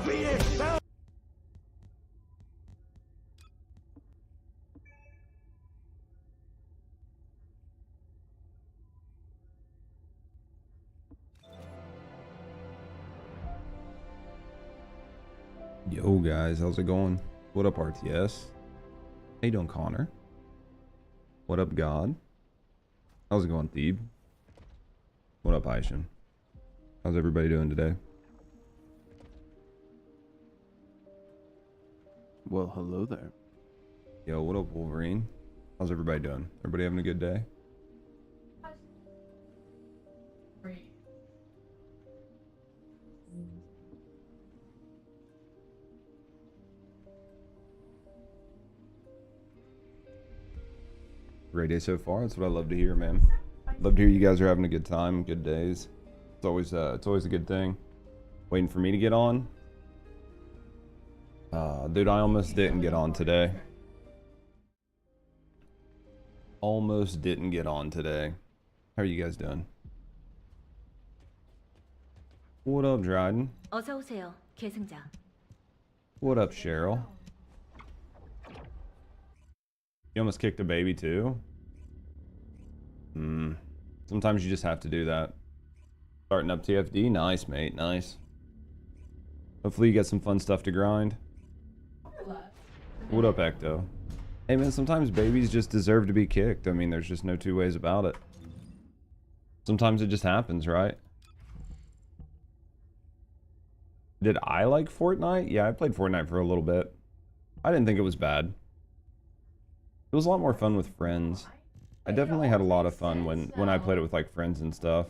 Yo guys, how's it going? What up RTS? How you doing Connor? What up God? How's it going Thebe? What up Aishan? How's everybody doing today? Well, hello there. Yo, what up Wolverine? How's everybody doing? Everybody having a good day? Great day so far. That's what I love to hear, man. Love to hear you guys are having a good time, good days. It's always a good thing. Waiting for me to get on. Dude, I almost didn't get on today. Almost didn't get on today. How are you guys doing? What up, Dryden? 어서 오세요, 계승자. What up, Cheryl? You almost kicked a baby too? Sometimes you just have to do that. Starting up TFD? Nice, mate. Nice. Hopefully you get some fun stuff to grind. What up, Ecto? Hey man, sometimes babies just deserve to be kicked. I mean, there's just no two ways about it. Sometimes it just happens, right? Did I like Fortnite? Yeah, I played Fortnite for a little bit. I didn't think it was bad. It was a lot more fun with friends. I definitely had a lot of fun when I played it with like friends and stuff.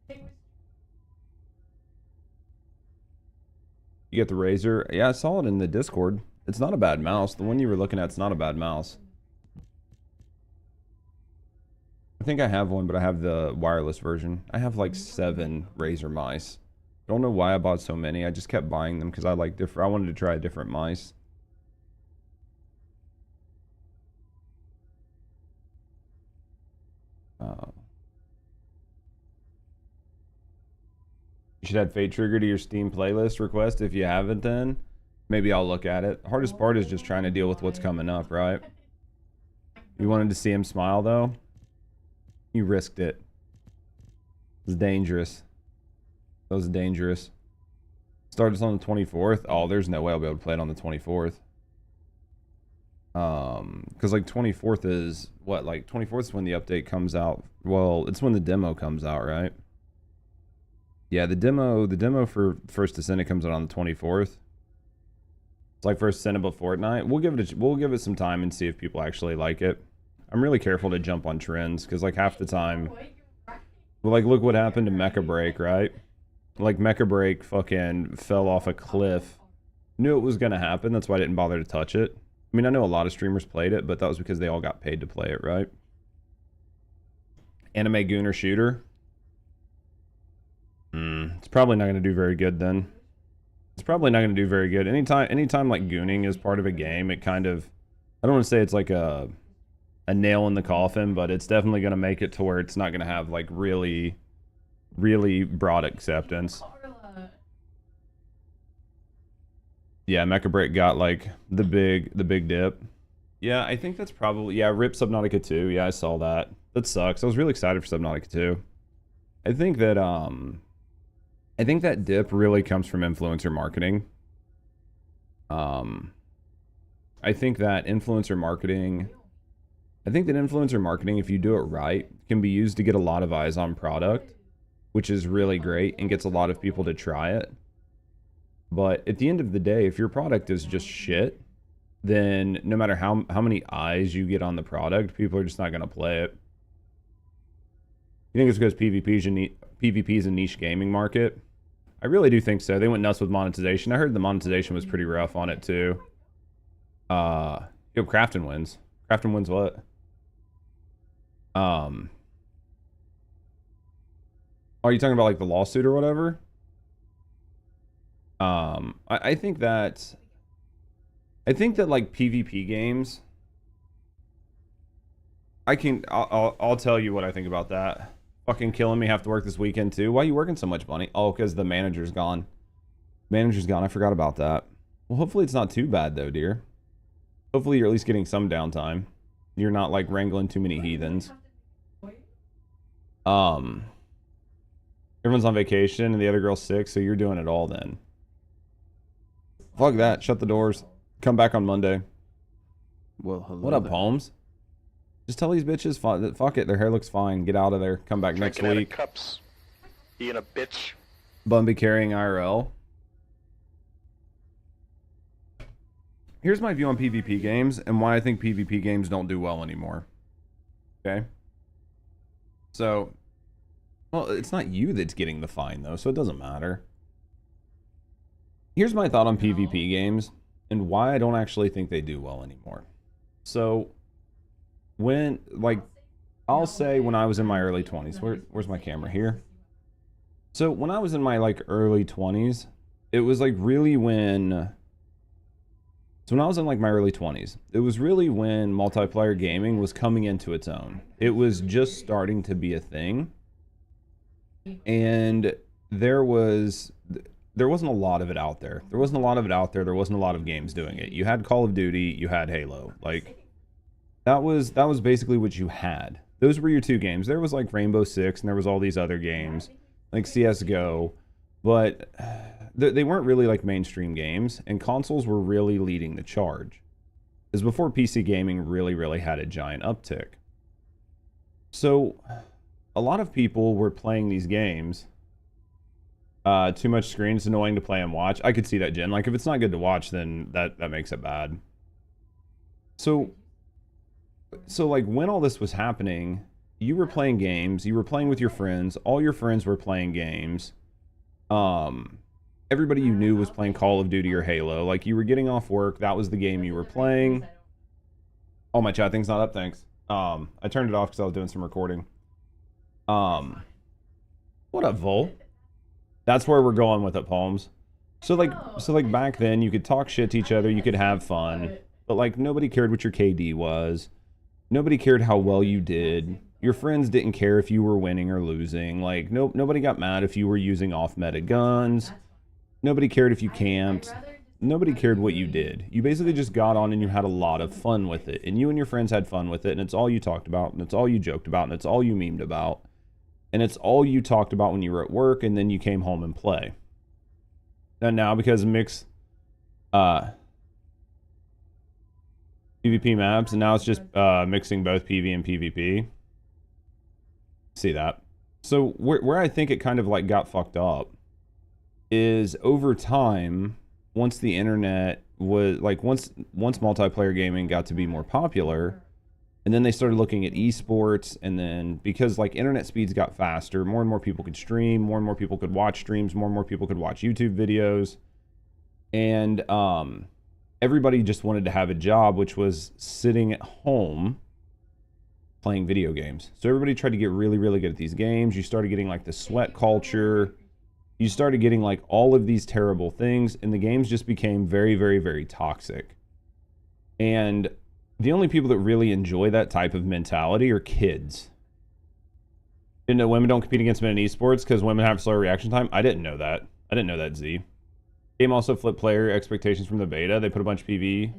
You get the Razer? Yeah, I saw it in the Discord. It's not a bad mouse. The one you were looking at is not a bad mouse. I think I have one, but I have the wireless version. I have like 7 Razer mice. I don't know why I bought so many. I just kept buying them because I like different. I wanted to try different mice. You should add Fate Trigger to your Steam playlist request. If you haven't, then maybe I'll look at it. Hardest part is just trying to deal with what's coming up, right? You wanted to see him smile, though? You risked it. It was dangerous. That was dangerous. Starts on the 24th. Oh, there's no way I'll be able to play it on the 24th. Because like 24th is what? Like 24th is when the update comes out. Well, it's when the demo comes out, right? Yeah, the demo for First Descendant comes out on the 24th. It's like First Descendant but Fortnite. We'll give it some time and see if people actually like it. I'm really careful to jump on trends because like half the time, well, like look what happened to Mecha Break, right? Like Mecha Break fucking fell off a cliff. Knew it was gonna happen. That's why I didn't bother to touch it. I mean, I know a lot of streamers played it, but that was because they all got paid to play it, right? Anime Gooner Shooter. It's probably not going to do very good then. It's probably not going to do very good. Anytime like gooning is part of a game, it kind of, I don't want to say it's like a nail in the coffin, but it's definitely going to make it to where it's not going to have like really broad acceptance. Yeah, Mecha Break got like the big dip. Yeah, I think that's probably, yeah, RIP Subnautica 2. Yeah, I saw that. That sucks. I was really excited for Subnautica 2. I think that dip really comes from influencer marketing. I think that influencer marketing, if you do it right, can be used to get a lot of eyes on product, which is really great and gets a lot of people to try it. But at the end of the day, if your product is just shit, then no matter how many eyes you get on the product, people are just not going to play it. You think it's because PvP is a niche gaming market? I really do think so. They went nuts with monetization. I heard the monetization was pretty rough on it too. Yo, Crafton wins. Crafton wins what? Are you talking about like the lawsuit or whatever? I think that like PvP games, I'll tell you what I think about that. Fucking killing me, have to work this weekend too. Why are you working so much, Bunny? Oh, because the manager's gone. Manager's gone. I forgot about that. Well, hopefully it's not too bad, though, dear. Hopefully you're at least getting some downtime. You're not, like, wrangling too many heathens. Everyone's on vacation and the other girl's sick, so you're doing it all then. Fuck that. Shut the doors. Come back on Monday. Well, hello. What up, there. Holmes? Just tell these bitches, fuck it, their hair looks fine. Get out of there. Come back next Drinking out of week. cups. Being a bitch. Bumby carrying IRL. Here's my view on PvP games and why I think PvP games don't do well anymore. Okay? So, well, it's not you that's getting the fine, though, so it doesn't matter. Here's my thought on PvP games and why I don't actually think they do well anymore. So, when, like, I'll say when I was in my early 20s, where's my camera? Here? So, when I was in my, like, early 20s, it was, like, really when... So when I was in, like, my early 20s, it was really when multiplayer gaming was coming into its own. It was just starting to be a thing. And there wasn't a lot of it out there. There wasn't a lot of games doing it. You had Call of Duty, you had Halo. Like, that was basically what you had. Those were your two games. There was, like, Rainbow Six, and there was all these other games, like CSGO. But they weren't really, like, mainstream games, and consoles were really leading the charge. Because before PC gaming really had a giant uptick. So, a lot of people were playing these games. Too much screen, it's annoying to play and watch. I could see that, Jen. Like, if it's not good to watch, then that makes it bad. So, like, when all this was happening, you were playing games, you were playing with your friends, all your friends were playing games. Everybody you knew was playing Call of Duty or Halo. Like, you were getting off work, that was the game you were playing. Oh, my chat thing's not up, thanks. I turned it off because I was doing some recording. What up, Vol? That's where we're going with it, Palms. So like back then, you could talk shit to each other, you could have fun, but, like, nobody cared what your KD was. Nobody cared how well you did. Your friends didn't care if you were winning or losing. Like, nobody got mad if you were using off-meta guns. Nobody cared if you camped. Nobody cared what you did. You basically just got on and you had a lot of fun with it. And you and your friends had fun with it, and it's all you talked about, and it's all you joked about, and it's all you memed about. And it's all you talked about when you were at work, and then you came home and play. And now, because mix PvP maps, and now it's just mixing both PV and PvP. See that? So where I think it kind of, like, got fucked up is over time, once the internet was, like, once multiplayer gaming got to be more popular, and then they started looking at esports, and then because, like, internet speeds got faster, more and more people could stream, more and more people could watch streams, more and more people could watch YouTube videos, and everybody just wanted to have a job, which was sitting at home playing video games. So everybody tried to get really good at these games. You started getting, like, the sweat culture. You started getting, like, all of these terrible things, and the games just became very toxic. And the only people that really enjoy that type of mentality are kids. Didn't know women don't compete against men in esports because women have slower reaction time? I didn't know that. I didn't know that, Z. Game also flipped player expectations from the beta. They put a bunch of PV.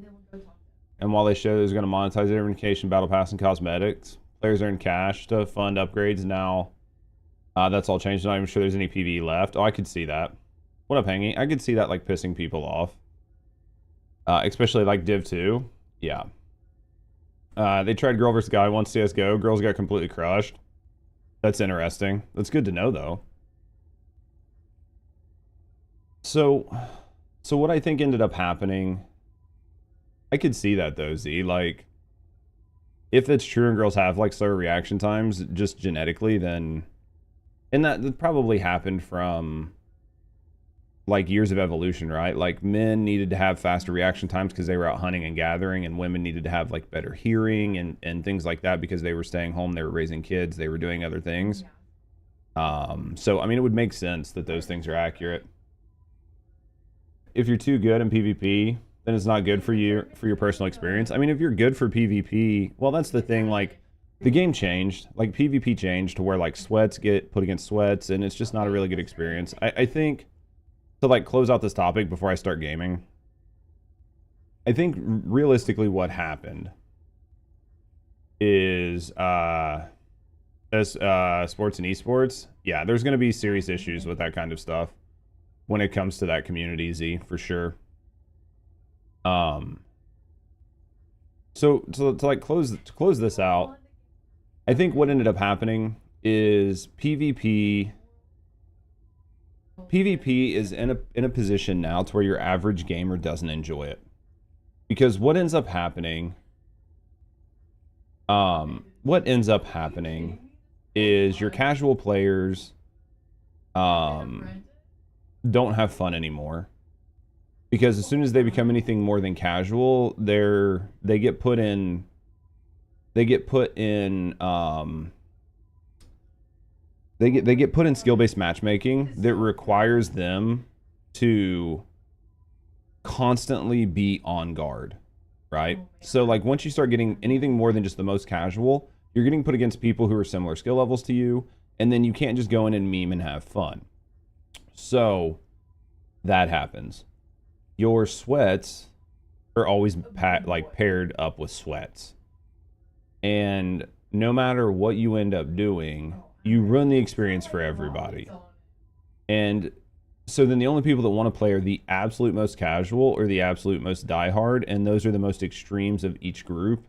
And while they showed it was going to monetize their vacation, battle pass, and cosmetics, players earn cash to fund upgrades. Now, that's all changed. I'm not even sure there's any PvE left. Oh, I could see that. What up, Hangy? I could see that, like, pissing people off. Especially, like, Div 2. Yeah. They tried girl versus guy once CSGO. Girls got completely crushed. That's interesting. That's good to know, though. So what I think ended up happening... I could see that, though, Z. Like, if it's true and girls have, like, slower reaction times just genetically, then... And that probably happened from, like, years of evolution, right? Like, men needed to have faster reaction times because they were out hunting and gathering, and women needed to have, like, better hearing and things like that because they were staying home, they were raising kids, they were doing other things. So, I mean, it would make sense that those things are accurate. If you're too good in PvP... then it's not good for you, for your personal experience. I mean, if you're good for PvP, well, that's the thing, like, the game changed. Like, PvP changed to where, like, sweats get put against sweats, and it's just not a really good experience. I think to like close out this topic before I start gaming, I think realistically what happened is as sports and esports, yeah, there's going to be serious issues with that kind of stuff when it comes to that community, Z, for sure. So to like close this out, I think what ended up happening is PvP is in a position now to where your average gamer doesn't enjoy it. Because what ends up happening is your casual players don't have fun anymore. Because as soon as they become anything more than casual, they get put in skill-based matchmaking that requires them to constantly be on guard, right? So like once you start getting anything more than just the most casual, you're getting put against people who are similar skill levels to you, and then you can't just go in and meme and have fun. So that happens. Your sweats are always paired up with sweats. And no matter what you end up doing, you ruin the experience for everybody. And so then the only people that want to play are the absolute most casual or the absolute most diehard, and those are the most extremes of each group.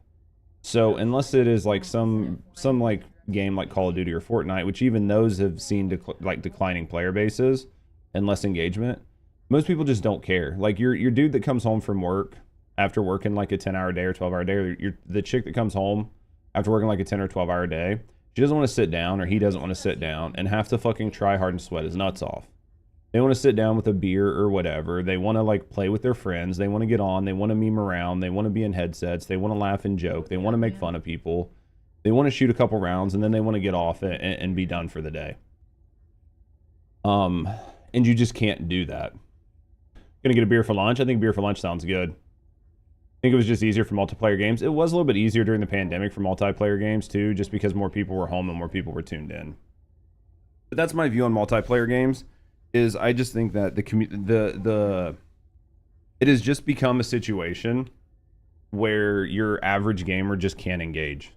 So unless it is like some like game like Call of Duty or Fortnite, which even those have seen declining player bases and less engagement, most people just don't care. Like your dude that comes home from work after working like a 10-hour day or 12-hour day, or the chick that comes home after working like a 10 or 12-hour day, she doesn't want to sit down, or he doesn't want to sit down and have to fucking try hard and sweat his nuts off. They want to sit down with a beer or whatever. They want to like play with their friends. They want to get on. They want to meme around. They want to be in headsets. They want to laugh and joke. They want to make fun of people. They want to shoot a couple rounds, and then they want to get off and be done for the day. And you just can't do that. Gonna get a beer for lunch? I think beer for lunch sounds good. I think it was just easier for multiplayer games. It was a little bit easier during the pandemic for multiplayer games too, just because more people were home and more people were tuned in. But that's my view on multiplayer games. Is I just think that it has just become a situation where your average gamer just can't engage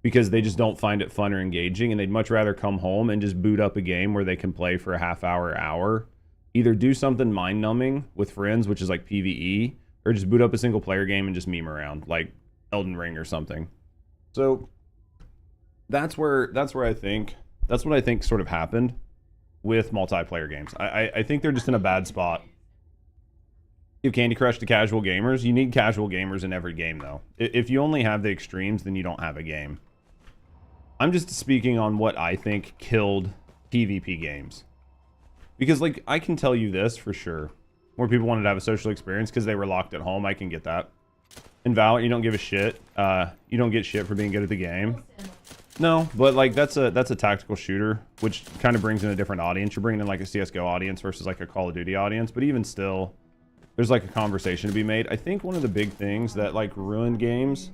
because they just don't find it fun or engaging, and they'd much rather come home and just boot up a game where they can play for a half hour, either do something mind-numbing with friends, which is like PvE, or just boot up a single-player game and just meme around, like Elden Ring or something. So that's what I think sort of happened with multiplayer games. I think they're just in a bad spot. Give Candy Crush to casual gamers. You need casual gamers in every game, though. If you only have the extremes, then you don't have a game. I'm just speaking on what I think killed PvP games. Because, like, I can tell you this for sure. More people wanted to have a social experience because they were locked at home. I can get that. In Valorant, you don't give a shit. You don't get shit for being good at the game. No, but, like, that's a tactical shooter, which kind of brings in a different audience. You're bringing in, like, a CSGO audience versus, like, a Call of Duty audience. But even still, there's, like, a conversation to be made. I think one of the big things that, like, ruined games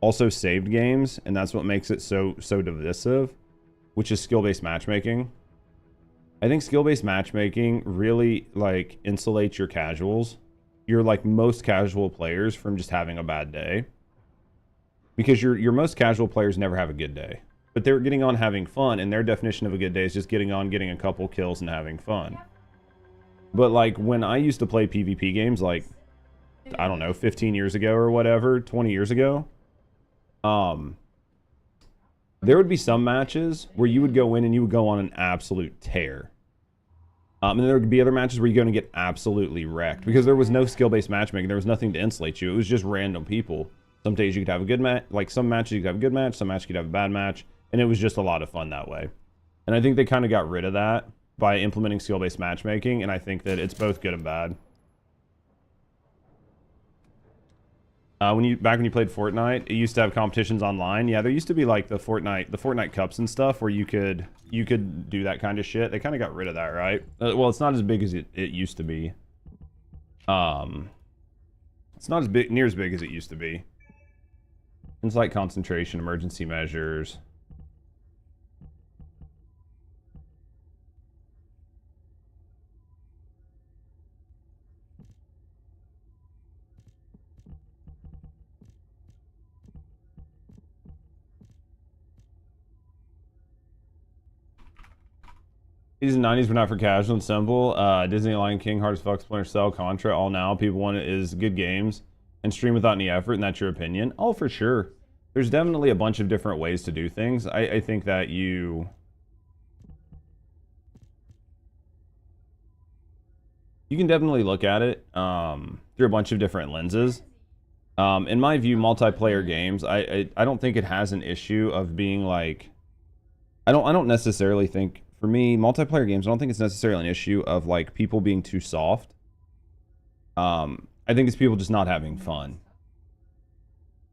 also saved games, and that's what makes it so divisive, which is skill-based matchmaking. I think skill-based matchmaking really, like, insulates your casuals, your, like, most casual players from just having a bad day. Because your most casual players never have a good day. But they're getting on having fun, and their definition of a good day is just getting on, getting a couple kills, and having fun. But, like, when I used to play PvP games, like, I don't know, 15 years ago or whatever, 20 years ago, there would be some matches where you would go in and you would go on an absolute tear. And there would be other matches where you go and get absolutely wrecked because there was no skill-based matchmaking. There was nothing to insulate you. It was just random people. Some days you could have a good match, like some matches you could have a good match, some matches you could have a bad match, and it was just a lot of fun that way. And I think they kind of got rid of that by implementing skill-based matchmaking, and I think that it's both good and bad. Back when you played Fortnite, it used to have competitions online. Yeah, there used to be like the Fortnite Cups and stuff where you could do that kind of shit. They kind of got rid of that, right? Well, it's not as big as it used to be. It's not as big, near as big as it used to be. Insight concentration, emergency measures. 80s and 90s were not for casual and simple. Disney, Lion King, Hard as Fuck, Splinter Cell, Contra, all now. People want it is good games and stream without any effort, and that's your opinion. Oh, for sure. There's definitely a bunch of different ways to do things. I think that you can definitely look at it through a bunch of different lenses. In my view, multiplayer games, I don't think it has an issue of being like, I don't necessarily think, for me, multiplayer games, I don't think it's necessarily an issue of like people being too soft. I think it's people just not having fun.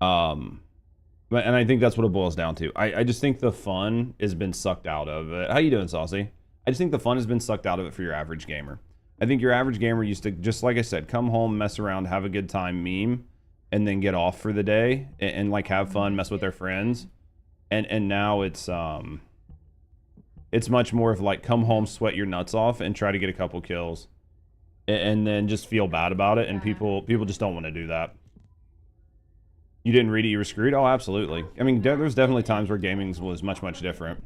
And I think that's what it boils down to. I just think the fun has been sucked out of it. How you doing, Saucy? I just think the fun has been sucked out of it for your average gamer. I think your average gamer used to, just like I said, come home, mess around, have a good time, meme, and then get off for the day and like have fun, mess with their friends. And now it's much more of like come home, sweat your nuts off, and try to get a couple kills, and then just feel bad about it. And people just don't want to do that. You didn't read it, you were screwed. Oh, absolutely. I mean, there's definitely times where gaming was much different.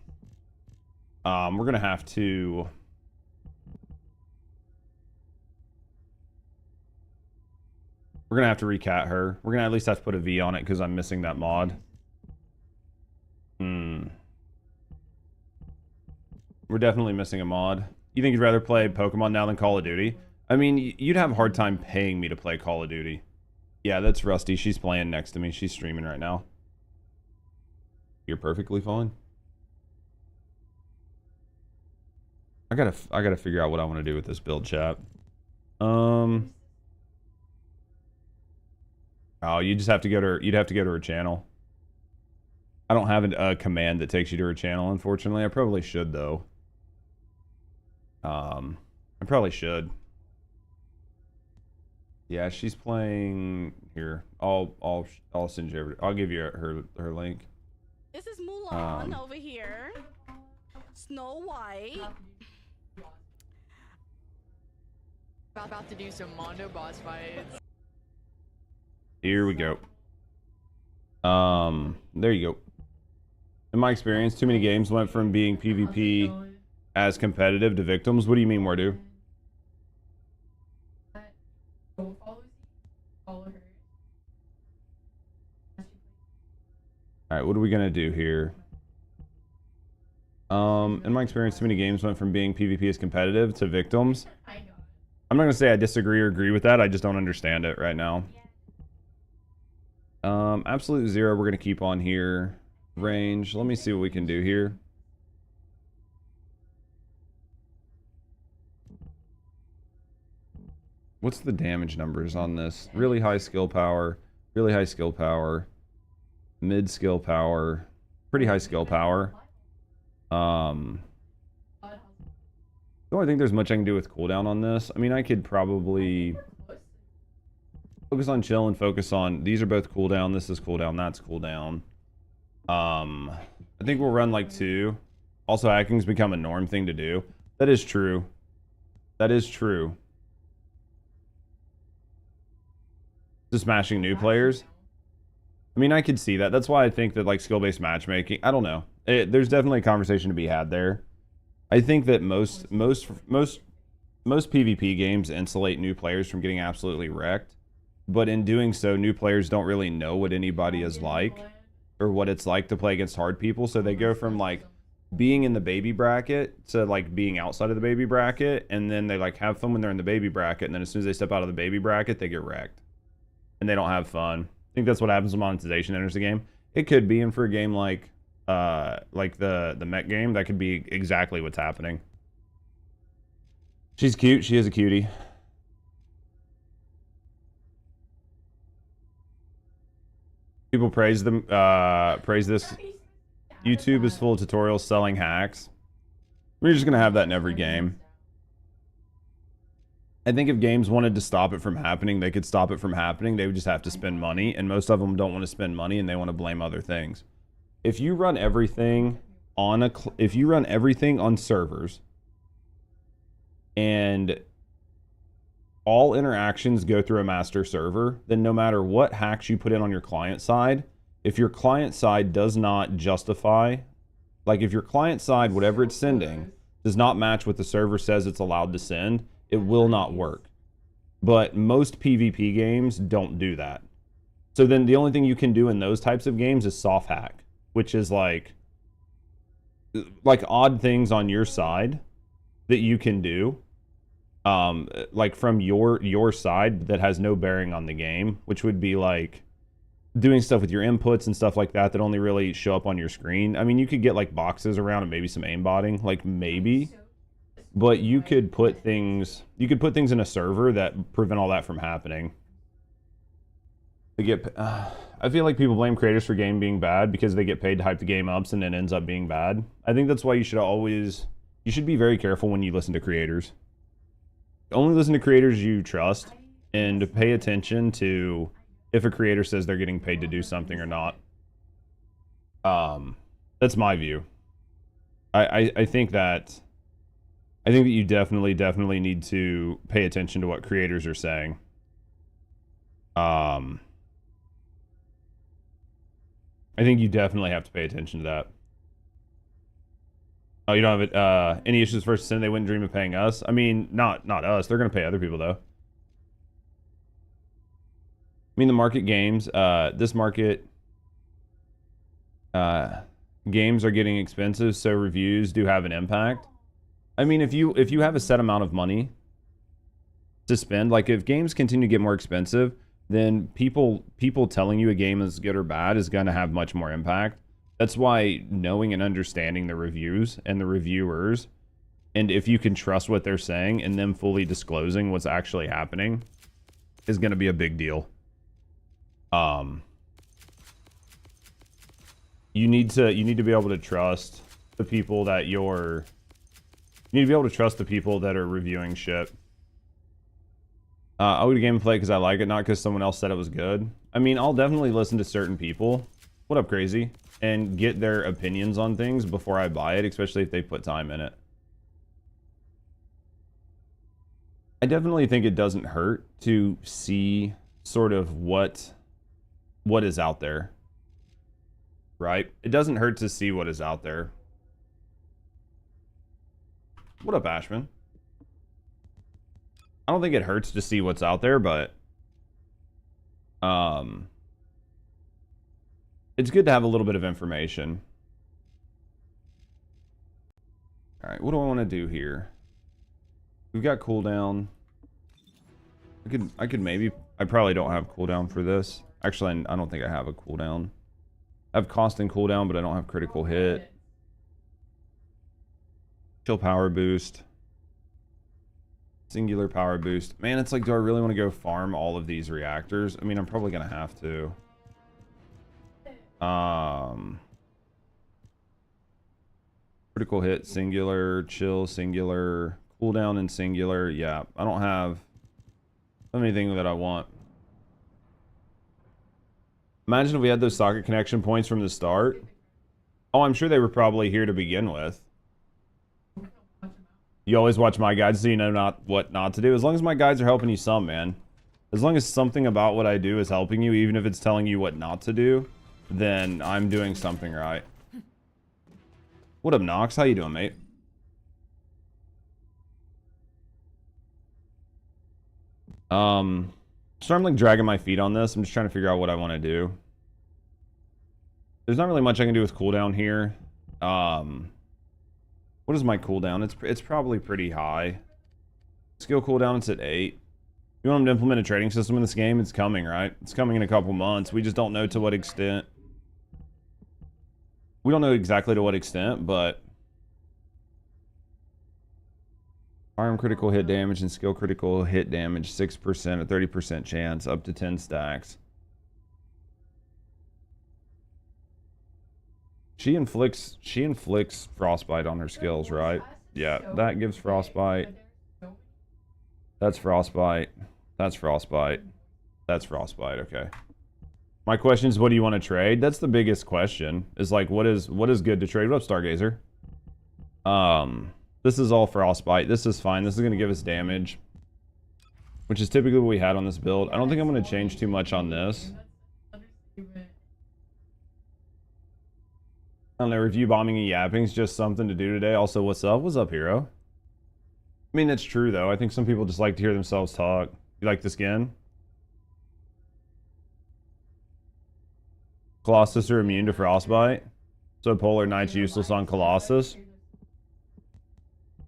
We're gonna have to. We're gonna have to recat her. We're gonna at least have to put a V on it because I'm missing that mod. We're definitely missing a mod. You think you'd rather play Pokemon now than Call of Duty? I mean, you'd have a hard time paying me to play Call of Duty. Yeah, that's Rusty. She's playing next to me. She's streaming right now. You're perfectly fine. I gotta figure out what I want to do with this build chat. Oh, you just have to go to her. You'd have to go to her channel. I don't have a command that takes you to her channel, unfortunately. I probably should though. I probably should. Yeah, she's playing here. I'll send you over. I'll give you her link. This is Mulan over here. Snow White. About to do some Mondo boss fights. Here we go. There you go. In my experience, too many games went from being PvP as competitive to victims. What do you mean, Wardu? Alright, what are we gonna do here? In my experience, too many games went from being PvP as competitive to victims. I'm not gonna say I disagree or agree with that, I just don't understand it right now. Absolute zero, we're gonna keep on here. Range, let me see what we can do here. What's the damage numbers on this? Really high skill power, really high skill power, mid skill power, pretty high skill power. Don't really think there's much I can do with cooldown on this. I mean, I could probably focus on chill and focus on, these are both cooldown, this is cooldown, that's cooldown. I think we'll run like 2. Also, hacking's become a norm thing to do. That is true. That is true. Just smashing new players. I mean, I could see that. That's why I think that like skill-based matchmaking, I don't know. There's definitely a conversation to be had there. I think that most PvP games insulate new players from getting absolutely wrecked. But in doing so, new players don't really know what anybody is like or what it's like to play against hard people. So they go from like being in the baby bracket to like being outside of the baby bracket, and then they like have fun when they're in the baby bracket, and then as soon as they step out of the baby bracket, they get wrecked. And they don't have fun. I think that's what happens when monetization enters the game. It could be, and for a game like the mech game, that could be exactly what's happening. She's cute. She is a cutie. People praise them. Praise this. YouTube is full of tutorials selling hacks. We're just gonna have that in every game. I think if games wanted to stop it from happening, they could stop it from happening. They would just have to spend money, and most of them don't want to spend money, and they want to blame other things. If you run everything on servers, and all interactions go through a master server, then no matter what hacks you put in on your client side, if your client side does not justify, like if your client side, whatever it's sending, does not match what the server says it's allowed to send, it will not work. But most PvP games don't do that. So then the only thing you can do in those types of games is soft hack, which is like odd things on your side that you can do, like from your side that has no bearing on the game, which would be like doing stuff with your inputs and stuff like that only really show up on your screen. I mean, you could get like boxes around and maybe some aimbotting, like maybe, but you could put things in a server that prevent all that from happening. I feel like people blame creators for game being bad because they get paid to hype the game up and it ends up being bad. I think that's why you should be very careful when you listen to creators. Only listen to creators you trust and pay attention to if a creator says they're getting paid to do something or not. That's my view. I think that you definitely need to pay attention to what creators are saying. I think you definitely have to pay attention to that. Oh, you don't have it, any issues with First Descendant? They wouldn't dream of paying us. I mean, not us. They're going to pay other people, though. I mean, the market games, this market, games are getting expensive, so reviews do have an impact. I mean, if you have a set amount of money to spend, like if games continue to get more expensive, then people telling you a game is good or bad is going to have much more impact. That's why knowing and understanding the reviews and the reviewers, and if you can trust what they're saying and them fully disclosing what's actually happening, is going to be a big deal. You need to be able to trust the people that you need to be able to trust the people that are reviewing shit. I would gameplay because I like it, not because someone else said it was good. I mean, I'll definitely listen to certain people. What up, Crazy? And get their opinions on things before I buy it, especially if they put time in it. I definitely think it doesn't hurt to see sort of what is out there. Right? It doesn't hurt to see what is out there. What up, Ashman? I don't think it hurts to see what's out there, but it's good to have a little bit of information. All right, what do I want to do here? We've got cooldown. I could maybe, I probably don't have cooldown for this. Actually, I don't think I have a cooldown. I have cost and cooldown, but I don't have critical hit. Chill power boost. Singular power boost. Man, it's like, do I really want to go farm all of these reactors? I mean, I'm probably going to have to. Critical hit, singular, chill, singular, cooldown, and singular. Yeah, I don't have anything that I want. Imagine if we had those socket connection points from the start. Oh, I'm sure they were probably here to begin with. You always watch my guides so you know what not to do. As long as my guides are helping you some, man. As long as something about what I do is helping you, even if it's telling you what not to do, then I'm doing something right. What up, Nox? How you doing, mate? So I'm like dragging my feet on this. I'm just trying to figure out what I want to do. There's not really much I can do with cooldown here. What is my cooldown? It's probably pretty high. Skill cooldown, it's at 8. You want them to implement a trading system in this game? It's coming, right? It's coming in a couple months. We just don't know to what extent. We don't know exactly to what extent, but arm critical hit damage and skill critical hit damage 6%, a 30% chance, up to 10 stacks. She inflicts frostbite on her skills, right? Yeah, that gives frostbite. That's frostbite. That's frostbite. That's frostbite. Okay. My question is, what do you want to trade? That's the biggest question. Is like, what is good to trade? What up, Stargazer? This is all frostbite. This is fine. This is going to give us damage, which is typically what we had on this build. I don't think I'm going to change too much on this. I don't know, review bombing and yapping is just something to do today. Also, what's up? What's up, hero? I mean, it's true, though. I think some people just like to hear themselves talk. You like the skin? Colossus are immune to frostbite. So Polar Knight's useless on Colossus.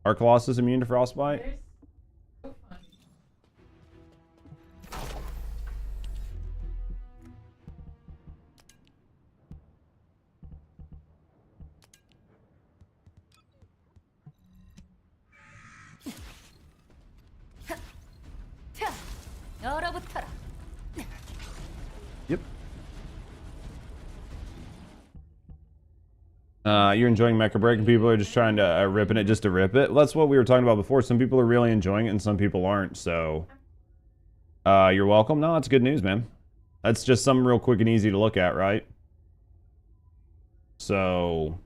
Are Colossus immune to frostbite? 얼어붙어라. Yep. You're enjoying Mecha Break and people are just trying to ripping it just to rip it. Well, that's what we were talking about before. Some people are really enjoying it and some people aren't. So you're welcome. No, that's good news, man. That's just something real quick and easy to look at, right? So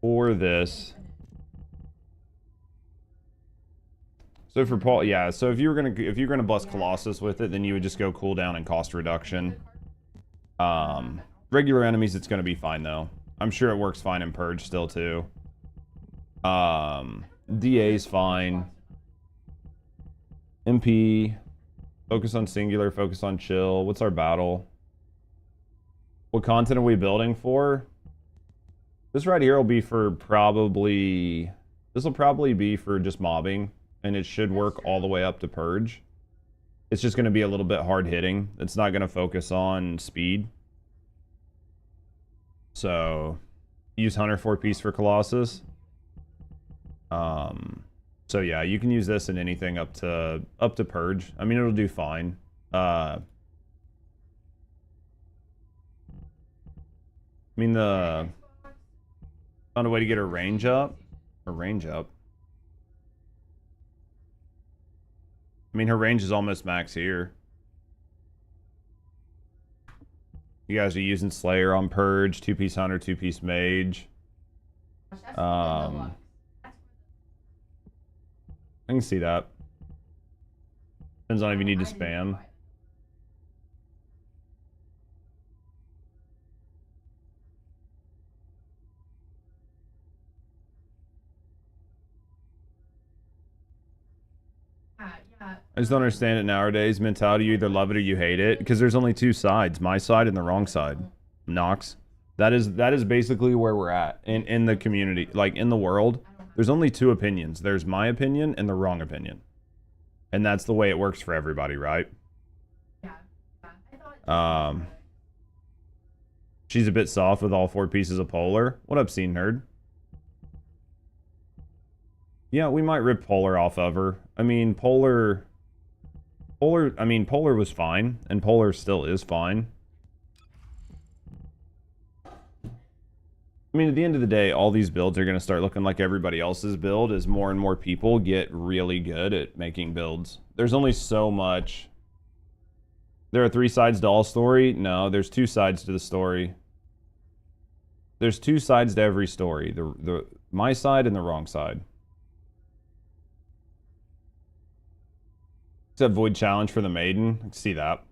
for this, so for Paul, yeah. So if you're gonna bust Colossus with it, then you would just go cooldown and cost reduction. Regular enemies, it's gonna be fine though. I'm sure it works fine in Purge still too. DA's fine. MP, focus on singular, focus on chill. What's our battle? What content are we building for? This right here will be for probably... This will probably be for just mobbing. And it should work all the way up to Purge. It's just going to be a little bit hard hitting. It's not going to focus on speed. So, use Hunter 4-piece for Colossus. So yeah, you can use this in anything up to Purge. I mean, it'll do fine. I mean, found a way to get her range up. Her range up. I mean, her range is almost max here. You guys are using Slayer on Purge, 2-piece Hunter, 2-piece Mage. I can see that. Depends on if you need to spam. I just don't understand it nowadays. Mentality, you either love it or you hate it. Because there's only two sides. My side and the wrong side. Nox. That is basically where we're at in the community. Like, in the world. There's only two opinions. There's my opinion and the wrong opinion. And that's the way it works for everybody, right? She's a bit soft with all 4 pieces of Polar. What up, Scene Nerd? Yeah, we might rip Polar off of her. I mean, Polar was fine, and Polar still is fine. I mean, at the end of the day, all these builds are going to start looking like everybody else's build as more and more people get really good at making builds. There's only so much. There are 3 sides to all story? No, there's 2 sides to the story. There's 2 sides to every story. My side and the wrong side. Except Void Challenge for the Maiden. I can see that.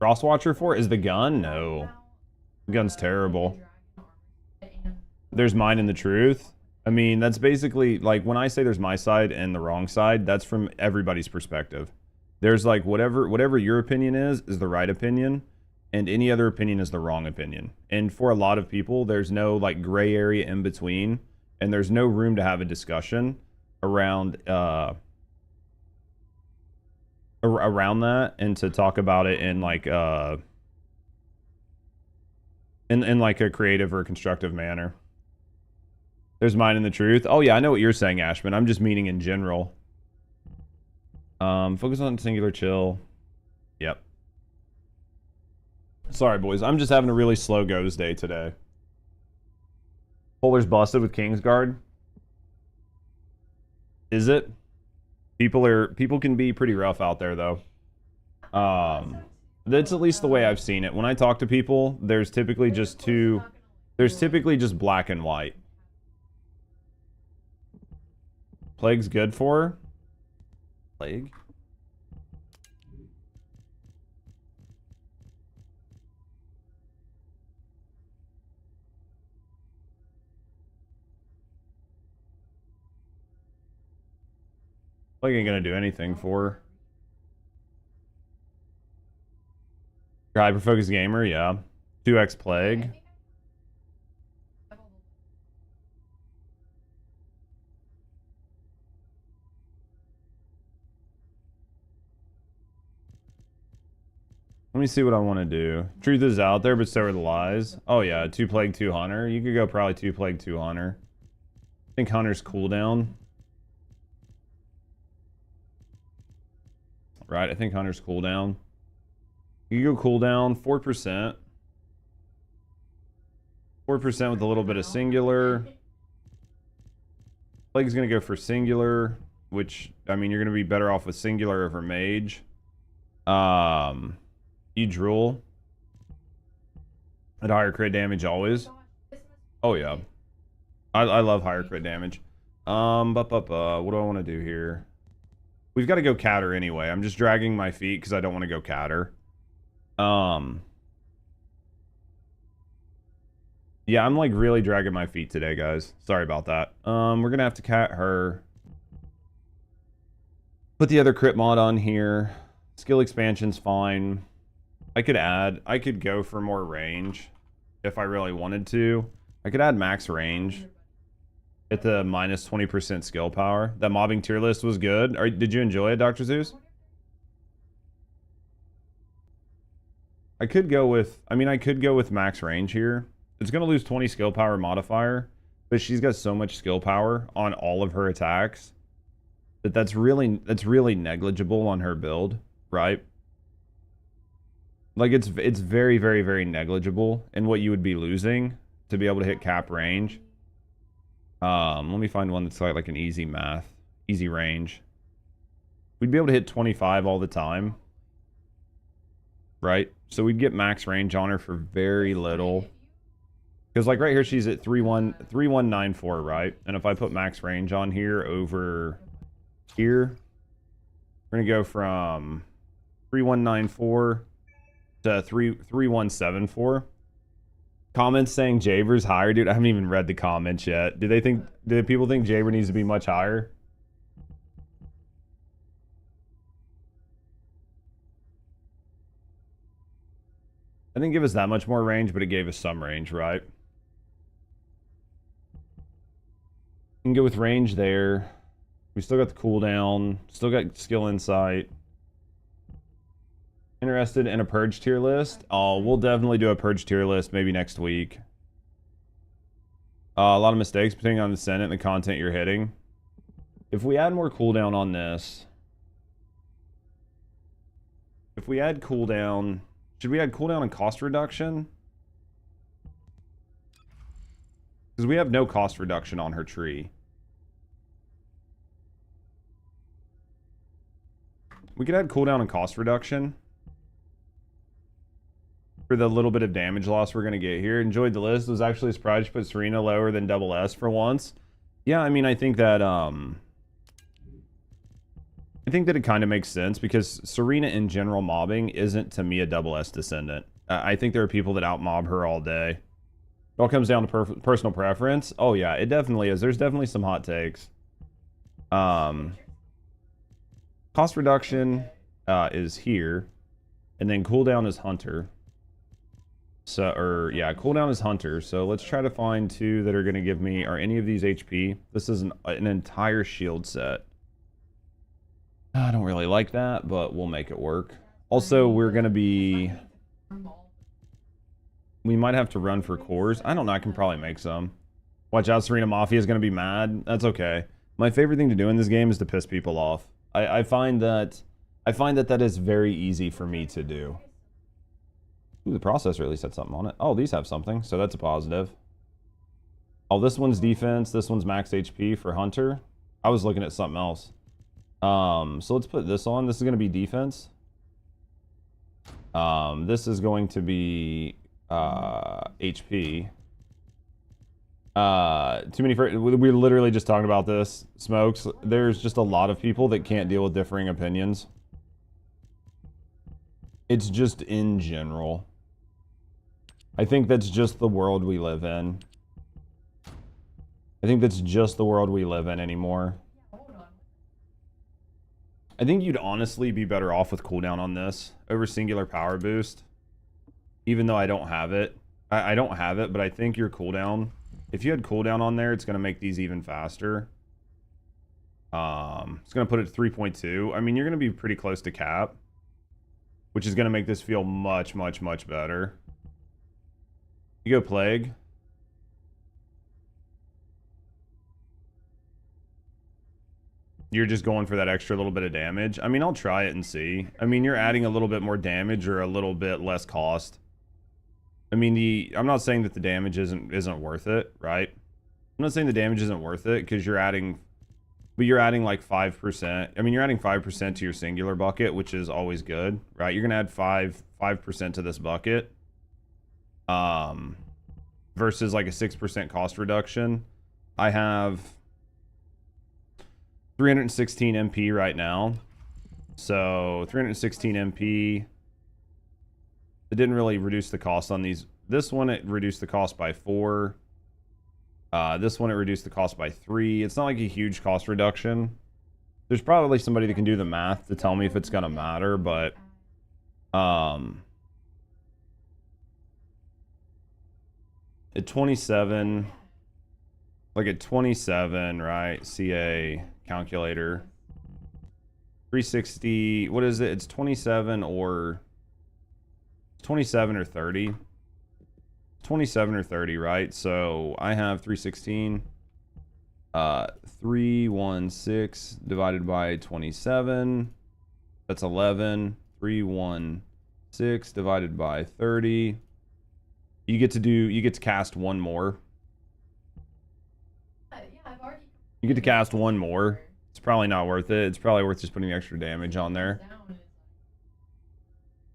Frostwatcher 4? Is the gun? No. The gun's terrible. There's mine and the truth. I mean, that's basically, like, when I say there's my side and the wrong side, that's from everybody's perspective. There's, like, whatever your opinion is the right opinion, and any other opinion is the wrong opinion. And for a lot of people, there's no, like, gray area in between, and there's no room to have a discussion around that, and to talk about it in, like, in like a creative or constructive manner. There's mine and the truth. Oh yeah, I know what you're saying, Ashman. I'm just meaning in general. Focus on singular chill. Yep. Sorry, boys. I'm just having a really slow goes day today. Polar's busted with Kingsguard. Is it? People can be pretty rough out there, though. That's at least the way I've seen it. When I talk to people, there's typically just black and white. Plague's good for her? Plague? Plague ain't gonna do anything for her. Hyperfocus gamer, yeah. 2x Plague. Let me see what I want to do. Truth is out there, but so are the lies. Oh yeah, 2 Plague, 2 Hunter. You could go probably 2 Plague, 2 Hunter. I think Hunter's cooldown. Right, I think Hunter's cooldown. You go cooldown, 4%. 4% with a little bit of singular. Plague's gonna go for singular, which, I mean, you're gonna be better off with singular over mage. You drool at higher crit damage always. Oh yeah, I love higher crit damage. What do I want to do here? We've got to go catter anyway. I'm just dragging my feet because I don't want to go catter. Yeah, I'm like really dragging my feet today, guys. Sorry about that. We're gonna have to cat her. Put the other crit mod on here. Skill expansion's fine. I could go for more range if I really wanted to. I could add max range at the minus 20% skill power. That mobbing tier list was good. Did you enjoy it, Dr. Zeus? I could go with max range here. It's going to lose 20 skill power modifier, but she's got so much skill power on all of her attacks that's really negligible on her build, right? Like it's very, very, very negligible in what you would be losing to be able to hit cap range. Let me find one that's like an easy range. We'd be able to hit 25 all the time, right? So we'd get max range on her for very little. Because like right here, she's at 3194, right? And if I put max range on here over here, we're gonna go from 3194 to 3174. Comments saying Jaber's higher, dude. I haven't even read the comments yet. Do people think Jaber needs to be much higher? I didn't give us that much more range, but it gave us some range, right? We can go with range there. We still got the cooldown. Still got skill insight. Interested in a purge tier list? Oh, we'll definitely do a purge tier list maybe next week. A lot of mistakes depending on the Senate and the content you're hitting. If we add more cooldown on this, if we add cooldown, should we add cooldown and cost reduction? Because we have no cost reduction on her tree. We could add cooldown and cost reduction for the little bit of damage loss we're going to get here. Enjoyed the list. Was actually surprised to put Serena lower than double S for once. Yeah, I mean, I think that it kind of makes sense because Serena in general mobbing isn't to me a double S descendant. I think there are people that out-mob her all day. It all comes down to personal preference. Oh yeah, it definitely is. There's definitely some hot takes. Cost reduction is here, and then cooldown is Hunter. So, cooldown is Hunter. So let's try to find two that are going to give me, are any of these HP? This is an entire shield set. I don't really like that, but we'll make it work. Also, we might have to run for cores. I don't know, I can probably make some. Watch out, Serena Mafia is going to be mad. That's okay. My favorite thing to do in this game is to piss people off. I find that is very easy for me to do. Ooh, the processor at least had something on it. Oh, these have something, so that's a positive. Oh, this one's defense. This one's max HP for Hunter. I was looking at something else. So let's put this on. This is going to be defense. This is going to be HP. Too many. We were literally just talking about this. Smokes. There's just a lot of people that can't deal with differing opinions. It's just in general. I think that's just the world we live in. I think that's just the world we live in anymore. I think you'd honestly be better off with cooldown on this over singular power boost. Even though I don't have it. I don't have it, but I think your cooldown, if you had cooldown on there, it's going to make these even faster. It's going to put it at 3.2. I mean, you're going to be pretty close to cap, which is going to make this feel much, much, much better. You go Plague. You're just going for that extra little bit of damage. I mean, I'll try it and see. I mean, you're adding a little bit more damage or a little bit less cost. I mean, I'm not saying that the damage isn't worth it, right? I'm not saying the damage isn't worth it because you're adding, but you're adding like 5%. I mean, you're adding 5% to your singular bucket, which is always good, right? You're gonna add 5% to this bucket, versus like a 6% cost reduction. I have 316 MP right now, so 316 MP. It didn't really reduce the cost on these. This one, it reduced the cost by 4. This one, it reduced the cost by 3. It's not like a huge cost reduction. There's probably somebody that can do the math to tell me if it's going to matter, but... at 27... Like at 27, right? CA calculator. 360... What is it? It's 27 or... 27 or 30. 27 or 30, right? So I have 316. 316 divided by 27. That's 11. 316 divided by 30. You get to cast one more. You get to cast one more. It's probably not worth it. It's probably worth just putting the extra damage on there.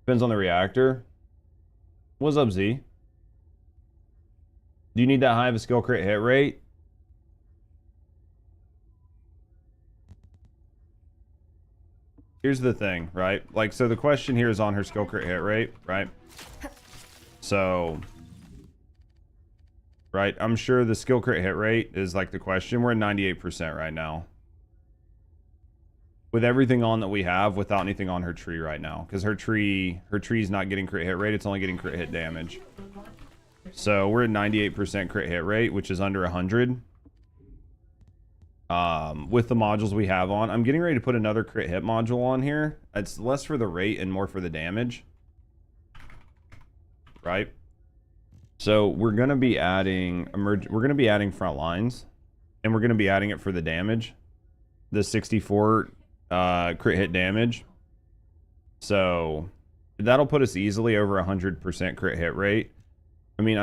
Depends on the reactor. What's up, Z? Do you need that high of a skill crit hit rate? Here's the thing, right? Like, so the question here is on her skill crit hit rate, right? So, right, I'm sure the skill crit hit rate is like the question. We're at 98% right now. With everything on that we have, without anything on her tree right now. Because her tree's not getting crit hit rate, it's only getting crit hit damage. So we're at 98% crit hit rate, which is under 100. With the modules we have on. I'm getting ready to put another crit hit module on here. It's less for the rate and more for the damage. Right? So we're gonna be adding front lines. And we're gonna be adding it for the damage. The 64 crit hit damage. So that'll put us easily over 100% crit hit rate. I mean,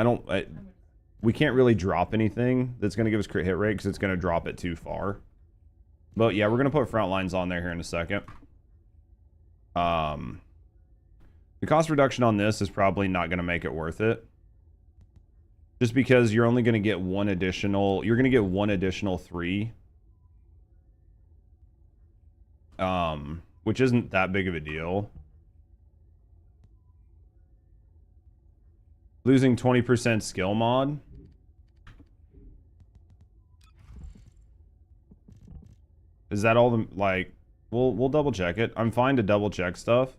we can't really drop anything that's going to give us crit hit rate because it's going to drop it too far. But yeah, we're going to put front lines on there here in a second. The cost reduction on this is probably not going to make it worth it. Just because you're only going to get one additional 3. Which isn't that big of a deal. Losing 20% skill mod. Is that all the, like, we'll double check it. I'm fine to double check stuff.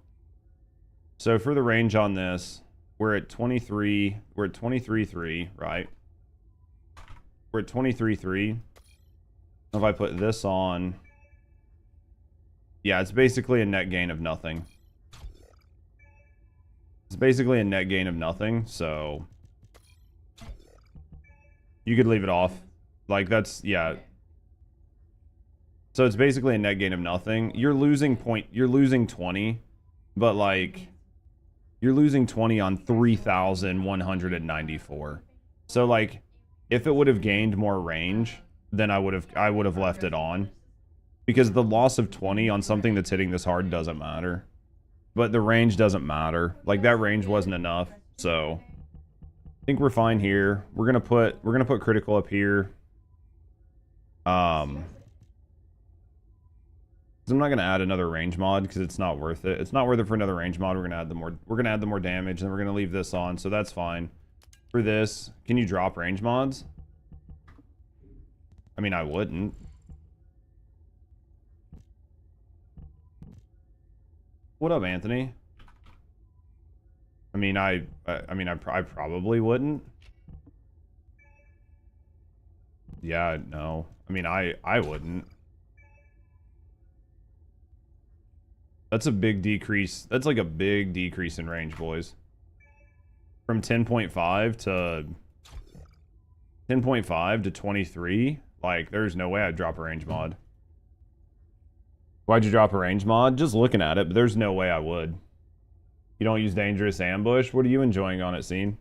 So for the range on this, we're at 23.3, right? We're at 23.3. If I put this on, yeah, it's basically a net gain of nothing. It's basically a net gain of nothing, so you could leave it off. Like, that's, yeah. So it's basically a net gain of nothing. You're losing 20, but like, you're losing 20 on 3,194. So like, if it would have gained more range, then I would have left it on. Because the loss of 20 on something that's hitting this hard doesn't matter. But the range doesn't matter. Like, that range wasn't enough. So I think we're fine here. We're gonna put critical up here. I'm not gonna add another range mod because it's not worth it. It's not worth it for another range mod. We're gonna add the more damage, and we're gonna leave this on, so that's fine. For this, can you drop range mods? I mean, I wouldn't. What up, Anthony? I mean, I probably wouldn't. Yeah, no. I mean, I wouldn't. That's a big decrease. That's like a big decrease in range, boys. From 10.5 to 10.5 to 23. Like, there's no way I'd drop a range mod. Why'd you drop a range mod? Just looking at it, but there's no way I would. You don't use dangerous ambush? What are you enjoying on it, Scene?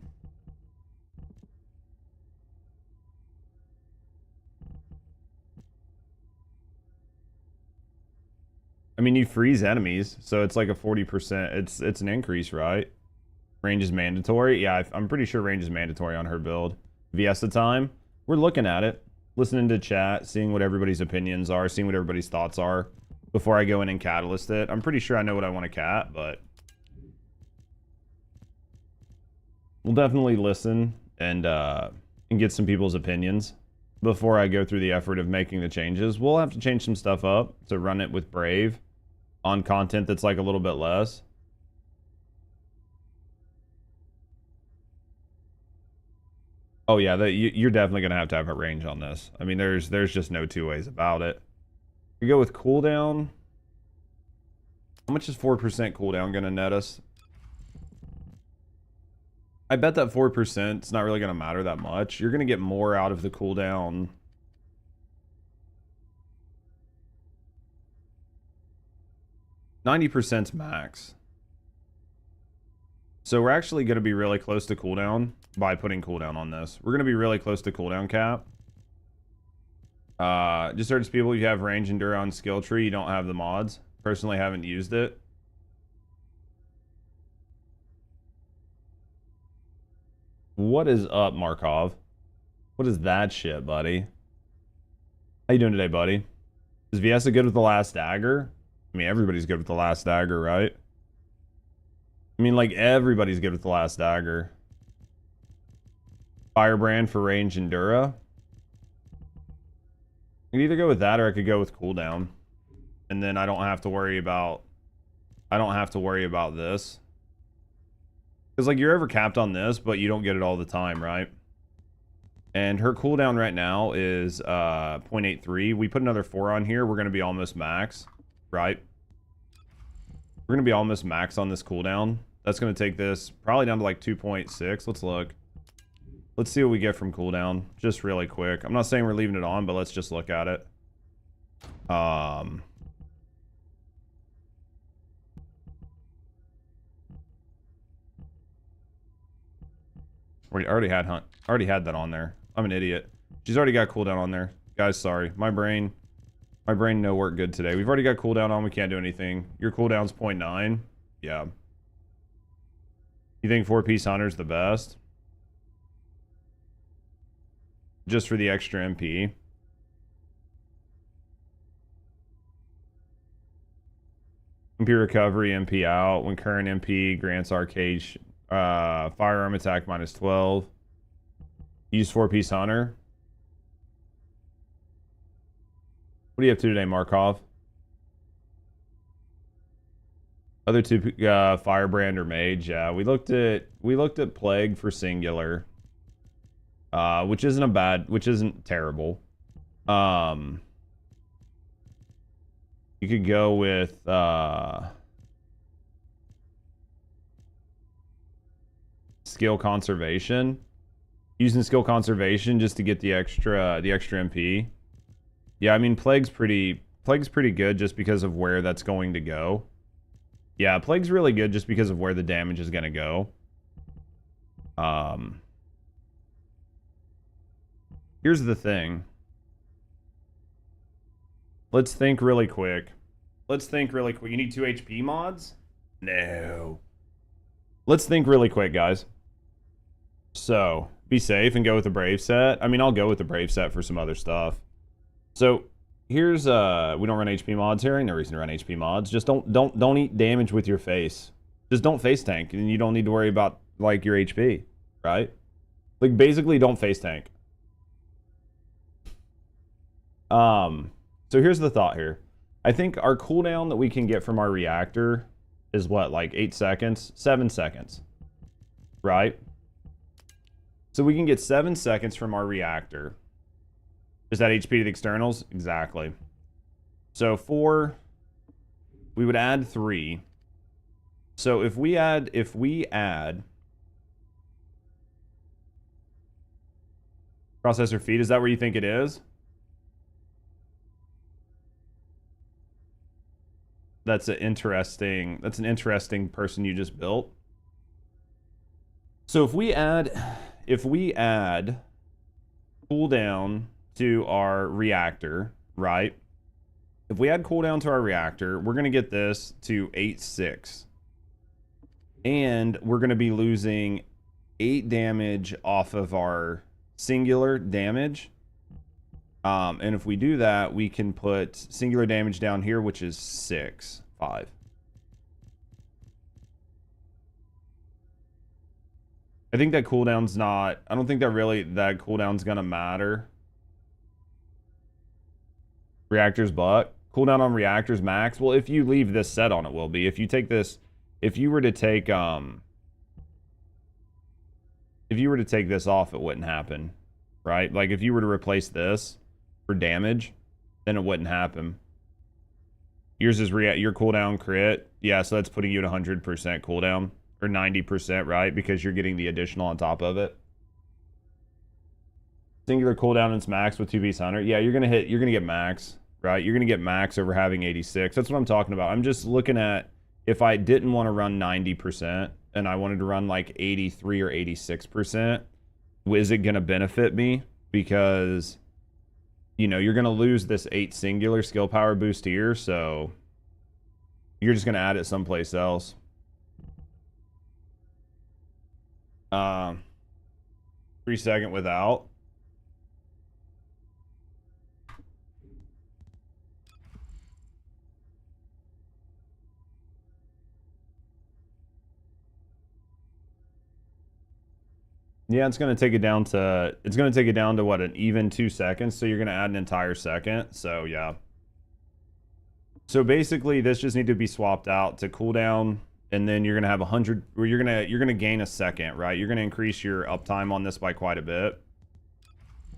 I mean, you freeze enemies, so it's like a 40%. It's an increase, right? Range is mandatory. Yeah, I'm pretty sure range is mandatory on her build. Viesta time. We're looking at it, listening to chat, seeing what everybody's opinions are, seeing what everybody's thoughts are before I go in and catalyst it. I'm pretty sure I know what I want to cat, but we'll definitely listen and get some people's opinions before I go through the effort of making the changes. We'll have to change some stuff up to run it with Brave on content that's like a little bit less. Oh yeah, you're definitely gonna have to have a range on this. I mean, there's just no two ways about it. We go with cooldown. How much is 4% cooldown gonna net us? I bet that 4% is not really gonna matter that much. You're gonna get more out of the cooldown. %'s max. So we're actually going to be really close to cooldown by putting cooldown on this. We're going to be really close to cooldown cap. Just urge people, you have range, enduro, and skill tree. You don't have the mods. Personally, haven't used it. What is up, Markov? What is that shit, buddy? How you doing today, buddy? Is Viesta good with the last dagger? I mean, everybody's good with the last dagger, right? I mean, like, everybody's good with the last dagger. Firebrand for range endura. I could either go with that or I could go with cooldown. And then I don't have to worry about this. Because, like, you're ever capped on this, but you don't get it all the time, right? And her cooldown right now is 0.83. We put another 4 on here. We're going to be almost max, right? We're going to be almost max on this cooldown. That's going to take this probably down to like 2.6. Let's look. Let's see what we get from cooldown. Just really quick. I'm not saying we're leaving it on, but let's just look at it. We already had that on there. I'm an idiot. She's already got cooldown on there. Guys, sorry. My brain no work good today. We've already got cooldown on. We can't do anything. Your cooldown's 0.9. Yeah. You think 4-piece hunter's the best? Just for the extra MP. MP recovery, MP out. When current MP grants arcade firearm attack -12. Use 4-piece hunter. What do you have to today, Markov? Other two, Firebrand or Mage. Yeah, we looked at Plague for singular, which isn't terrible. You could go with skill conservation. Using skill conservation just to get the extra MP. Yeah, I mean Plague's pretty good just because of where that's going to go. Yeah, Plague's really good just because of where the damage is going to go. Here's the thing. Let's think really quick. You need 2 HP mods? No. Let's think really quick, guys. So, be safe and go with the Brave set. I mean, I'll go with the Brave set for some other stuff. So, here's we don't run HP mods here. Ain't no reason to run HP mods. Just don't eat damage with your face. Just don't face tank, and you don't need to worry about like your HP, right? Like basically don't face tank. So here's the thought here. I think our cooldown that we can get from our reactor is what, like 8 seconds? 7 seconds, right? So we can get 7 seconds from our reactor. Is that HP to the externals? Exactly. So 4, we would add 3. So if we add processor feed, is that where you think it is? That's an interesting person you just built. So if we add cooldown to our reactor, right? If we add cooldown to our reactor, we're going to get this to 8.6. And we're going to be losing 8 damage off of our singular damage. And if we do that, we can put singular damage down here, which is 5. I think that cooldown's not... I don't think that cooldown's going to matter. Reactor's buck. Cooldown on reactors max. Well, if you leave this set on, it will be. If you take this... If you were to take this off, it wouldn't happen. Right? Like, if you were to replace this for damage, then it wouldn't happen. Yours is your cooldown crit. Yeah, so that's putting you at 100% cooldown. Or 90%, right? Because you're getting the additional on top of it. Singular cooldown and max with 2-piece hunter. Yeah, you're gonna get max, right? You're gonna get max over having 86. That's what I'm talking about. I'm just looking at if I didn't want to run 90% and I wanted to run like 83 or 86%, is it gonna benefit me? Because, you know, you're gonna lose this 8 singular skill power boost here, so you're just gonna add it someplace else. 3-second without. Yeah, it's going to take it down to what, an even 2 seconds, so you're going to add an entire second. So yeah. So basically this just needs to be swapped out to cooldown. And then you're gonna have 100, or you're gonna gain a second, right? You're gonna increase your uptime on this by quite a bit.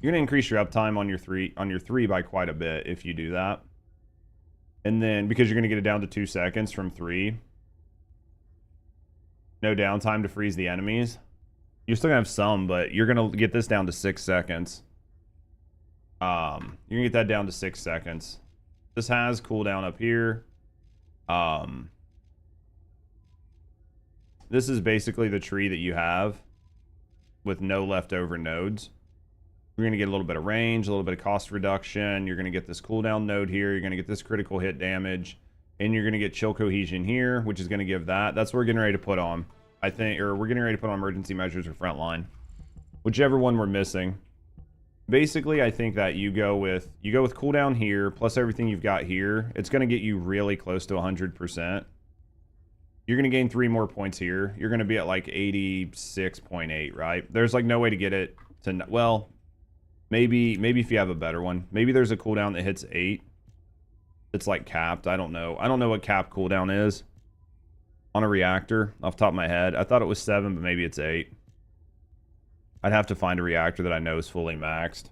You're gonna increase your uptime on your 3 by quite a bit if you do that. And then because you're gonna get it down to 2 seconds from 3. No downtime to freeze the enemies. You're still gonna have some, but you're gonna get this down to 6 seconds. You're gonna get that down to 6 seconds. This has cooldown up here. This is basically the tree that you have with no leftover nodes. You're going to get a little bit of range, a little bit of cost reduction. You're going to get this cooldown node here. You're going to get this critical hit damage. And you're going to get chill cohesion here, which is going to give that. That's what we're getting ready to put on. I think, or we're getting ready to put on emergency measures or frontline. Whichever one we're missing. Basically, I think that you go with cooldown here, plus everything you've got here. It's going to get you really close to 100%. You're going to gain 3 more points here. You're going to be at like 86.8, right? There's like no way to get it to... Well, maybe if you have a better one. Maybe there's a cooldown that hits 8. It's like capped. I don't know. I don't know what cap cooldown is on a reactor off the top of my head. I thought it was 7, but maybe it's 8. I'd have to find a reactor that I know is fully maxed.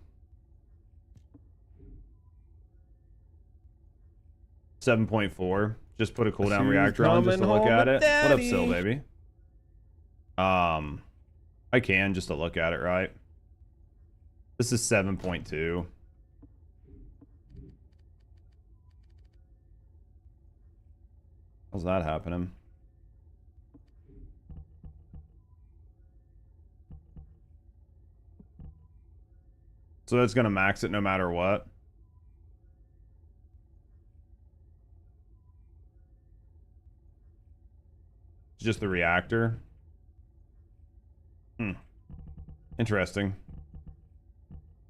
7.4. Just put a cooldown reactor on just to look at it. What up, Sil, baby? I can just to look at it, right? This is 7.2. How's that happening? So that's going to max it no matter what. It's just the reactor. Interesting.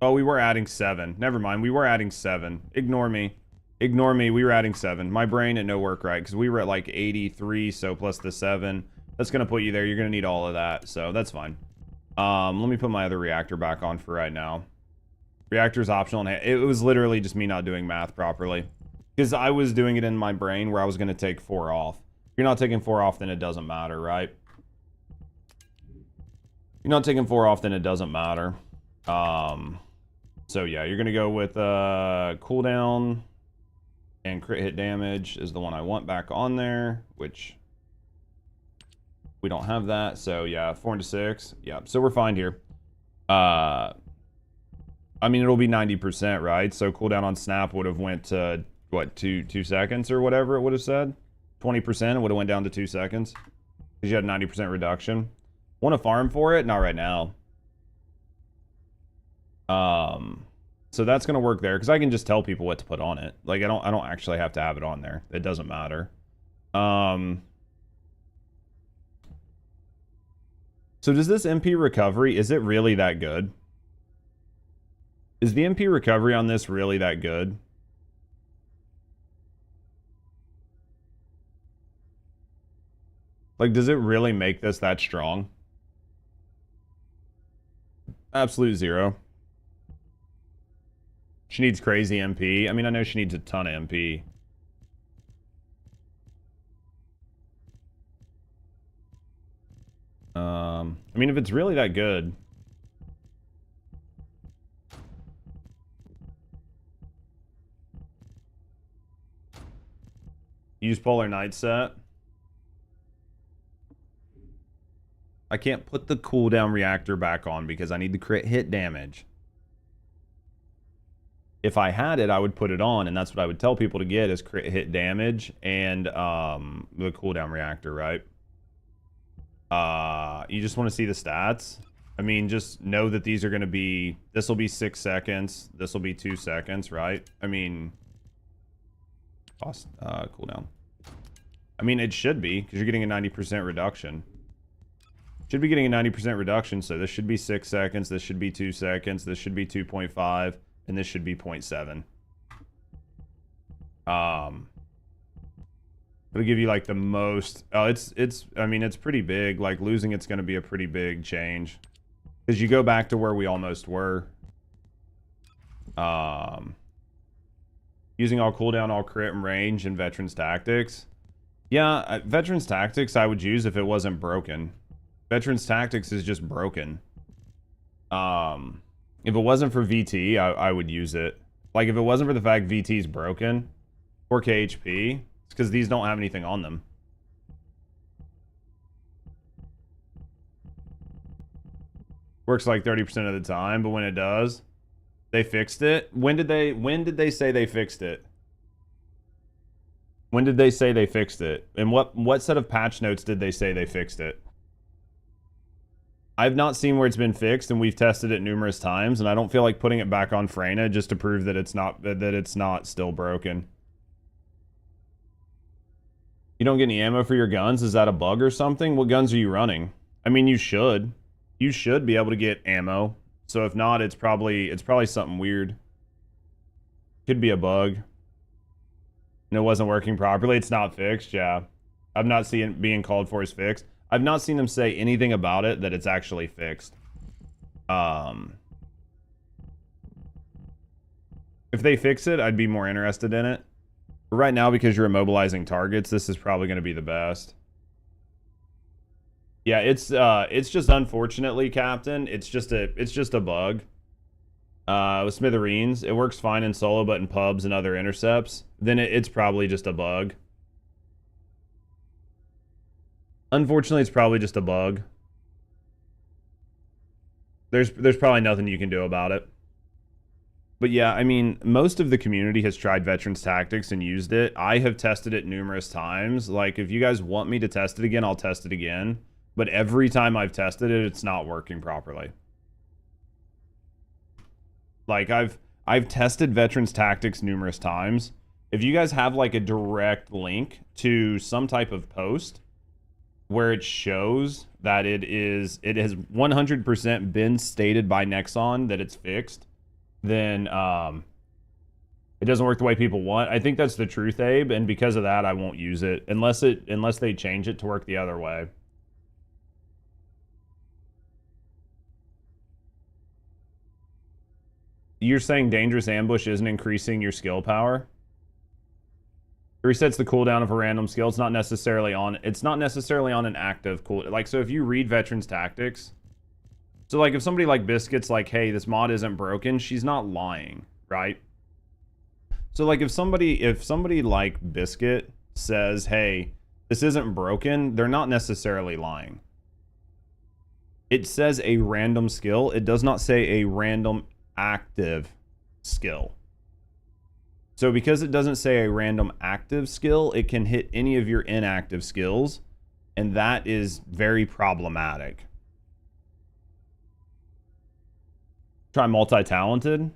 Oh, we were adding 7. Never mind. We were adding 7. Ignore me. Ignore me. We were adding 7. My brain didn't know work right because we were at like 83. So plus the 7. That's going to put you there. You're going to need all of that. So that's fine. Let me put my other reactor back on for right now. Reactor's optional. And it was literally just me not doing math properly. Because I was doing it in my brain where I was going to take 4 off. you're not taking 4 off, then it doesn't matter, right? You're not taking 4 off, then it doesn't matter. So yeah, you're gonna go with cooldown and crit hit damage is the one I want back on there, which we don't have that. So yeah, 4 into 6. Yeah, so we're fine here. I mean, it'll be 90%, right? So cooldown on snap would have went to what, 2 seconds or whatever it would have said. 20% it would have went down to 2 seconds because you had 90% reduction. Want to farm for it? Not right now. So that's gonna work there because I can just tell people what to put on it. Like I don't actually have to have it on there. It doesn't matter. So does this MP recovery, is it really that good? Is the MP recovery on this really that good? Like, does it really make this that strong? Absolute 0. She needs crazy MP. I mean, I know she needs a ton of MP. I mean, if it's really that good. Use Polar Night set. I can't put the cooldown reactor back on because I need the crit hit damage. If I had it, I would put it on, and that's what I would tell people to get is crit hit damage and the cooldown reactor, right? You just want to see the stats. I mean, just know that these are going to be, this will be 6 seconds. This will be 2 seconds, right? I mean, cooldown. I mean, it should be because you're getting a 90% reduction. Should be getting a 90% reduction, so this should be 6 seconds. This should be 2 seconds. This should be 2.5, and this should be 0.7. It'll give you like the most. Oh, I mean, it's pretty big. Like losing it's going to be a pretty big change because you go back to where we almost were. Using all cooldown, all crit and range, and veterans tactics. Yeah, veterans tactics I would use if it wasn't broken. Veterans tactics is just broken. If it wasn't for VT, I would use it. Like if it wasn't for the fact VT is broken, 4k HP. Because these don't have anything on them. Works like 30% of the time, but when it does, they fixed it. When did they say they fixed it? When did they say they fixed it? And what set of patch notes did they say they fixed it? I've not seen where it's been fixed, and we've tested it numerous times, and I don't feel like putting it back on Freyna just to prove that it's not still broken. You don't get any ammo for your guns? Is that a bug or something? What guns are you running? I mean, you should. You should be able to get ammo. So if not, it's probably something weird. Could be a bug. And it wasn't working properly. It's not fixed, yeah. I've not seen it being called for as fixed. I've not seen them say anything about it that it's actually fixed. If they fix it, I'd be more interested in it. But right now, because you're immobilizing targets, this is probably going to be the best. Yeah, it's just unfortunately, Captain, it's just a bug. With Smithereens, it works fine in solo, but in pubs and other intercepts, then it's probably just a bug. Unfortunately, it's probably just a bug. There's probably nothing you can do about it. But yeah, I mean, most of the community has tried veterans tactics and used it. I have tested it numerous times. Like, if you guys want me to test it again, I'll test it again. But every time I've tested it, it's not working properly. Like, I've tested veterans tactics numerous times. If you guys have like a direct link to some type of post where it shows that it has 100% been stated by Nexon that it's fixed, then it doesn't work the way people want. I think that's the truth, Abe, and because of that, I won't use it unless they change it to work the other way. You're saying dangerous ambush isn't increasing your skill power? It resets the cooldown of a random skill. It's not necessarily on an active cool. Like, so if you read Veterans Tactics, so like if somebody like Biscuit's like, hey, this mod isn't broken, she's not lying, right? So like if somebody like Biscuit says, hey, this isn't broken, they're not necessarily lying. It says a random skill. It does not say a random active skill. So because it doesn't say a random active skill, it can hit any of your inactive skills, and that is very problematic. Try multi-talented.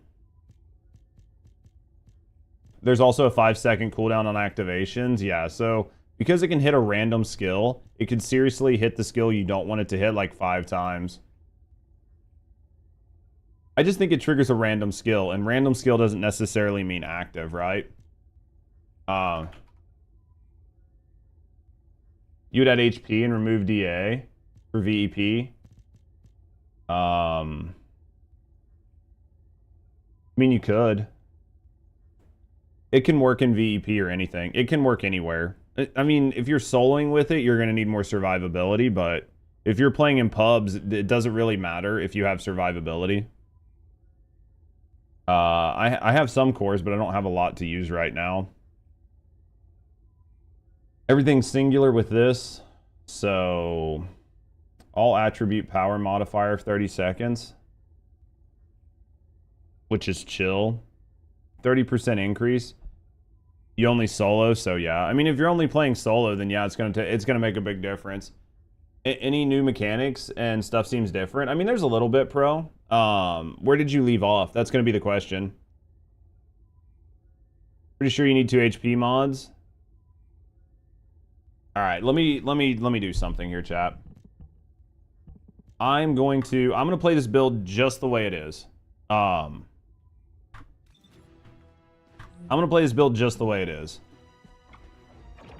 There's also a 5-second cooldown on activations. Yeah, so because it can hit a random skill, it could seriously hit the skill you don't want it to hit like 5 times. I just think it triggers a random skill, and random skill doesn't necessarily mean active, right? You'd add HP and remove DA for VEP. I mean, you could. It can work in VEP or anything. It can work anywhere. I mean, if you're soloing with it, you're going to need more survivability, but if you're playing in pubs, it doesn't really matter if you have survivability. I have some cores, but I don't have a lot to use right now. Everything's singular with this, so all attribute power modifier 30 seconds, which is chill. 30% increase. You only solo, so yeah. I mean, if you're only playing solo, then yeah, it's gonna make a big difference. Any new mechanics and stuff seems different. I mean, there's a little bit, pro. Where did you leave off? That's gonna be the question. Pretty sure you need 2 HP mods. All right, let me do something here, chat. I'm gonna play this build just the way it is. I'm gonna play this build just the way it is.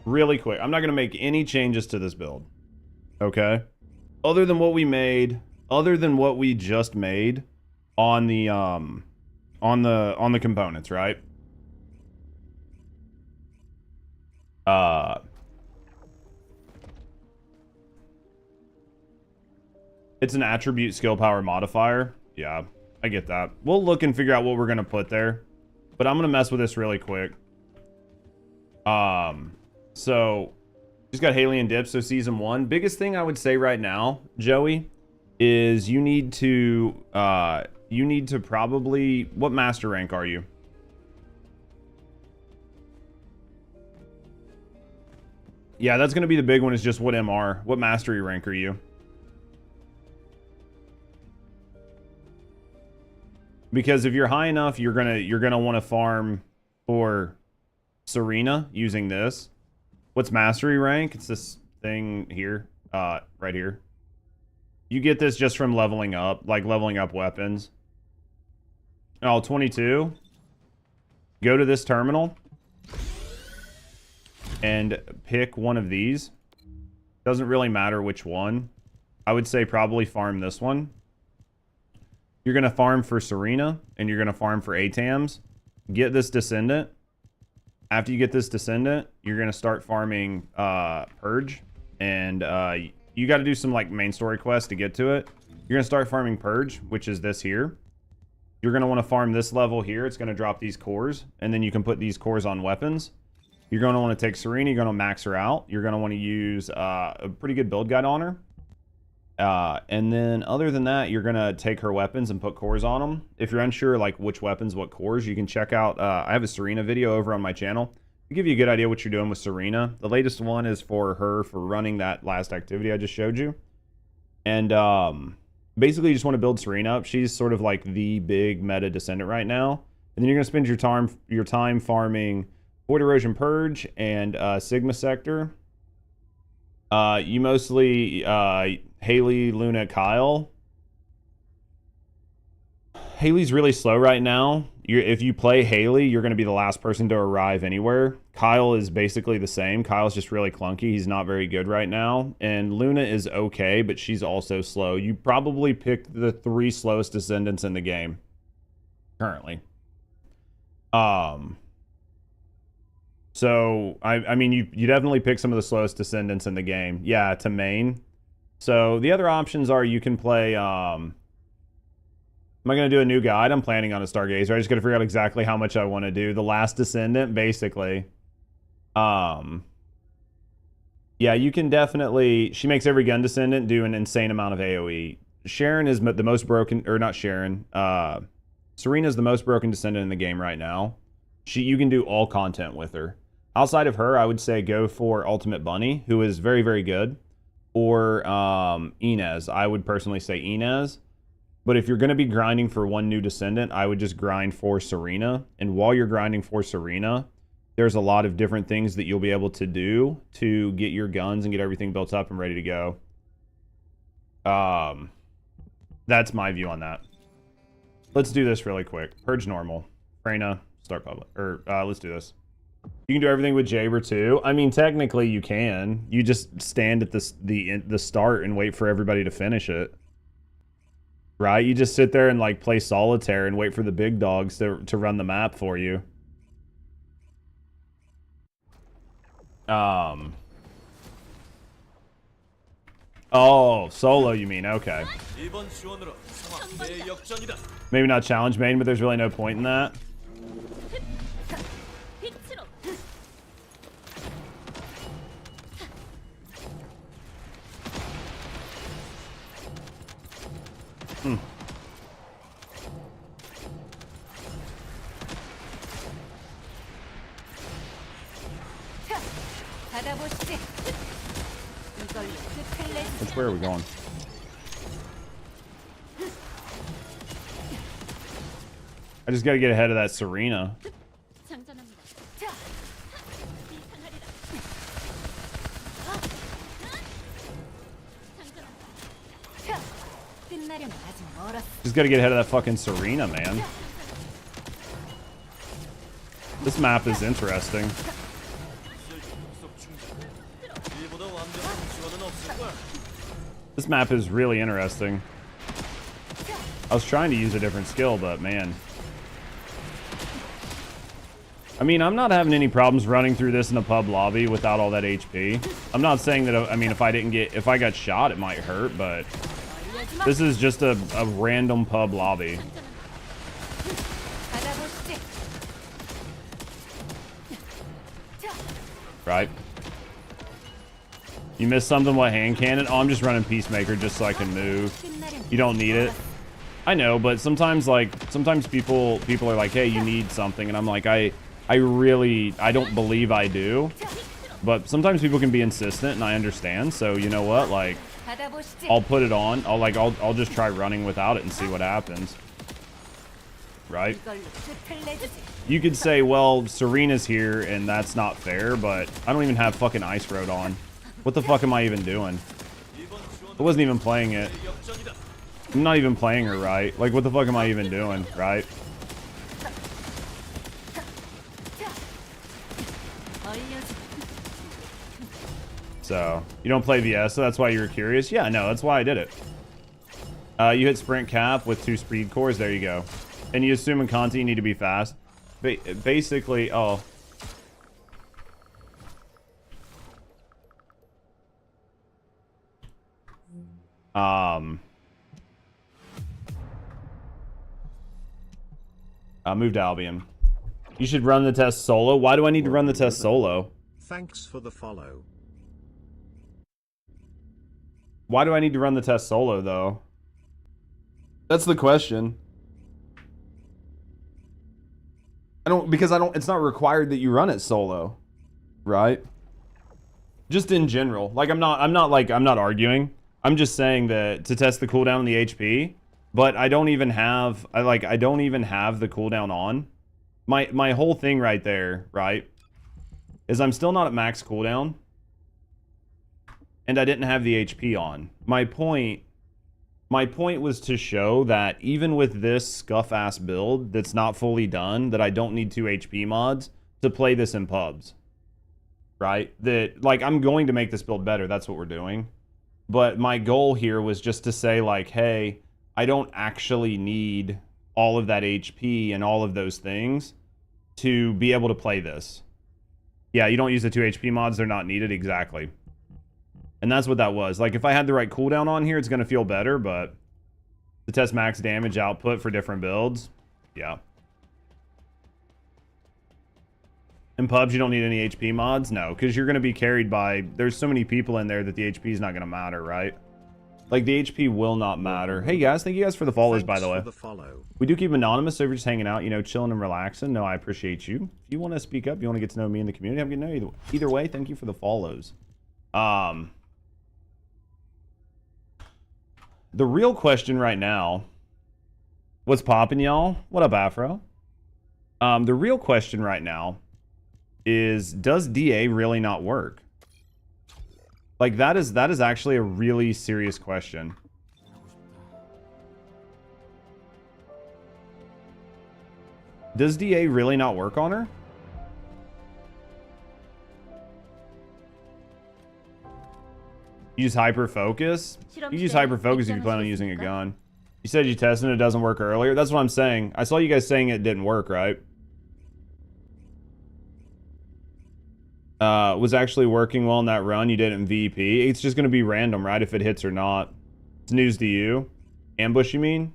Really quick. I'm not gonna make any changes to this build. Okay? Other than what we just made on the components, right? It's an attribute skill power modifier. Yeah, I get that. We'll look and figure out what we're gonna put there. But I'm gonna mess with this really quick. So just got Haley and Dip, so season 1. Biggest thing I would say right now, Joey, is you need to probably, what master rank are you? Yeah, that's gonna be the big one, is just what MR. What mastery rank are you? Because if you're high enough, you're gonna want to farm for Serena using this. What's mastery rank? It's this thing here, right here. You get this just from leveling up, like leveling up weapons. Oh, 22. Go to this terminal and pick one of these. Doesn't really matter which one. I would say probably farm this one. You're going to farm for Serena, and you're going to farm for ATAMs. Get this Descendant. After you get this Descendant, you're going to start farming Purge. And you got to do some like main story quests to get to it. You're going to start farming Purge, which is this here. You're going to want to farm this level here. It's going to drop these cores, and then you can put these cores on weapons. You're going to want to take Serena. You're going to max her out. You're going to want to use a pretty good build guide on her. And then other than that, you're going to take her weapons and put cores on them. If you're unsure like which weapons, what cores, you can check out, I have a Serena video over on my channel to give you a good idea what you're doing with Serena. The latest one is for her for running that last activity I just showed you. And basically you just want to build Serena up. She's sort of like the big meta Descendant right now. And then you're going to spend your time farming Void Erosion Purge and Sigma Sector. You mostly Haley, Luna, Kyle. Haley's really slow right now. If you play Haley, you're going to be the last person to arrive anywhere. Kyle is basically the same. Kyle's just really clunky. He's not very good right now. And Luna is okay, but she's also slow. You probably picked the 3 slowest Descendants in the game So, I mean, you definitely pick some of the slowest Descendants in the game. Yeah, to main. So, the other options are you can play, am I going to do a new guide? I'm planning on a Stargazer. I just got to figure out exactly how much I want to do. The last Descendant, basically. Yeah, you can definitely... She makes every gun Descendant do an insane amount of AoE. Sharon is the most broken... Or not Sharon. Serena's the most broken Descendant in the game right now. You can do all content with her. Outside of her, I would say go for Ultimate Bunny, who is very, very good. Or Inez. I would personally say Inez. But if you're going to be grinding for one new Descendant, I would just grind for Serena. And while you're grinding for Serena, there's a lot of different things that you'll be able to do to get your guns and get everything built up and ready to go. That's my view on that. Let's do this really quick. Purge normal. Freyna, start public. Or let's do this. You can do everything with Jaber too. I mean, technically you can. You just stand at the start and wait for everybody to finish it. Right? You just sit there and like play solitaire and wait for the big dogs to run the map for you. Oh, solo you mean? Okay. Maybe not challenge main, but there's really no point in that. Which way are we going? I just gotta get ahead of that Serena. Just gotta get ahead of that fucking Serena, man. This map is interesting. This map is really interesting. I was trying to use a different skill, but man. I mean, I'm not having any problems running through this in a pub lobby without all that HP. I'm not saying that, I mean, if I got shot, it might hurt, but this is just a random pub lobby. Right? You missed something? What, hand cannon? Oh, I'm just running Peacemaker just so I can move. You don't need it. I know, but sometimes people are like, hey, you need something, and I'm like, I don't believe I do. But sometimes people can be insistent, and I understand. So you know what? Like, I'll put it on. I'll just try running without it and see what happens. Right? You could say, well, Serena's here, and that's not fair, but I don't even have fucking Ice Road on. What the fuck am I even doing? I wasn't even playing it. I'm not even playing her right. Like, what the fuck am I even doing, right? So, you don't play VS, so that's why you were curious? Yeah, no, that's why I did it. You hit sprint cap with 2 speed cores, there you go. And you assume in Conti you need to be fast. Basically, oh. Moved to Albion. You should run the test solo. Why do I need to run the test solo? Thanks for the follow. Why do I need to run the test solo, though? That's the question. It's not required that you run it solo. Right? Just in general. Like, I'm not arguing. I'm just saying that to test the cooldown and the HP, but I don't even have the cooldown on. My whole thing right there, right, is I'm still not at max cooldown, and I didn't have the HP on. My point was to show that even with this scuff-ass build that's not fully done, that I don't need 2 HP mods to play this in pubs. Right? That, like, I'm going to make this build better. That's what we're doing. But my goal here was just to say, like, hey, I don't actually need all of that HP and all of those things to be able to play this. Yeah, you don't use the 2 HP mods. They're not needed. Exactly. And that's what that was. Like, if I had the right cooldown on here, it's going to feel better, but to test max damage output for different builds, yeah. In pubs, you don't need any HP mods? No, because you're going to be carried by... There's so many people in there that the HP is not going to matter, right? Like, the HP will not matter. Hey, guys, thank you guys for the follows, by the way. We do keep anonymous, so if you're just hanging out, you know, chilling and relaxing. No, I appreciate you. If you want to speak up, you want to get to know me in the community, I'm going to know you. Either way, thank you for the follows. The real question right now... What's poppin', y'all? What up, Afro? The real question right now is, does DA really not work? Like, that is actually a really serious question. Does DA really not work on her? Use hyper focus? You use hyper focus if you plan on using a gun. You said you tested and it doesn't work earlier. That's what I'm saying. I saw you guys saying it didn't work, right? Was actually working well in that run you did in VP. It's just going to be random, right? If it hits or not. It's news to you. Ambush, you mean?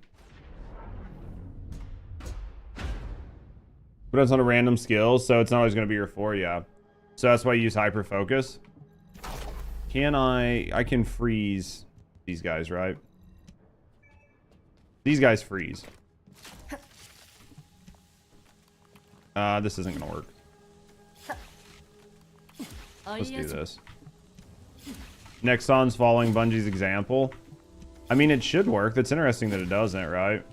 But it's on a random skill, so it's not always going to be your 4, yeah. So that's why you use hyper focus. Can I can freeze these guys, right? These guys freeze. This isn't going to work. Let's do this. Nexon's following Bungie's example. I mean, it should work. That's interesting that it doesn't, right?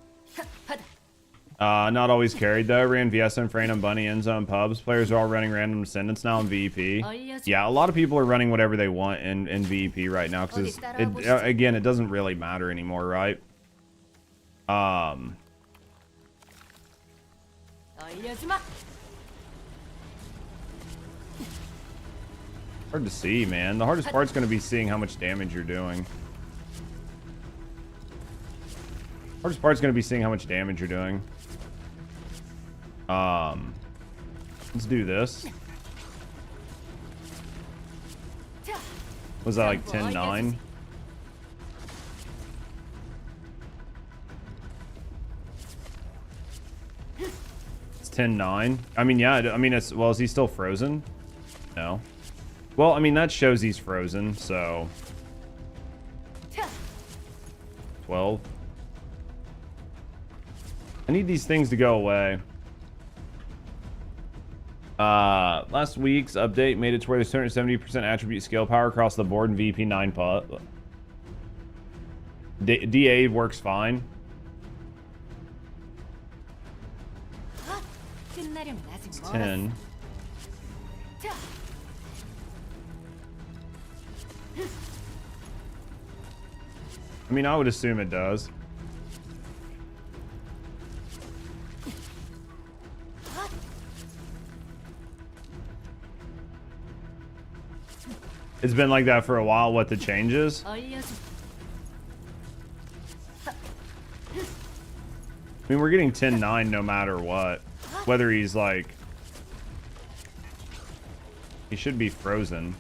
Not always carried, though. Ran VSM, Frame, Bunny, End Zone, Pubs. Players are all running random descendants now in VP. Yeah, a lot of people are running whatever they want in VP right now. Because, again, it doesn't really matter anymore, right? Hard to see, man. The hardest part's going to be seeing how much damage you're doing. Hardest part's going to be seeing how much damage you're doing. Let's do this. Was that like 10-9? It's 10-9. I mean, yeah. I mean, it's... Well, is he still frozen? No. Well, I mean, that shows he's frozen, so... 12. I need these things to go away. Last week's update made it to where there's 270% attribute scale power across the board in VP9 put. DA works fine. It's 10. I mean, I would assume it does. It's been like that for a while. What the changes? I mean, we're getting 10-9 no matter what. Whether he's like... He should be frozen.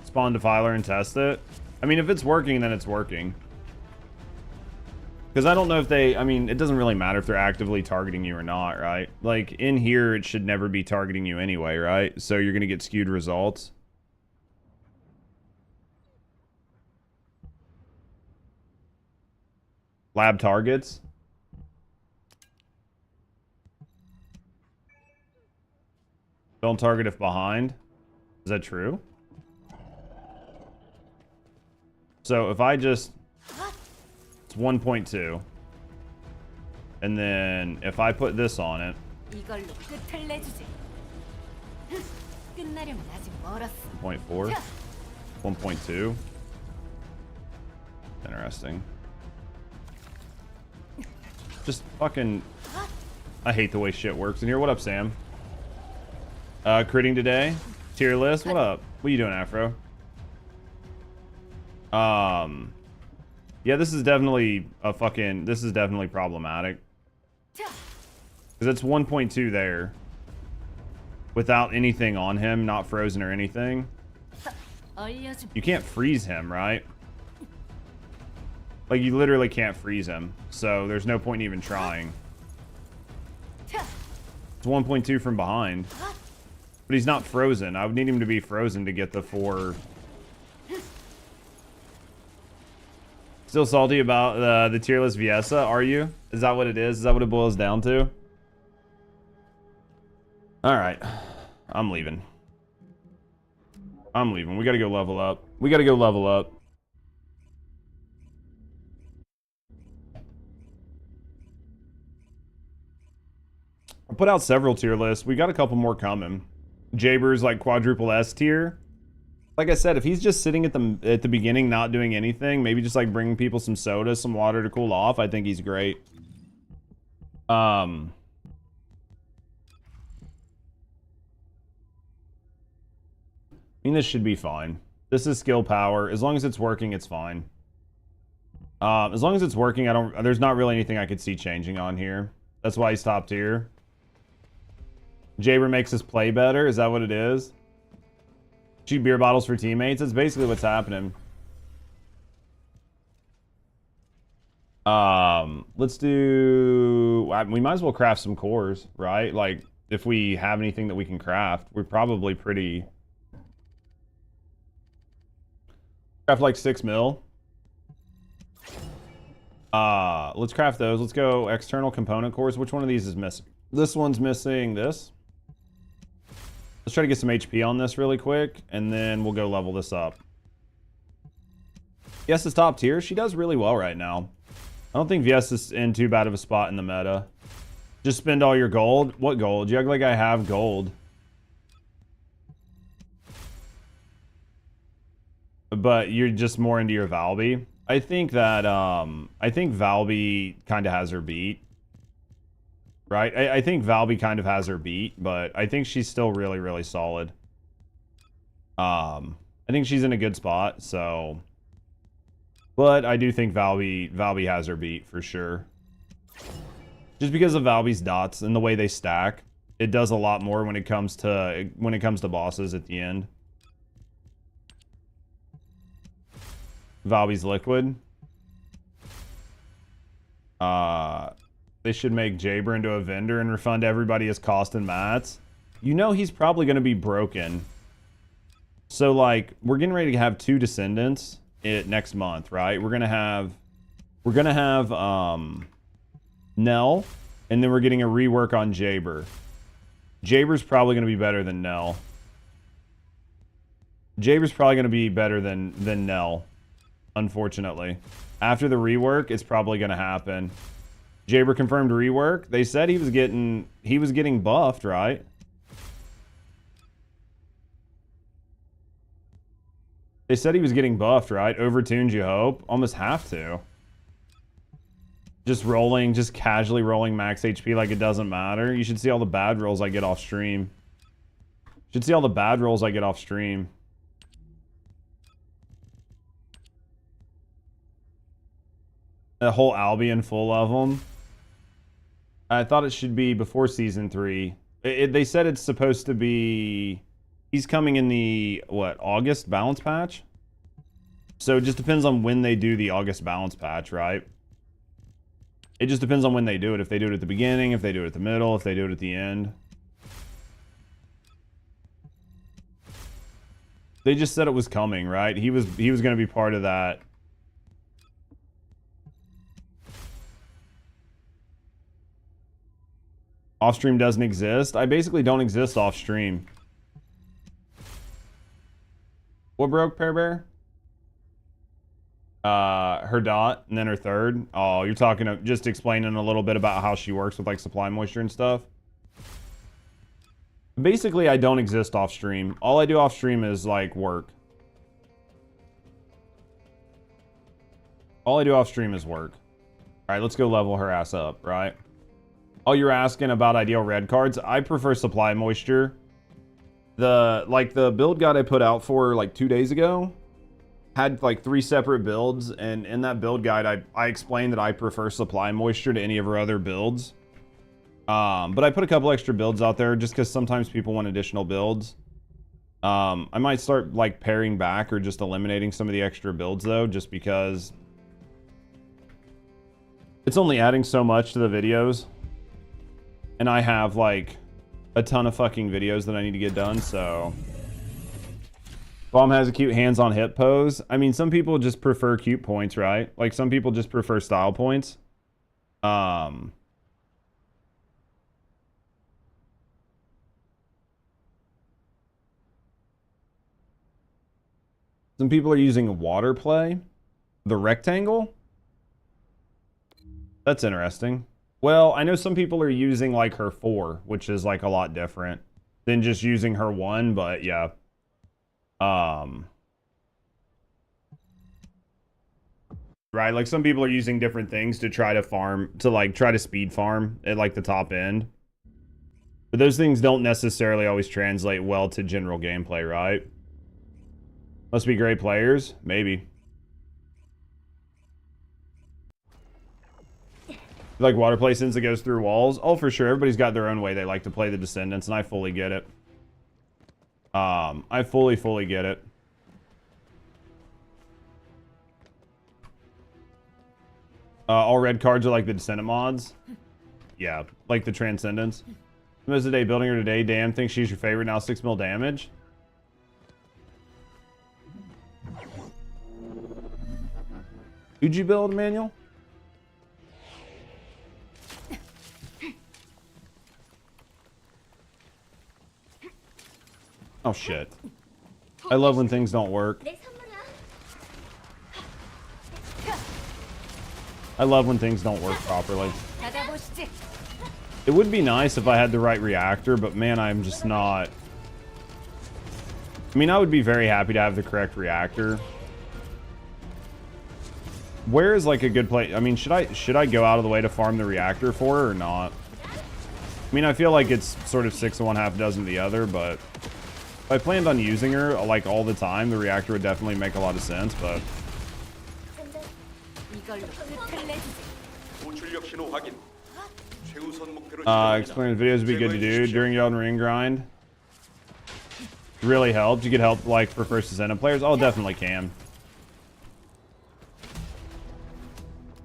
Spawn Defiler and test it. I mean, if it's working, then it's working. Because I don't know if they... I mean, it doesn't really matter if they're actively targeting you or not, right? Like, in here, it should never be targeting you anyway, right? So you're going to get skewed results. Lab targets. Don't target if behind. Is that true? So if I just... It's 1.2. And then if I put this on it... 1.4. 1.2. Interesting. Just fucking... I hate the way shit works in here. What up, Sam? Critting today? Tier list? What up? What are you doing, Afro? Yeah, this is definitely a fucking... This is definitely problematic. Because it's 1.2 there. Without anything on him, not frozen or anything. You can't freeze him, right? Like, you literally can't freeze him. So, there's no point in even trying. It's 1.2 from behind. But he's not frozen. I would need him to be frozen to get the 4. Still salty about the tier list Viesa, are you? Is that what it is? Is that what it boils down to? Alright. I'm leaving. I'm leaving. We gotta go level up. We gotta go level up. I put out several tier lists. We got a couple more coming. Jaber's like quadruple S tier. Like I said, if he's just sitting at the beginning not doing anything, maybe just like bringing people some soda, some water to cool off, I think he's great. I mean, this should be fine. This is skill power. As long as it's working, it's fine. As long as it's working, there's not really anything I could see changing on here. That's why he's top tier. Jaber makes us play better. Is that what it is? Cheap beer bottles for teammates. That's basically what's happening. Let's do... We might as well craft some cores, right? Like, if we have anything that we can craft, we're probably pretty... Craft like 6 mil. Let's craft those. Let's go external component cores. Which one of these is missing? This one's missing this. Let's try to get some HP on this really quick, and then we'll go level this up. Yes, is top tier. She does really well right now. I don't think Vies is in too bad of a spot in the meta. Just spend all your gold. What gold? You act like I have gold. But you're just more into your Valby. I think that Valby kind of has her beat. Right? I think Valby kind of has her beat, but I think she's still really, really solid. I think she's in a good spot, so... But I do think Valby has her beat, for sure. Just because of Valby's dots and the way they stack, it does a lot more when it comes to bosses at the end. Valby's liquid. They should make Jaber into a vendor and refund everybody his cost and mats. You know he's probably going to be broken. So, like, we're getting ready to have 2 Descendants next month, right? We're gonna have Nell, and then we're getting a rework on Jaber. Jaber's probably going to be better than Nell. Jaber's probably going to be better than Nell, unfortunately. After the rework, it's probably going to happen. Jaber confirmed rework. They said he was getting buffed, right? They said he was getting buffed, right? Overtuned, you hope. Almost have to. Just casually rolling max HP like it doesn't matter. You should see all the bad rolls I get off stream. Should see all the bad rolls I get off stream. A whole Albion full of them. I thought it should be before Season 3. They said it's supposed to be... He's coming in the, what, August balance patch? So it just depends on when they do the August balance patch, right? It just depends on when they do it. If they do it at the beginning, if they do it at the middle, if they do it at the end. They just said it was coming, right? He was going to be part of that. Off stream doesn't exist. I basically don't exist off stream. What broke, Pear Bear? Her dot and then her third. Oh, you're talking just explaining a little bit about how she works with like supply moisture and stuff. Basically, I don't exist off stream. All I do off stream is like work. All I do off stream is work. All right, let's go level her ass up, right? Oh, you're asking about ideal red cards. I prefer supply moisture. The build guide I put out for like 2 days ago had like 3 separate builds, and in that build guide I explained that I prefer supply moisture to any of her other builds. But I put a couple extra builds out there just because sometimes people want additional builds. I might start like paring back or just eliminating some of the extra builds though, just because it's only adding so much to the videos. And I have like a ton of fucking videos that I need to get done, so. Bomb has a cute hands-on hip pose. I mean, some people just prefer cute points, right? Like some people just prefer style points. Some people are using water play. The rectangle? That's interesting. Well, I know some people are using like her 4, which is like a lot different than just using her 1, but yeah. Right, like some people are using different things to try to farm, to like try to speed farm at like the top end. But those things don't necessarily always translate well to general gameplay, right? Must be great players? Maybe. Like water play since it goes through walls? Oh, for sure. Everybody's got their own way they like to play the Descendants, and I fully get it. I fully get it. All red cards are like the Descendant mods. Yeah, like the Transcendence. Most of the day building her today. Dan thinks she's your favorite. Now 6 mil damage. Who'd you build, Emmanuel? Oh shit. I love when things don't work. I love when things don't work properly. It would be nice if I had the right reactor, but man, I'm just not. I mean, I would be very happy to have the correct reactor. Where is like a good place? I mean, should I go out of the way to farm the reactor for her or not? I mean, I feel like it's sort of 6 of one, half dozen of the other, but if I planned on using her like all the time, the reactor would definitely make a lot of sense, but explaining videos would be good to do during your own ring grind. Really helped. You could help like for First Descendant players. Oh, definitely can.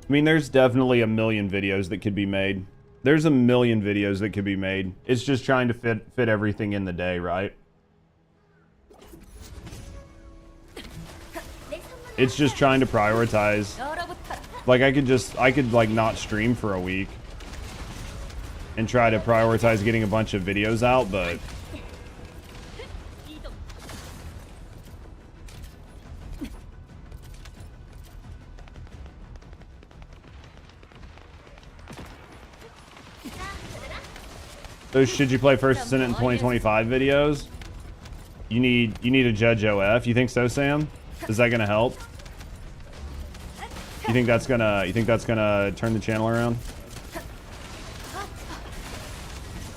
I mean, there's definitely a million videos that could be made. There's a million videos that could be made. It's just trying to fit everything in the day, right? It's just trying to prioritize. Like I could like not stream for a week and try to prioritize getting a bunch of videos out, but those should you play First Descendant in 2025 videos? You need a Judge OF. You think so, Sam? Is that gonna help? You think that's gonna turn the channel around?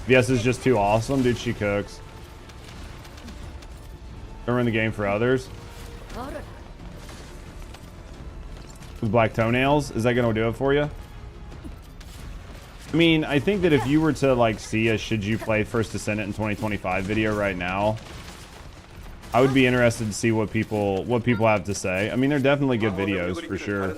VS is just too awesome, dude. She cooks. Don't run the game for others. With black toenails, is that gonna do it for you? I mean, I think that if you were to like see a should you play First Descendant in 2025 video right now, I would be interested to see what people have to say. I mean, they're definitely good videos for sure.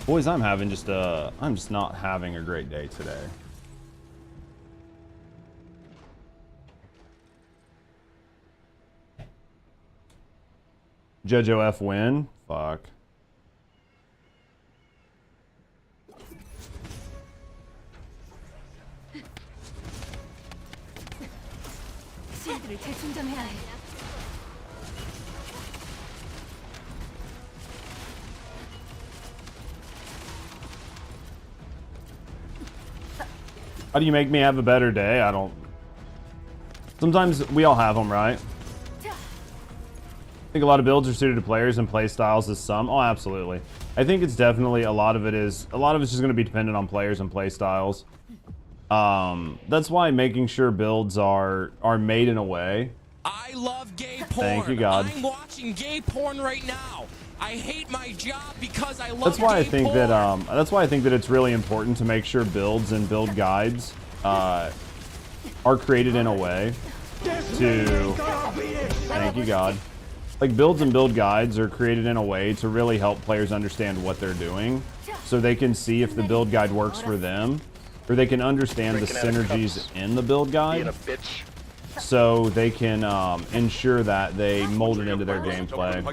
Boys, I'm just not having a great day today. Judge OF win? Fuck. How do you make me have a better day? I don't. Sometimes we all have them, right? I think a lot of builds are suited to players and play styles as some. Oh, absolutely. I think it's definitely a lot of it's just going to be dependent on players and play styles. That's why making sure builds are made in a way I love gay porn. Thank you, God. I'm watching gay porn right now. I hate my job because I love That's why gay I think porn. that that's why I think that it's really important to make sure builds and build guides are created in a way to thank you, God. Like builds and build guides are created in a way to really help players understand what they're doing, so they can see if the build guide works for them, or they can understand the synergies in the build Being guide, a bitch. so they can ensure that they mold it into their gameplay.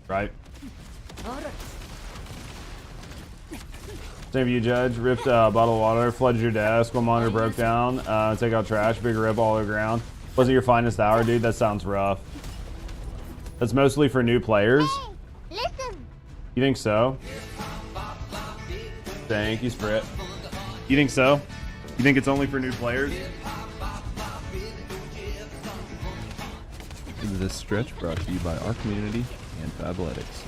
Right. Same of you, Judge. Ripped bottle of water, flooded your desk, one monitor broke down, take out trash, big rip all over the ground. Wasn't your finest hour, dude? That sounds rough. That's mostly for new players. Listen. You think so? Thank you, Sprit. You think so? You think it's only for new players? This stretch brought to you by our community and Fabletics.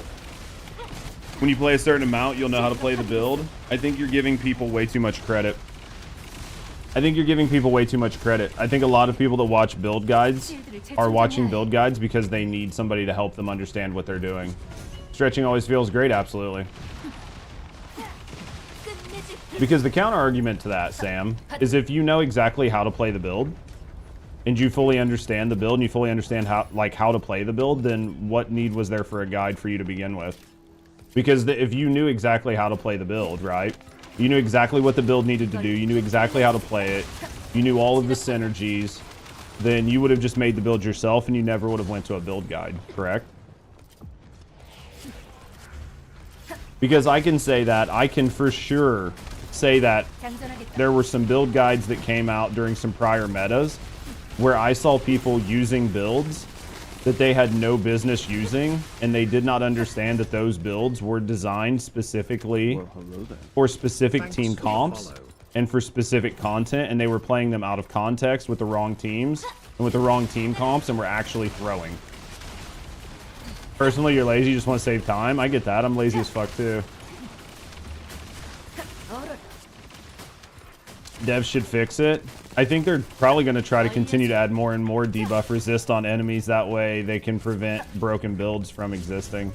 When you play a certain amount, you'll know how to play the build. I think you're giving people way too much credit. I think a lot of people that watch build guides are watching build guides because they need somebody to help them understand what they're doing. Stretching always feels great, absolutely. Because the counter argument to that, Sam, is if you know exactly how to play the build, and you fully understand the build, and you fully understand how to play the build, then what need was there for a guide for you to begin with? Because if you knew exactly how to play the build, right? You knew exactly what the build needed to do. You knew exactly how to play it. You knew all of the synergies. Then you would have just made the build yourself, and you never would have went to a build guide, correct? Because I can say that, I can for sure say that there were some build guides that came out during some prior metas where I saw people using builds that they had no business using, and they did not understand that those builds were designed specifically for specific team comps and for specific content, and they were playing them out of context with the wrong teams and with the wrong team comps, and were actually throwing. Personally, you're lazy, you just want to save time. I get that. I'm lazy as fuck too. Devs should fix it. I think they're probably going to try to continue to add more and more debuff resist on enemies. That way they can prevent broken builds from existing.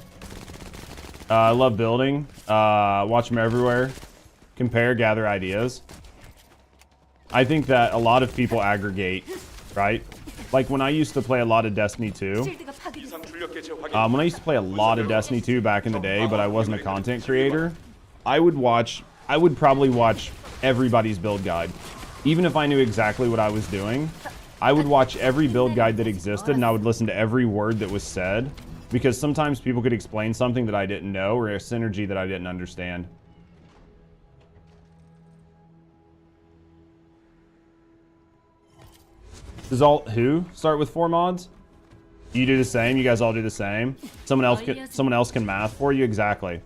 I love building. Watch them everywhere. Compare, gather ideas. I think that a lot of people aggregate, right? Like when I used to play a lot of Destiny 2. When I used to play a lot of Destiny 2 back in the day, but I wasn't a content creator, I would probably watch everybody's build guide. Even if I knew exactly what I was doing, I would watch every build guide that existed, and I would listen to every word that was said, because sometimes people could explain something that I didn't know, or a synergy that I didn't understand. Does who start with 4 mods? You do the same? You guys all do the same? Someone else can math for you? Exactly.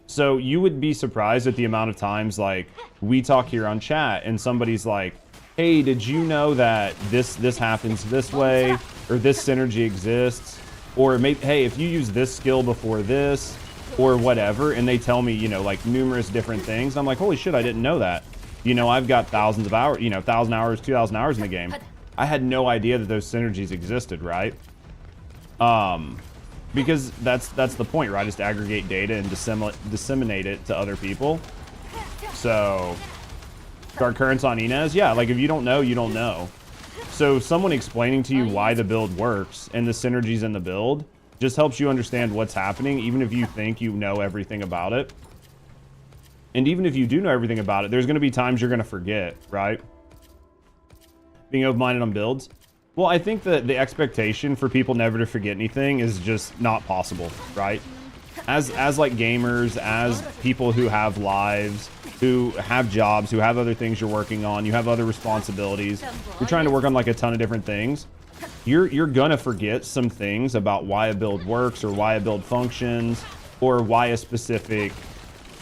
So you would be surprised at the amount of times, like, we talk here on chat and somebody's like, hey, did you know that this happens this way, or this synergy exists, or maybe, hey, if you use this skill before this, or whatever, and they tell me, you know, like numerous different things. I'm like, holy shit, I didn't know that. You know, I've got thousands of hours, you know, 1,000 hours, 2,000 hours in the game. I had no idea that those synergies existed, right? Because that's the point, right? Is to aggregate data and disseminate it to other people. So, Dark Currents on Inez? Yeah, like if you don't know, you don't know. So someone explaining to you why the build works and the synergies in the build just helps you understand what's happening, even if you think you know everything about it. And even if you do know everything about it, there's going to be times you're going to forget, right? Being open-minded on builds. Well, I think that the expectation for people never to forget anything is just not possible, right? As like gamers, as people who have lives, who have jobs, who have other things you're working on, you have other responsibilities, you're trying to work on like a ton of different things, you're gonna forget some things about why a build works, or why a build functions, or why a specific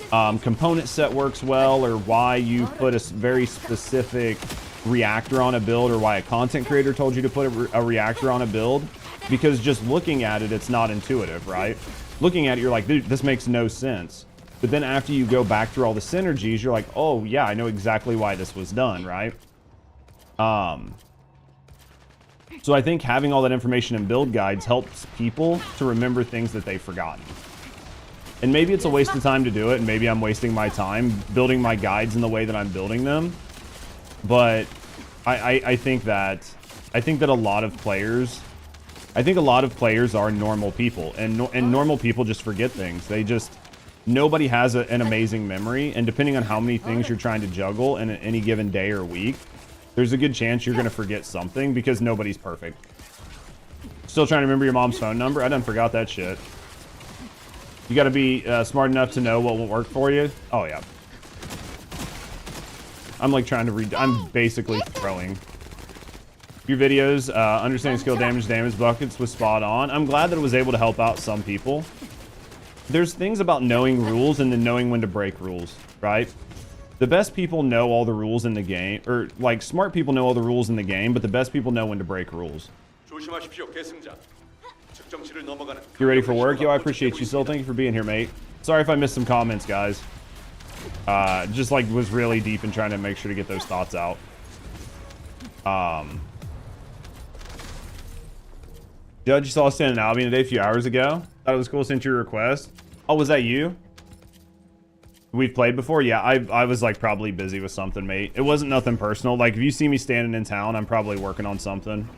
component set works well, or why you put a very specific reactor on a build, or why a content creator told you to put a reactor on a build. Because just looking at it, it's not intuitive, right? Looking at it, you're like, dude, this makes no sense. But then after you go back through all the synergies, you're like, oh yeah, I know exactly why this was done, right? So I think having all that information in build guides helps people to remember things that they've forgotten. And maybe it's a waste of time to do it, and maybe I'm wasting my time building my guides in the way that I'm building them. But I think that a lot of players, are normal people, and normal people just forget things. Nobody has an amazing memory, and depending on how many things you're trying to juggle in any given day or week, there's a good chance you're gonna forget something because nobody's perfect. Still trying to remember your mom's phone number? I done forgot that shit. You gotta be smart enough to know what will work for you. Oh yeah. I'm like trying to read. I'm basically throwing. Your videos, understanding skill damage buckets was spot on. I'm glad that it was able to help out some people. There's things about knowing rules and then knowing when to break rules, right? The best people know all the rules in the game, or like smart people know all the rules in the game, but the best people know when to break rules. You ready for work? Yo, I appreciate you still. Thank you for being here, mate. Sorry if I missed some comments, guys. Just like was really deep in trying to make sure to get those thoughts out. Judge, you saw us stand in Albion today a few hours ago. Thought it was cool. Sent your request. Oh, was that you? We've played before? Yeah, I was like probably busy with something, mate. It wasn't nothing personal. Like if you see me standing in town, I'm probably working on something.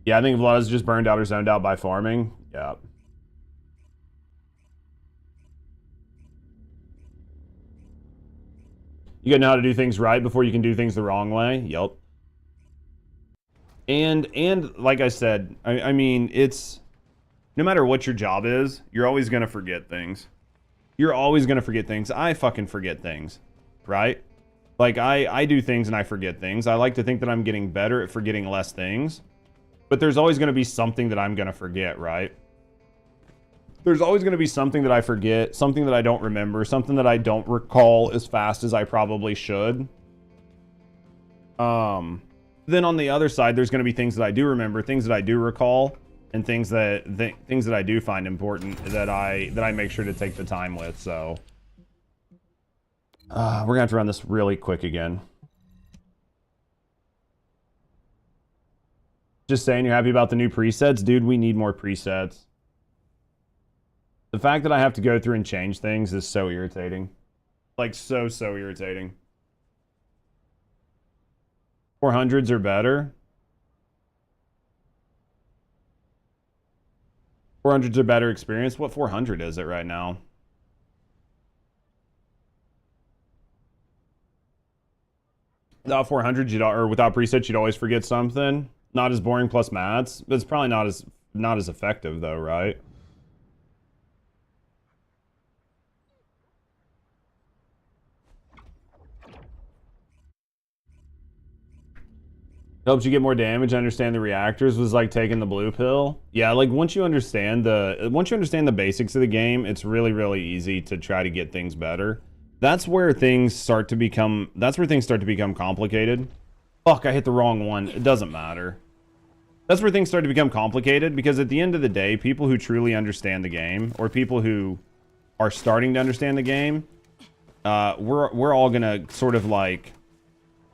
Yeah, I think Vlad's just burned out or zoned out by farming. Yeah. You gotta know how to do things right before you can do things the wrong way. Yep. And like I said, I mean, it's no matter what your job is, you're always gonna forget things. You're always gonna forget things. I fucking forget things, right? Like I do things and I forget things. I like to think that I'm getting better at forgetting less things. But there's always going to be something that I'm going to forget, right? There's always going to be something that I forget, something that I don't remember, something that I don't recall as fast as I probably should. Then on the other side, there's going to be things that I do remember, things that I do recall, and things that I do find important that I make sure to take the time with. So we're going to have to run this really quick again. Just saying you're happy about the new presets? Dude, we need more presets. The fact that I have to go through and change things is so irritating. Like, so irritating. 400s are better. 400s are better experience. What 400 is it right now? Without 400, or without presets, you'd always forget something. Not as boring plus mats, but it's probably not as effective though, right? Helps you get more damage. Understand the reactors was like taking the blue pill. Yeah, like once you understand the basics of the game, it's really easy to try to get things better. That's where things start to become complicated. Fuck, I hit the wrong one. It doesn't matter. That's where things start to become complicated, because at the end of the day, people who truly understand the game, or people who are starting to understand the game, we're all gonna sort of like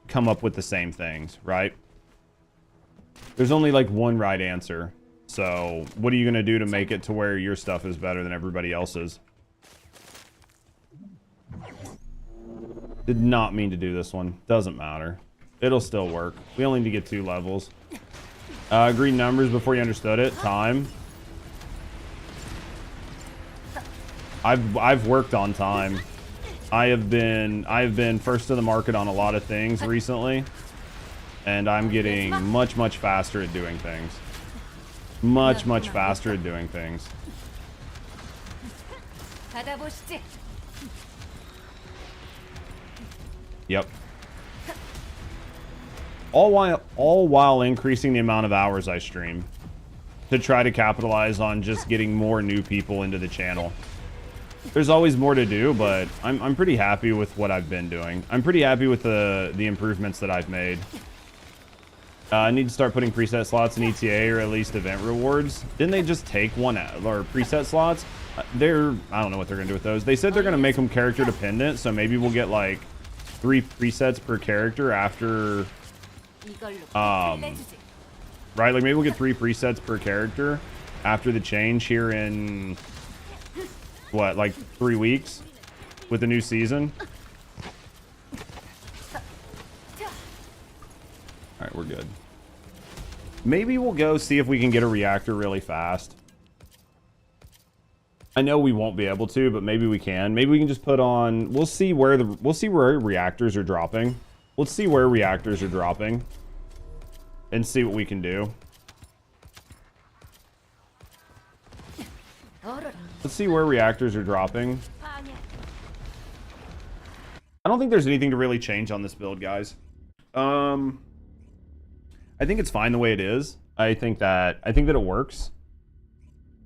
come up with the same things, right? There's only like one right answer. So what are you gonna do to make it to where your stuff is better than everybody else's? Did not mean to do this one. Doesn't matter. It'll still work. We only need to get 2 levels. Green numbers before you understood it. Time. I've worked on time. I have been first to the market on a lot of things recently, and I'm getting much faster at doing things. Much faster at doing things. Yep. All while increasing the amount of hours I stream to try to capitalize on just getting more new people into the channel. There's always more to do, but I'm pretty happy with what I've been doing. I'm pretty happy with the improvements that I've made. I need to start putting preset slots in ETA, or at least event rewards. Didn't they just take one or preset slots? I don't know what they're gonna do with those. They said they're gonna make them character dependent, so maybe we'll get like 3 presets per character after, right? Like maybe we'll get 3 presets per character after the change here in what, like 3 weeks with the new season. All right, we're good. Maybe we'll go see if we can get a reactor really fast. I know we won't be able to, but maybe we can. Maybe we can just put on, we'll see where reactors are dropping. Let's see where reactors are dropping and see what we can do. Let's see where reactors are dropping. I don't think there's anything to really change on this build, guys. I think it's fine the way it is. I think that it works.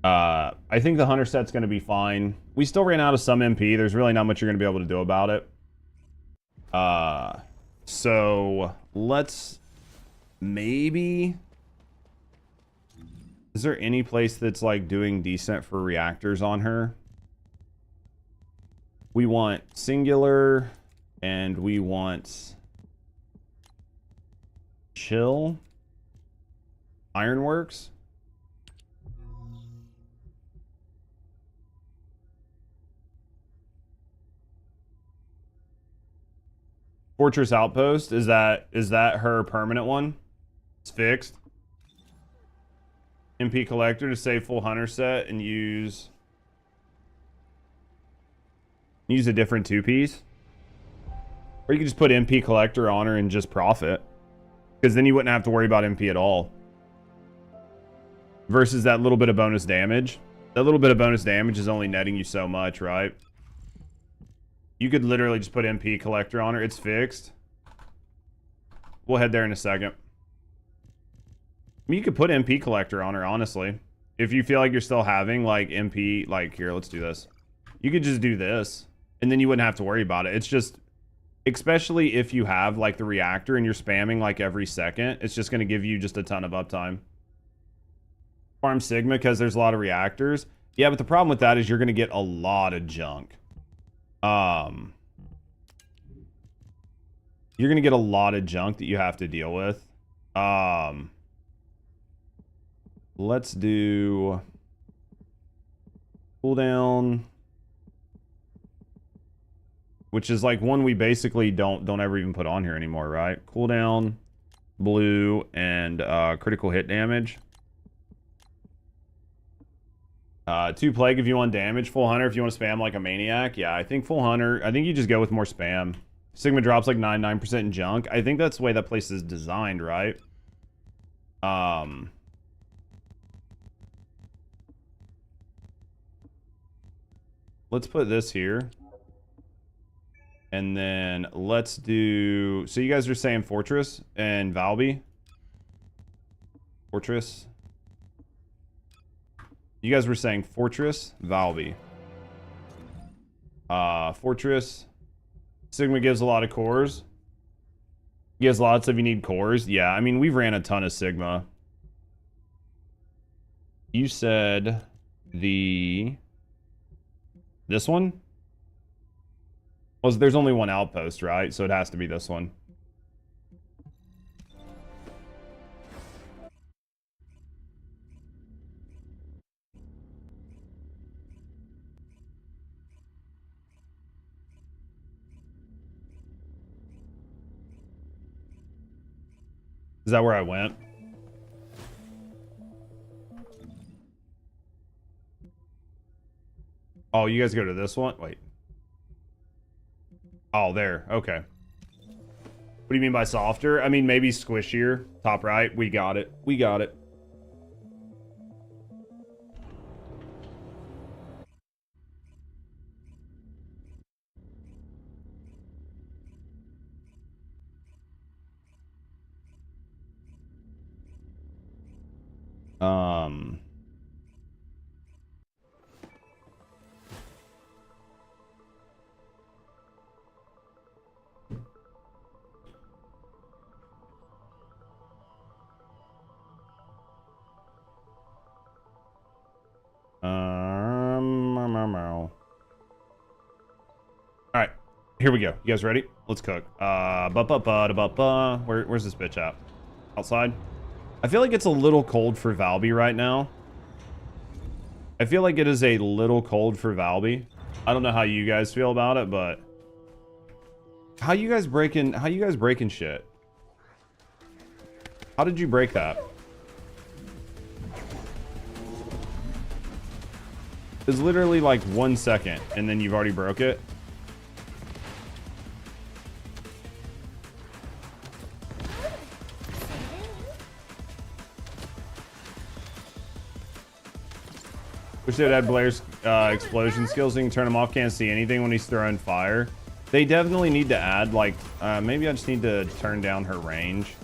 I think the hunter set's going to be fine. We still ran out of some MP. There's really not much you're going to be able to do about it. So let's maybe... Is there any place that's like doing decent for reactors on her? We want singular and we want chill. Ironworks. Fortress Outpost, is that her permanent one? It's fixed. MP Collector to save full hunter set and use a different 2-piece. Or you could just put MP Collector on her and just profit. Because then you wouldn't have to worry about MP at all. Versus that little bit of bonus damage. That little bit of bonus damage is only netting you so much, right? You could literally just put MP Collector on her. It's fixed. We'll head there in a second. I mean, you could put MP Collector on her, honestly. If you feel like you're still having, like, MP... Like, here, let's do this. You could just do this. And then you wouldn't have to worry about it. It's just... Especially if you have, like, the reactor and you're spamming, like, every second. It's just going to give you just a ton of uptime. Farm Sigma, because there's a lot of reactors. Yeah, but the problem with that is you're going to get a lot of junk. You're gonna get a lot of junk that you have to deal with. Let's do cooldown, which is like one we basically don't ever even put on here anymore, right? Cooldown, blue, and critical hit damage. 2 plague if you want damage. Full hunter if you want to spam like a maniac. Yeah, I think full hunter. I think you just go with more spam. Sigma drops like 9% in junk. I think that's the way that place is designed, right? Let's put this here. And then let's do... So you guys are saying Fortress and Valby? Fortress. You guys were saying Fortress, Valby. Fortress. Sigma gives a lot of cores. Gives lots if you need cores. Yeah, I mean, we've ran a ton of Sigma. You said this one? Well, there's only one outpost, right? So it has to be this one. Is that where I went? Oh, you guys go to this one? Wait. Oh, there. Okay. What do you mean by softer? I mean, maybe squishier. Top right. We got it. We got it. All right. Here we go. You guys ready? Let's cook. Where's this bitch at? Outside? I feel like it's a little cold for Valby right now. I feel like it is a little cold for Valby. I don't know how you guys feel about it, but how you guys breaking shit? How did you break that? It's literally like 1 second and then you've already broke it. Wish they'd add Blair's explosion skills so you can turn him off. Can't see anything when he's throwing fire. They definitely need to add, like, maybe I just need to turn down her range.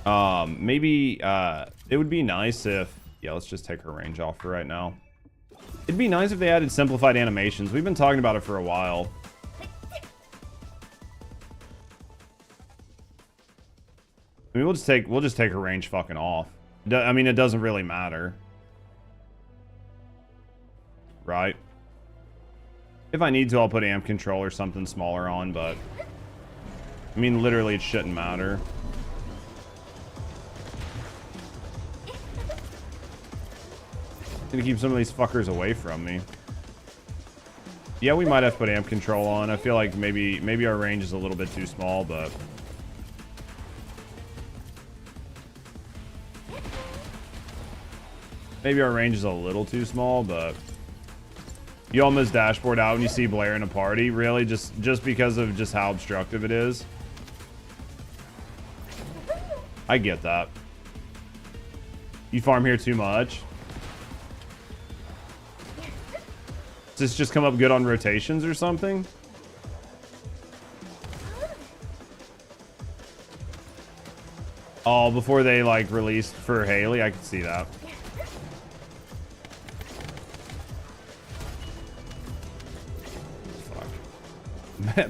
Maybe it would be nice if, yeah, let's just take her range off for right now. It'd be nice if they added simplified animations. We've been talking about it for a while. I mean, we'll just take her range fucking off. I mean, it doesn't really matter. Right? If I need to, I'll put amp control or something smaller on, but I mean, literally, it shouldn't matter. Gonna keep some of these fuckers away from me. Yeah, we might have to put amp control on. I feel like maybe our range is a little bit too small, but maybe our range is a little too small, but you almost dashboard out when you see Blair in a party. Really? Just because of just how obstructive it is? I get that. You farm here too much? Does this just come up good on rotations or something? Oh, before they like released for Haley, I could see that.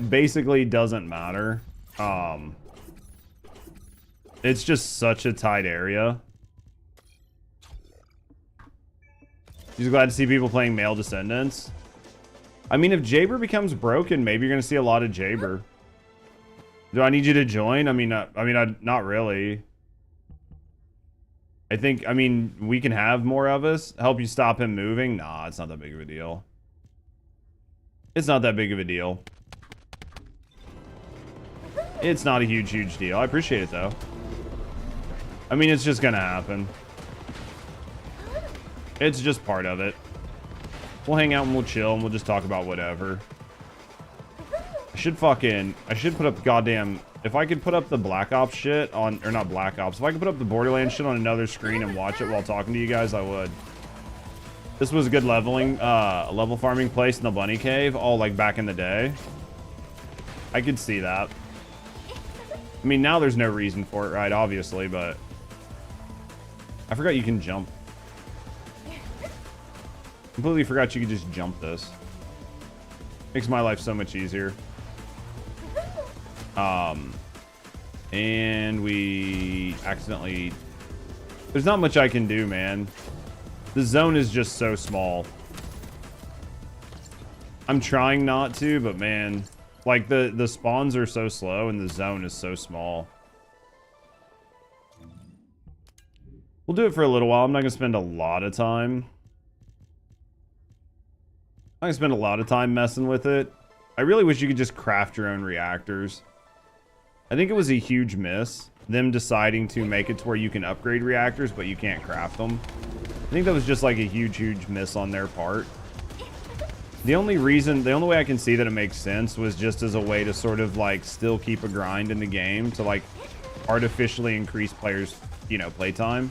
Basically doesn't matter. It's just such a tight area. Just glad to see people playing male descendants. I mean, if Jaber becomes broken, maybe you're gonna see a lot of Jaber. Do I need you to join? I mean, not really. I mean, we can have more of us. Help you stop him moving? Nah, it's not that big of a deal. It's not that big of a deal. It's not a huge deal. I appreciate it, though. I mean, it's just gonna happen. It's just part of it. We'll hang out and we'll chill and we'll just talk about whatever. I should put up goddamn... If I could put up the Black Ops shit on... Or not Black Ops. If I could put up the Borderlands shit on another screen and watch it while talking to you guys, I would. This was a good level farming place in the Bunny Cave. All like back in the day. I could see that. I mean, now there's no reason for it, right? Obviously, but... I forgot you can jump. Completely forgot you could just jump this. Makes my life so much easier. And we accidentally... There's not much I can do, man. The zone is just so small. I'm trying not to, but man... Like, the spawns are so slow and the zone is so small. We'll do it for a little while. I'm not going to spend a lot of time. I spend a lot of time messing with it. I really wish you could just craft your own reactors. I think it was a huge miss, them deciding to make it to where you can upgrade reactors, but you can't craft them. I think that was just like a huge miss on their part. The only way I can see that it makes sense was just as a way to sort of like still keep a grind in the game to like artificially increase players, you know, playtime.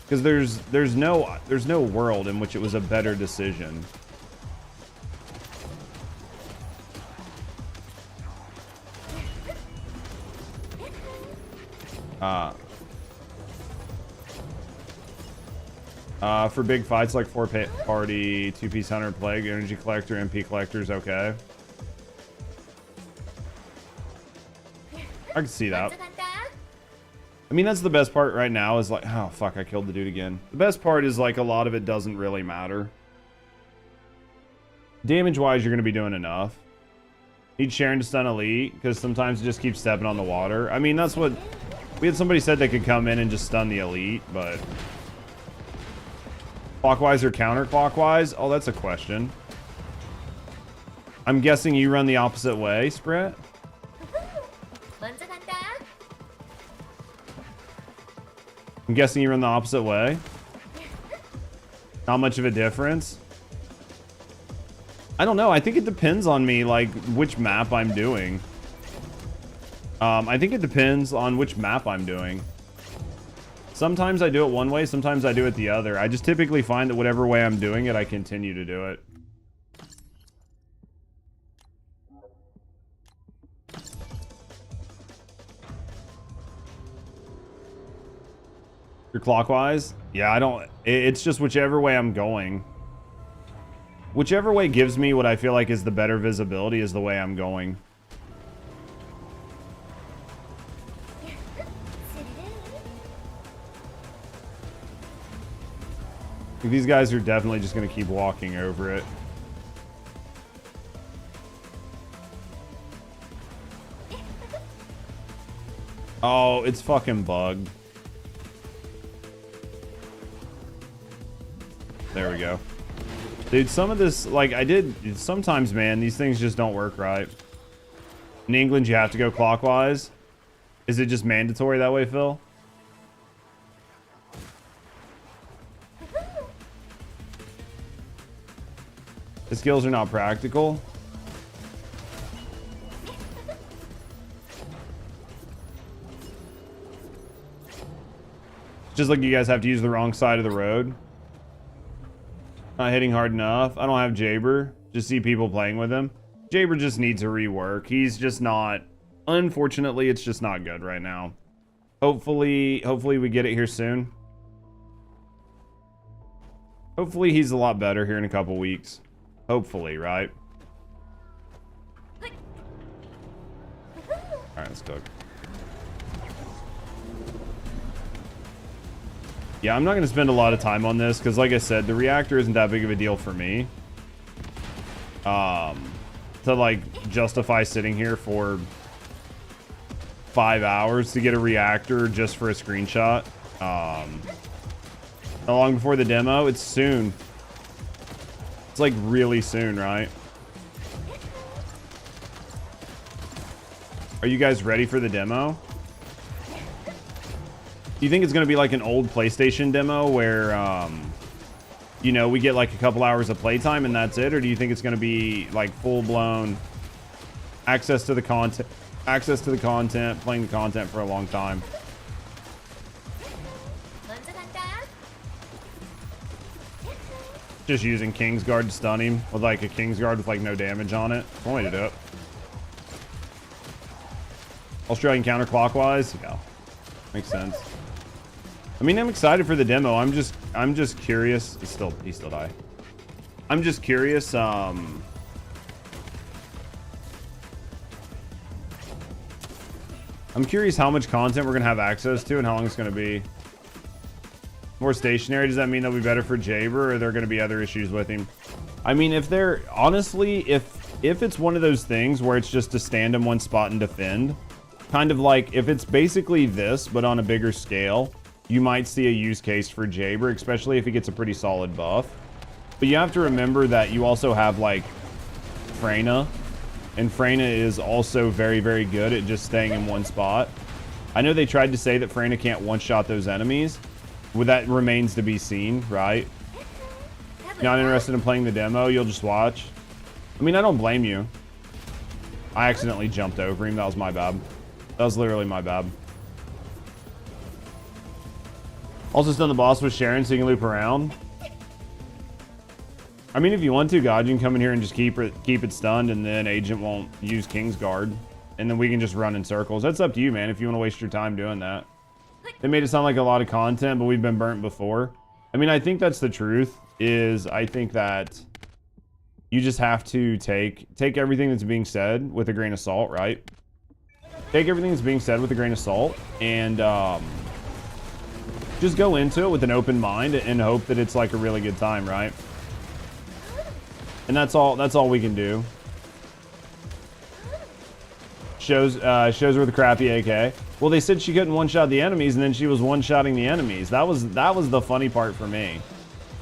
Because there's no world in which it was a better decision. For big fights like 4-party, 2-piece hunter, plague, energy collector, MP collectors, okay. I can see that. I mean, that's the best part right now is like, oh fuck, I killed the dude again. The best part is like a lot of it doesn't really matter. Damage wise, you're gonna be doing enough. Need Sharon to stun elite, because sometimes it just keeps stepping on the water. I mean, that's what... We had somebody said they could come in and just stun the elite, but... Clockwise or counterclockwise? Oh, that's a question. I'm guessing you run the opposite way, Sprit? I'm guessing you run the opposite way. Not much of a difference. I don't know. I think it depends on me, like, which map I'm doing. I think it depends on which map I'm doing. Sometimes I do it one way, sometimes I do it the other. I just typically find that whatever way I'm doing it, I continue to do it. You're clockwise? Yeah, I don't... It's just whichever way I'm going. Whichever way gives me what I feel like is the better visibility is the way I'm going. These guys are definitely just going to keep walking over it. Oh, it's fucking bugged. There we go. Dude, some of this, like, sometimes, man, these things just don't work right. In England, you have to go clockwise. Is it just mandatory that way, Phil? The skills are not practical. Just like you guys have to use the wrong side of the road. Not hitting hard enough. I don't have Jaber. Just see people playing with him. Jaber just needs a rework. He's just not... Unfortunately, it's just not good right now. Hopefully we get it here soon. Hopefully he's a lot better here in a couple weeks. Hopefully, right? Alright, let's cook. Yeah, I'm not going to spend a lot of time on this because, like I said, the reactor isn't that big of a deal for me. To, like, justify sitting here for 5 hours to get a reactor just for a screenshot. How long before the demo? It's soon. It's, like, really soon, right? Are you guys ready for the demo? Do you think it's going to be like an old PlayStation demo where, you know, we get like a couple hours of playtime and that's it? Or do you think it's going to be like full-blown access to the content, playing the content for a long time? Just using Kingsguard to stun him with like a Kingsguard with like no damage on it. One way to do it. Australian counterclockwise? Yeah. Makes sense. I mean, I'm excited for the demo. I'm just curious. He still died. I'm just curious. I'm curious how much content we're gonna have access to and how long it's gonna be. More stationary. Does that mean they'll be better for Jaber, or are there gonna be other issues with him? I mean, if they're honestly, if it's one of those things where it's just to stand in one spot and defend, kind of like if it's basically this but on a bigger scale, you might see a use case for Jaber, especially if he gets a pretty solid buff. But you have to remember that you also have like Freyna, and Freyna is also very, very good at just staying in one spot. I know they tried to say that Freyna can't one-shot those enemies. Well, that remains to be seen, right? Not interested in playing the demo? You'll just watch? I mean, I don't blame you. I accidentally jumped over him. That was my bad. That was literally my bad. Also stun the boss with Sharon so you can loop around. I mean, if you want to, God, you can come in here and just keep it stunned, and then Agent won't use Kingsguard. And then we can just run in circles. That's up to you, man, if you want to waste your time doing that. They made it sound like a lot of content, but we've been burnt before. I mean, I think that's the truth, is I think that you just have to take everything that's being said with a grain of salt, right? Take everything that's being said with a grain of salt, and just go into it with an open mind and hope that it's like a really good time, right? And that's all we can do. Shows her with a crappy AK. Well, they said she couldn't one-shot the enemies, and then she was one-shotting the enemies. That was the funny part for me.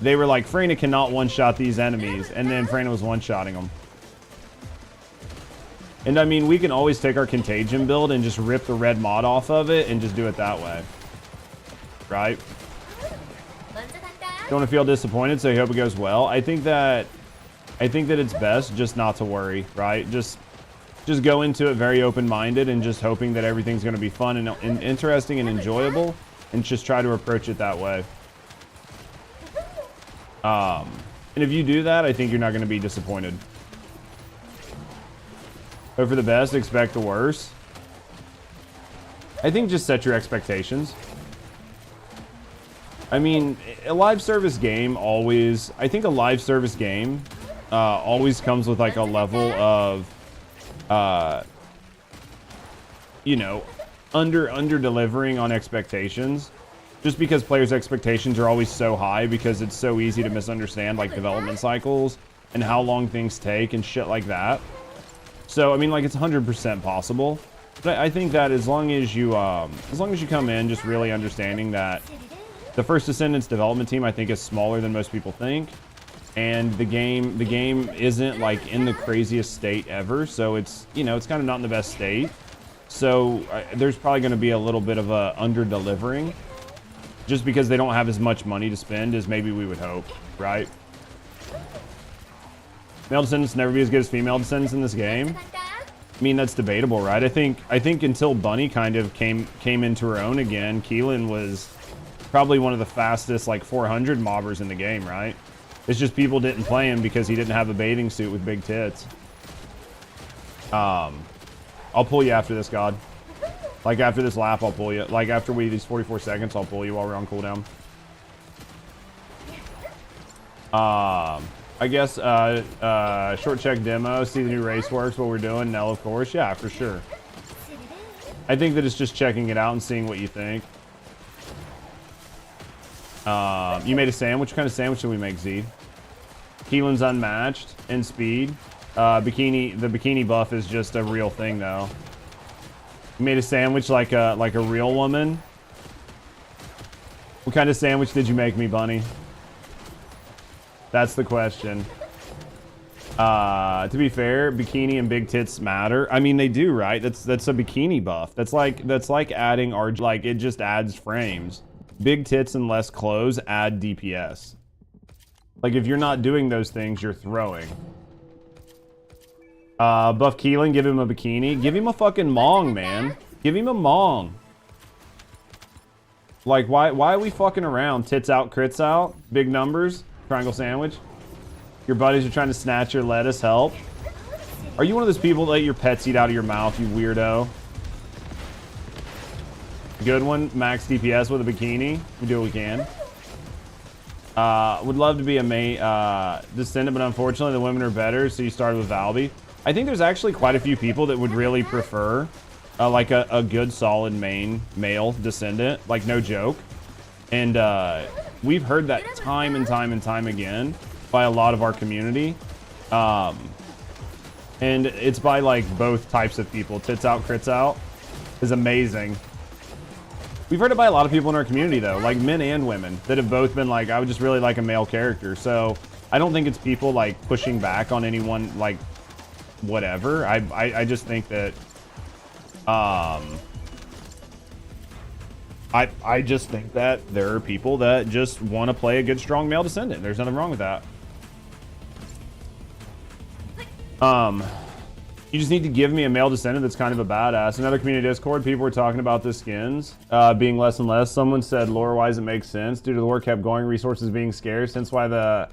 They were like, Freyna cannot one-shot these enemies, and then Freyna was one-shotting them. And I mean, we can always take our contagion build and just rip the red mod off of it and just do it that way. Right? Don't want to feel disappointed, so I hope it goes well. I think that it's best just not to worry, right? Just go into it very open-minded and just hoping that everything's going to be fun and interesting and enjoyable, and just try to approach it that way. And if you do that, I think you're not going to be disappointed. Hope for the best, expect the worst. I think just set your expectations. I mean, a live service game always... I think a live service game always comes with like a level of... you know, under delivering on expectations, just because players' expectations are always so high, because it's so easy to misunderstand like development cycles and how long things take and shit like that. So I mean, like, it's 100% possible, but I think that as long as you come in just really understanding that the First Descendant's development team, I think, is smaller than most people think. And the game isn't like in the craziest state ever, so it's, you know, it's kind of not in the best state. So there's probably going to be a little bit of a under delivering, just because they don't have as much money to spend as maybe we would hope, right? Male descendants never be as good as female descendants in this game. I mean, that's debatable, right? I think until Bunny kind of came into her own again, Keelan was probably one of the fastest like 400 mobbers in the game, right? It's just people didn't play him because he didn't have a bathing suit with big tits. I'll pull you after this, God. Like, after this lap, I'll pull you. Like, after these 44 seconds, I'll pull you while we're on cooldown. I guess, short check demo, see the new race works, what we're doing. Nell, of course. Yeah, for sure. I think that it's just checking it out and seeing what you think. You made a sandwich. What kind of sandwich did we make, Z? Keelan's unmatched in speed. The bikini buff is just a real thing, though. You made a sandwich like a real woman. What kind of sandwich did you make me, Bunny? That's the question. To be fair, bikini and big tits matter. I mean, they do, right? That's a bikini buff. That's like adding like, it just adds frames. Big tits and less clothes add DPS. Like, if you're not doing those things, you're throwing. Buff Keelan, give him a bikini. Give him a fucking mong, man. Give him a mong. Like, why are we fucking around? Tits out, crits out. Big numbers. Triangle sandwich. Your buddies are trying to snatch your lettuce. Help. Are you one of those people that let your pets eat out of your mouth, you weirdo? Good one. Max DPS with a bikini. We do what we can. Would love to be a descendant, but unfortunately the women are better, so you started with Valby. I think there's actually quite a few people that would really prefer like a good solid male descendant, like, no joke. And we've heard that time and time again by a lot of our community. And it's by like both types of people. Tits out, crits out is amazing. We've heard it by a lot of people in our community, though, like men and women, that have both been like, I would just really like a male character. So I don't think it's people like pushing back on anyone, like, whatever. I just think that I just think that there are people that just want to play a good, strong male descendant. There's nothing wrong with that. You just need to give me a male descendant that's kind of a badass. Another community Discord, people were talking about the skins being less and less. Someone said lore-wise it makes sense due to the lore kept going, resources being scarce. Hence why the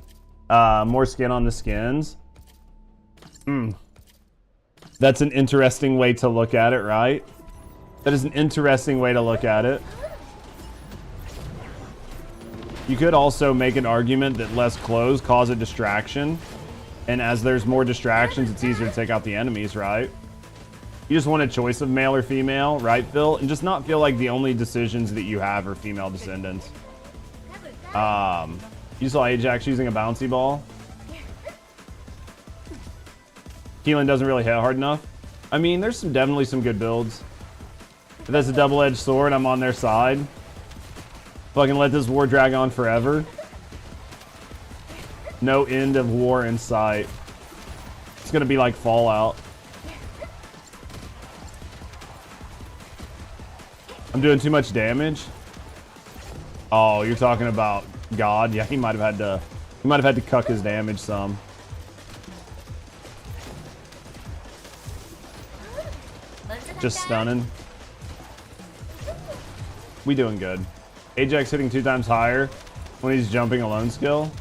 more skin on the skins. That's an interesting way to look at it, right? That is an interesting way to look at it. You could also make an argument that less clothes cause a distraction. And as there's more distractions, it's easier to take out the enemies, right? You just want a choice of male or female, right, Phil? And just not feel like the only decisions that you have are female descendants. You saw Ajax using a bouncy ball. Keelan doesn't really hit hard enough. I mean, there's definitely some good builds. If that's a double-edged sword, I'm on their side. Fucking let this war drag on forever. No end of war in sight. It's gonna be like Fallout. I'm doing too much damage. Oh, you're talking about God? Yeah, he might have had to cuck his damage some. Just stunning. We doing good. Ajax hitting 2 times higher when he's jumping alone skill.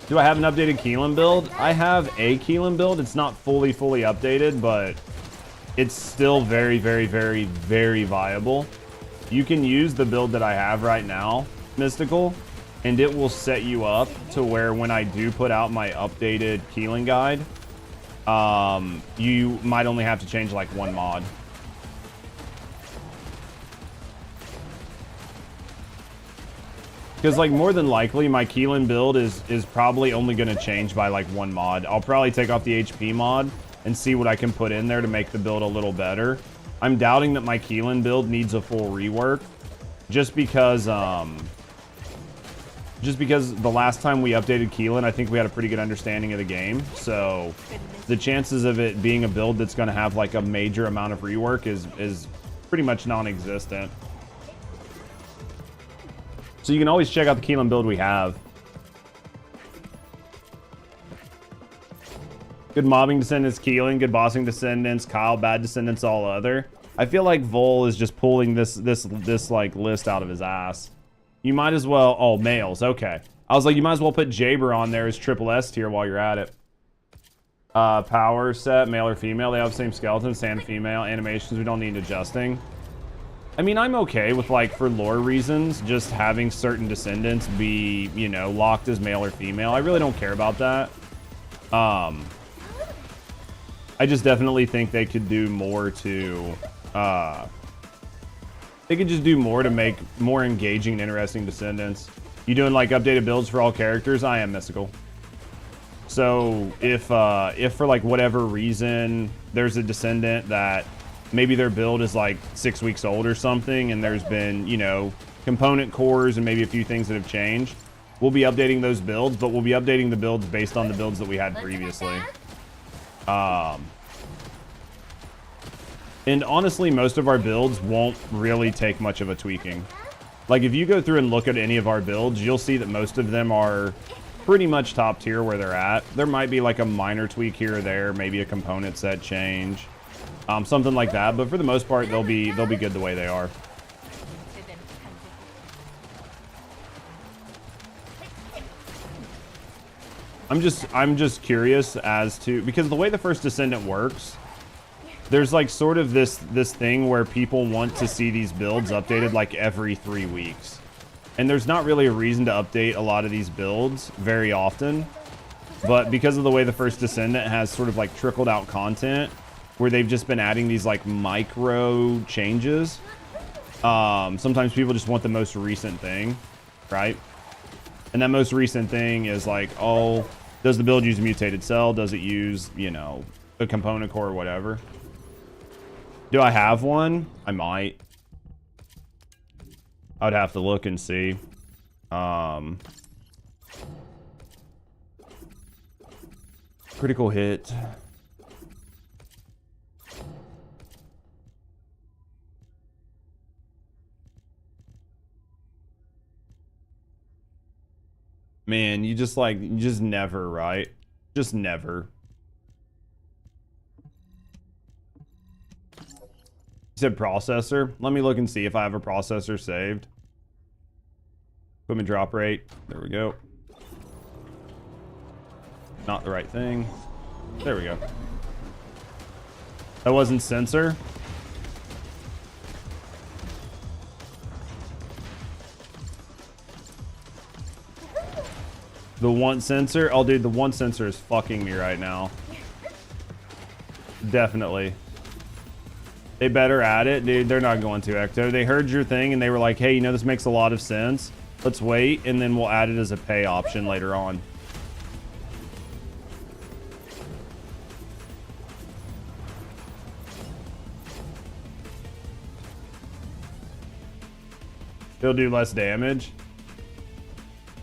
Do I have an updated Keelan build? I have a Keelan build. It's not fully updated, but it's still very, very, very, very viable. You can use the build that I have right now, Mystical, and it will set you up to where when I do put out my updated Keelan guide, you might only have to change like 1 mod. Because like more than likely my Keelan build is probably only going to change by like 1 mod. I'll probably take off the HP mod and see what I can put in there to make the build a little better. I'm doubting that my Keelan build needs a full rework just because the last time we updated Keelan, I think we had a pretty good understanding of the game. So the chances of it being a build that's going to have like a major amount of rework is pretty much non-existent. So you can always check out the Keelan build we have. Good mobbing descendants, Keelan. Good bossing descendants, Kyle. Bad descendants, all other. I feel like Vol is just pulling this like list out of his ass. You might as well. Oh, males. Okay. I was like, you might as well put Jaber on there as triple S tier while you're at it. Power set, male or female. They have the same skeleton, sand female. Animations, we don't need adjusting. I mean, I'm okay with, like, for lore reasons, just having certain descendants be, you know, locked as male or female. I really don't care about that. I just definitely think they could do more to, they could just do more to make more engaging and interesting descendants. You doing, like, updated builds for all characters? I am Mystical. So, if for, like, whatever reason, there's a descendant that maybe their build is like 6 weeks old or something, and there's been, you know, component cores and maybe a few things that have changed, we'll be updating those builds, but we'll be updating the builds based on the builds that we had previously. And honestly, most of our builds won't really take much of a tweaking. Like, if you go through and look at any of our builds, you'll see that most of them are pretty much top tier where they're at. There might be like a minor tweak here or there, maybe a component set change. Something like that, but for the most part, they'll be good the way they are. I'm just curious as to, because the way the First Descendant works, there's like sort of this thing where people want to see these builds updated like every 3 weeks, and there's not really a reason to update a lot of these builds very often, but because of the way the First Descendant has sort of like trickled out content, where they've just been adding these like micro changes. Sometimes people just want the most recent thing, right? And that most recent thing is like, oh, does the build use a mutated cell? Does it use, you know, a component core or whatever? Do I have one? I might. I would have to look and see. Critical hit. Man, you just never, right? Just never. You said processor? Let me look and see if I have a processor saved. Equipment drop rate. There we go. Not the right thing. There we go. That wasn't sensor. The one sensor? Oh, dude, the one sensor is fucking me right now. Definitely. They better add it. Dude, they're not going to, Ecto. They heard your thing and they were like, hey, you know, this makes a lot of sense. Let's wait, and then we'll add it as a pay option later on. He'll do less damage.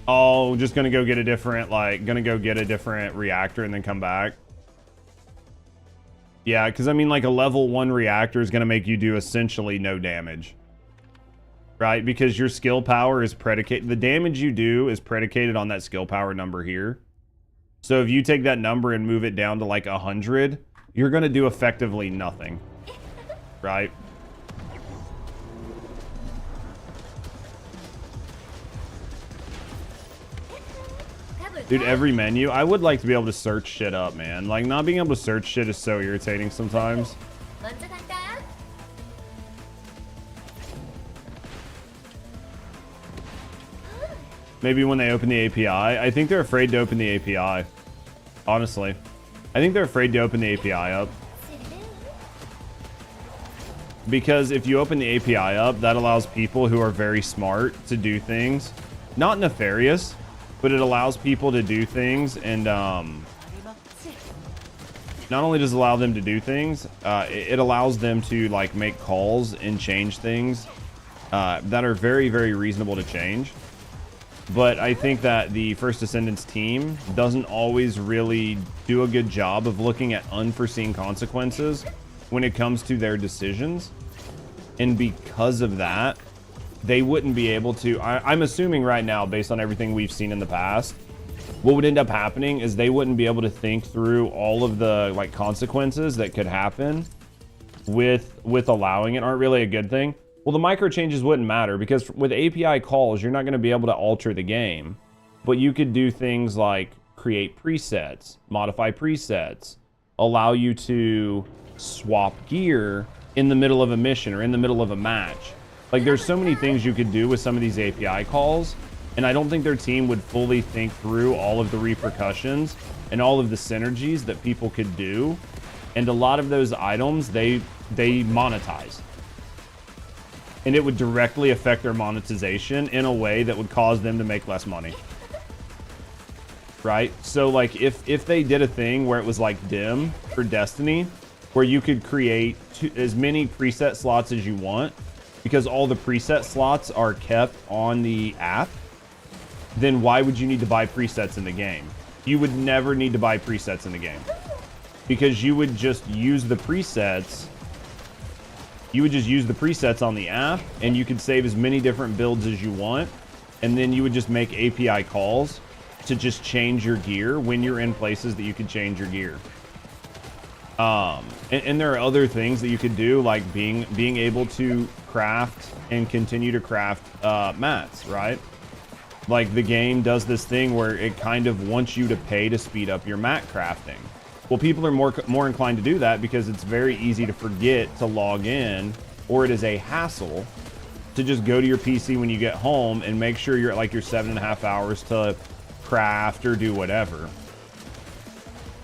Oh, just gonna go get a different, like, gonna go get a different reactor and then come back. Yeah, because I mean, like, a level 1 reactor is gonna make you do essentially no damage. Right? Because your skill power is predicated, the damage you do is predicated on that skill power number here. So if you take that number and move it down to like 100, you're gonna do effectively nothing. Right? Dude, every menu. I would like to be able to search shit up, man. Like, not being able to search shit is so irritating sometimes. Maybe when they open the API. I think they're afraid to open the API. Honestly. I think they're afraid to open the API up. Because if you open the API up, that allows people who are very smart to do things. Not nefarious, but it allows people to do things, and not only does it allow them to do things, it allows them to like make calls and change things that are very, very reasonable to change. But I think that the First Descendants team doesn't always really do a good job of looking at unforeseen consequences when it comes to their decisions. And because of that, they wouldn't be able to, I'm assuming right now, based on everything we've seen in the past, what would end up happening is they wouldn't be able to think through all of the like consequences that could happen with allowing it. Aren't really a good thing. Well, the micro changes wouldn't matter because with API calls, you're not going to be able to alter the game, but you could do things like create presets, modify presets, allow you to swap gear in the middle of a mission or in the middle of a match. Like, there's so many things you could do with some of these API calls, and I don't think their team would fully think through all of the repercussions and all of the synergies that people could do. And a lot of those items, they monetize. And it would directly affect their monetization in a way that would cause them to make less money. Right? So, like, if they did a thing where it was like Dim for Destiny, where you could create as many preset slots as you want, because all the preset slots are kept on the app, then why would you need to buy presets in the game? You would never need to buy presets in the game. Because you would just use the presets. You would just use the presets on the app, and you could save as many different builds as you want. And then you would just make API calls to just change your gear when you're in places that you could change your gear. And there are other things that you could do, like being able to craft and continue to craft mats, right? Like, the game does this thing where it kind of wants you to pay to speed up your mat crafting. Well, people are more inclined to do that because it's very easy to forget to log in, or it is a hassle to just go to your PC when you get home and make sure you're at like your 7.5 hours to craft or do whatever.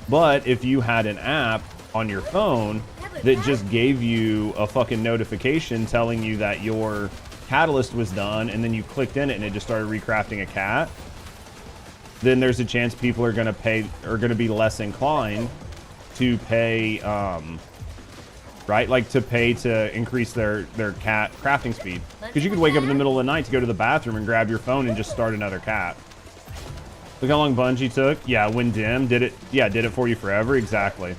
But if you had an app on your phone that just gave you a fucking notification telling you that your catalyst was done, and then you clicked in it and it just started recrafting a cat, then there's a chance people are going to be less inclined to pay, right? Like, to pay to increase their cat crafting speed. Because you could wake up in the middle of the night to go to the bathroom and grab your phone and just start another cat. Look how long Bungie took. Yeah, when Dim did it. Yeah, did it for you forever. Exactly.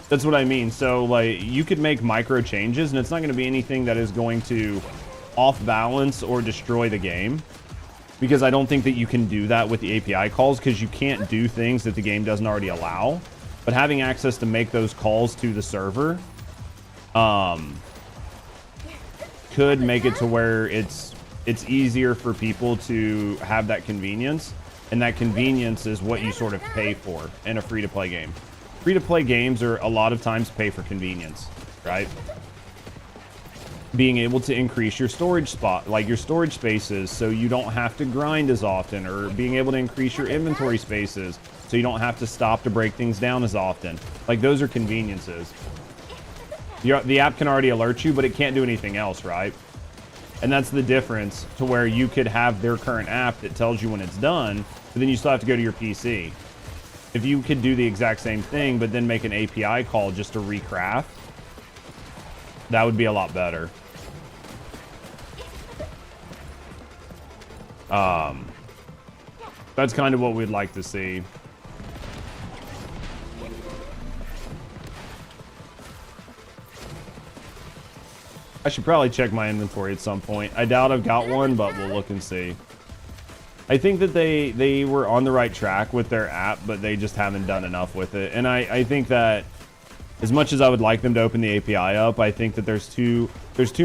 That's what I mean. So, like, you could make micro changes, and it's not going to be anything that is going to off balance or destroy the game. Because I don't think that you can do that with the API calls, because you can't do things that the game doesn't already allow. But having access to make those calls to the server could make it to where it's easier for people to have that convenience. And that convenience is what you sort of pay for in a free-to-play game. Free-to-play games are a lot of times pay for convenience, right? Being able to increase your storage spot, like your storage spaces, so you don't have to grind as often, or being able to increase your inventory spaces so you don't have to stop to break things down as often. Like, those are conveniences. The app can already alert you, but it can't do anything else, right? And that's the difference to where you could have their current app that tells you when it's done, but then you still have to go to your PC. If you could do the exact same thing, but then make an API call just to recraft, that would be a lot better. That's kind of what we'd like to see. I should probably check my inventory at some point. I doubt I've got one, but we'll look and see. I think that they were on the right track with their app, but they just haven't done enough with it. And I think that as much as I would like them to open the API up, I think that there's too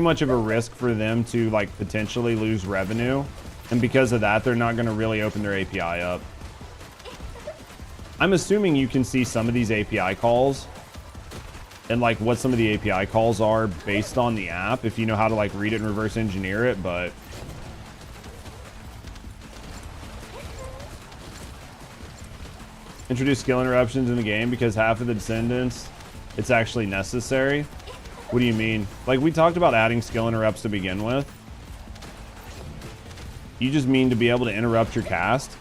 much of a risk for them to like potentially lose revenue. And because of that, they're not going to really open their API up. I'm assuming you can see some of these API calls and like what some of the API calls are based on the app, if you know how to like read it and reverse engineer it, but introduce skill interruptions in the game because half of the descendants, it's actually necessary. What do you mean? Like, we talked about adding skill interrupts to begin with. You just mean to be able to interrupt your cast?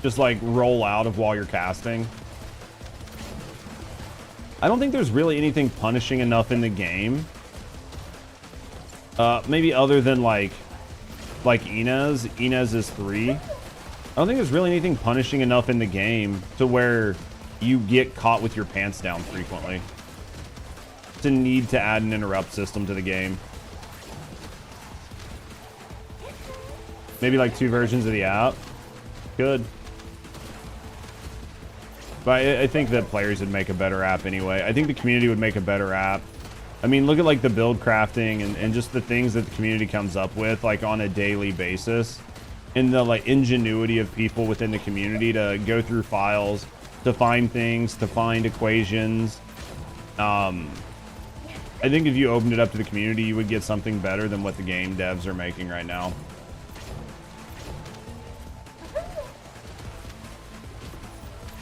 Just like roll out of while you're casting? I don't think there's really anything punishing enough in the game. Maybe other than like Inez. Inez is 3. I don't think there's really anything punishing enough in the game to where you get caught with your pants down frequently to need to add an interrupt system to the game. Maybe like 2 versions of the app. Good. But I think that players would make a better app anyway. I think the community would make a better app. I mean, look at like the build crafting and just the things that the community comes up with like on a daily basis. And the like ingenuity of people within the community to go through files, to find things, to find equations. I think if you opened it up to the community, you would get something better than what the game devs are making right now.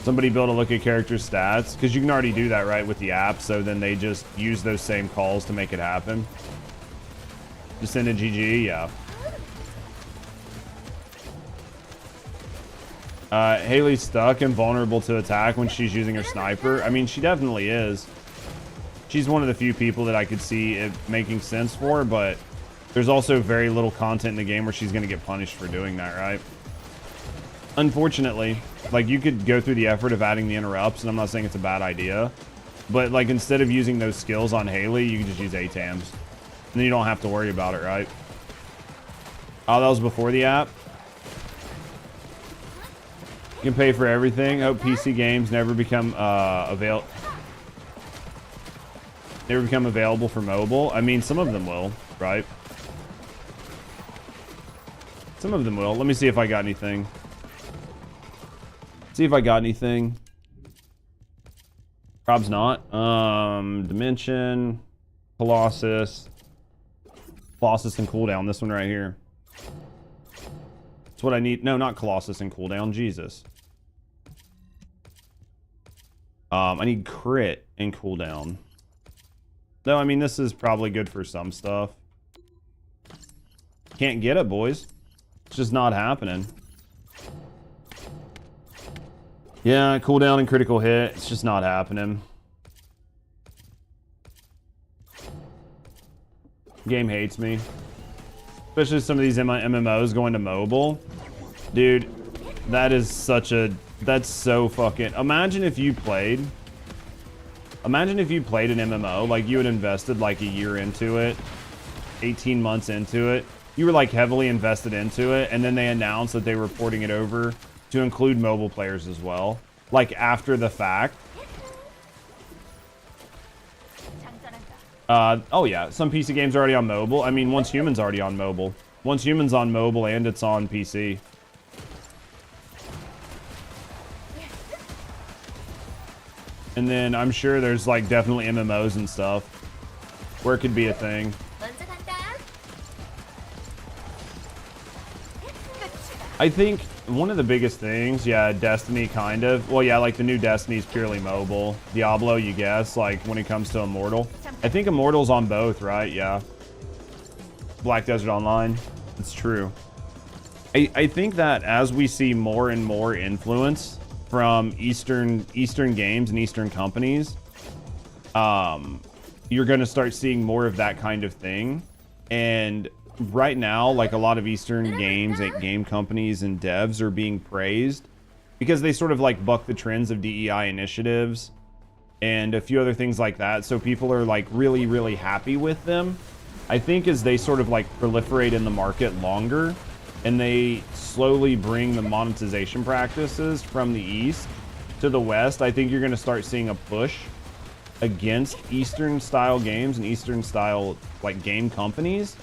Somebody build a look at character stats, because you can already do that right with the app, so then they just use those same calls to make it happen. Just send a GG, yeah. Haley's stuck and vulnerable to attack when she's using her sniper. I mean, she definitely is. She's one of the few people that I could see it making sense for, but there's also very little content in the game where she's going to get punished for doing that, right? Unfortunately, like, you could go through the effort of adding the interrupts, and I'm not saying it's a bad idea, but like, instead of using those skills on Haley, you can just use ATAMs, and then you don't have to worry about it, right? Oh, that was before the app. You can pay for everything. Hope PC games never become available for mobile. I mean, some of them will, right? Some of them will. Let me see if I got anything. See if I got anything. Rob's not. Dimension, Colossus and cooldown. This one right here. That's what I need. No, not Colossus and cooldown. Jesus. I need crit and cooldown. No, I mean, this is probably good for some stuff. Can't get it, boys. It's just not happening. Yeah, cooldown and critical hit. It's just not happening. Game hates me. Especially some of these MMOs going to mobile. Dude, that is such a... That's so fucking... Imagine if you played an MMO, like you had invested like a year into it, 18 months into it. You were like heavily invested into it, and then they announced that they were porting it over to include mobile players as well, like after the fact. Oh yeah, some PC games are already on mobile. I mean, Once Human's already on mobile. Once Human's on mobile and it's on PC. And then I'm sure there's like definitely MMOs and stuff where it could be a thing. I think one of the biggest things, yeah, Destiny kind of. Well, yeah, like the new Destiny is purely mobile. Diablo, you guess, like when it comes to Immortal. I think Immortal's on both, right? Yeah. Black Desert Online. It's true. I think that as we see more and more influence from Eastern games and Eastern companies, you're going to start seeing more of that kind of thing. And right now, like a lot of Eastern games, like game companies and devs are being praised because they sort of like buck the trends of DEI initiatives and a few other things like that. So people are like really, really happy with them. I think as they sort of like proliferate in the market longer and they slowly bring the monetization practices from the East to the West, I think you're going to start seeing a push against Eastern style games and Eastern style like game companies.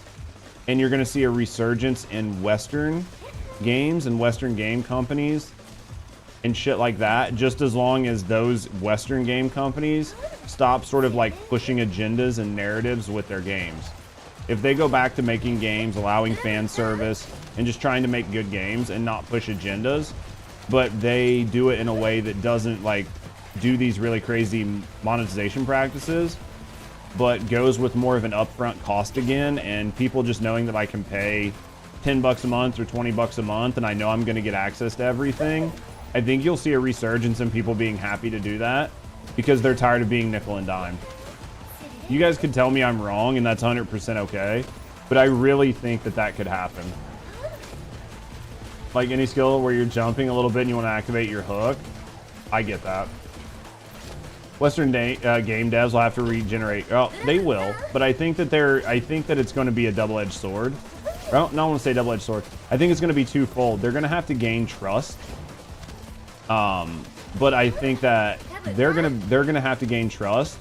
And you're going to see a resurgence in Western games and Western game companies and shit like that, just as long as those Western game companies stop sort of like pushing agendas and narratives with their games. If they go back to making games, allowing fan service, and just trying to make good games and not push agendas, but they do it in a way that doesn't like do these really crazy monetization practices, but goes with more of an upfront cost again, and people just knowing that I can pay $10 a month or $20 a month and I know I'm going to get access to everything, I think you'll see a resurgence in people being happy to do that because they're tired of being nickel and dime. You guys could tell me I'm wrong and that's 100% okay, but I really think that that could happen. Like any skill where you're jumping a little bit and you want to activate your hook, I get that. Western game devs will have to regenerate. Oh, they will, but I think that it's going to be a double-edged sword. I don't want to say double-edged sword. I think it's going to be twofold. They're going to have to gain trust. But I think that they're gonna have to gain trust,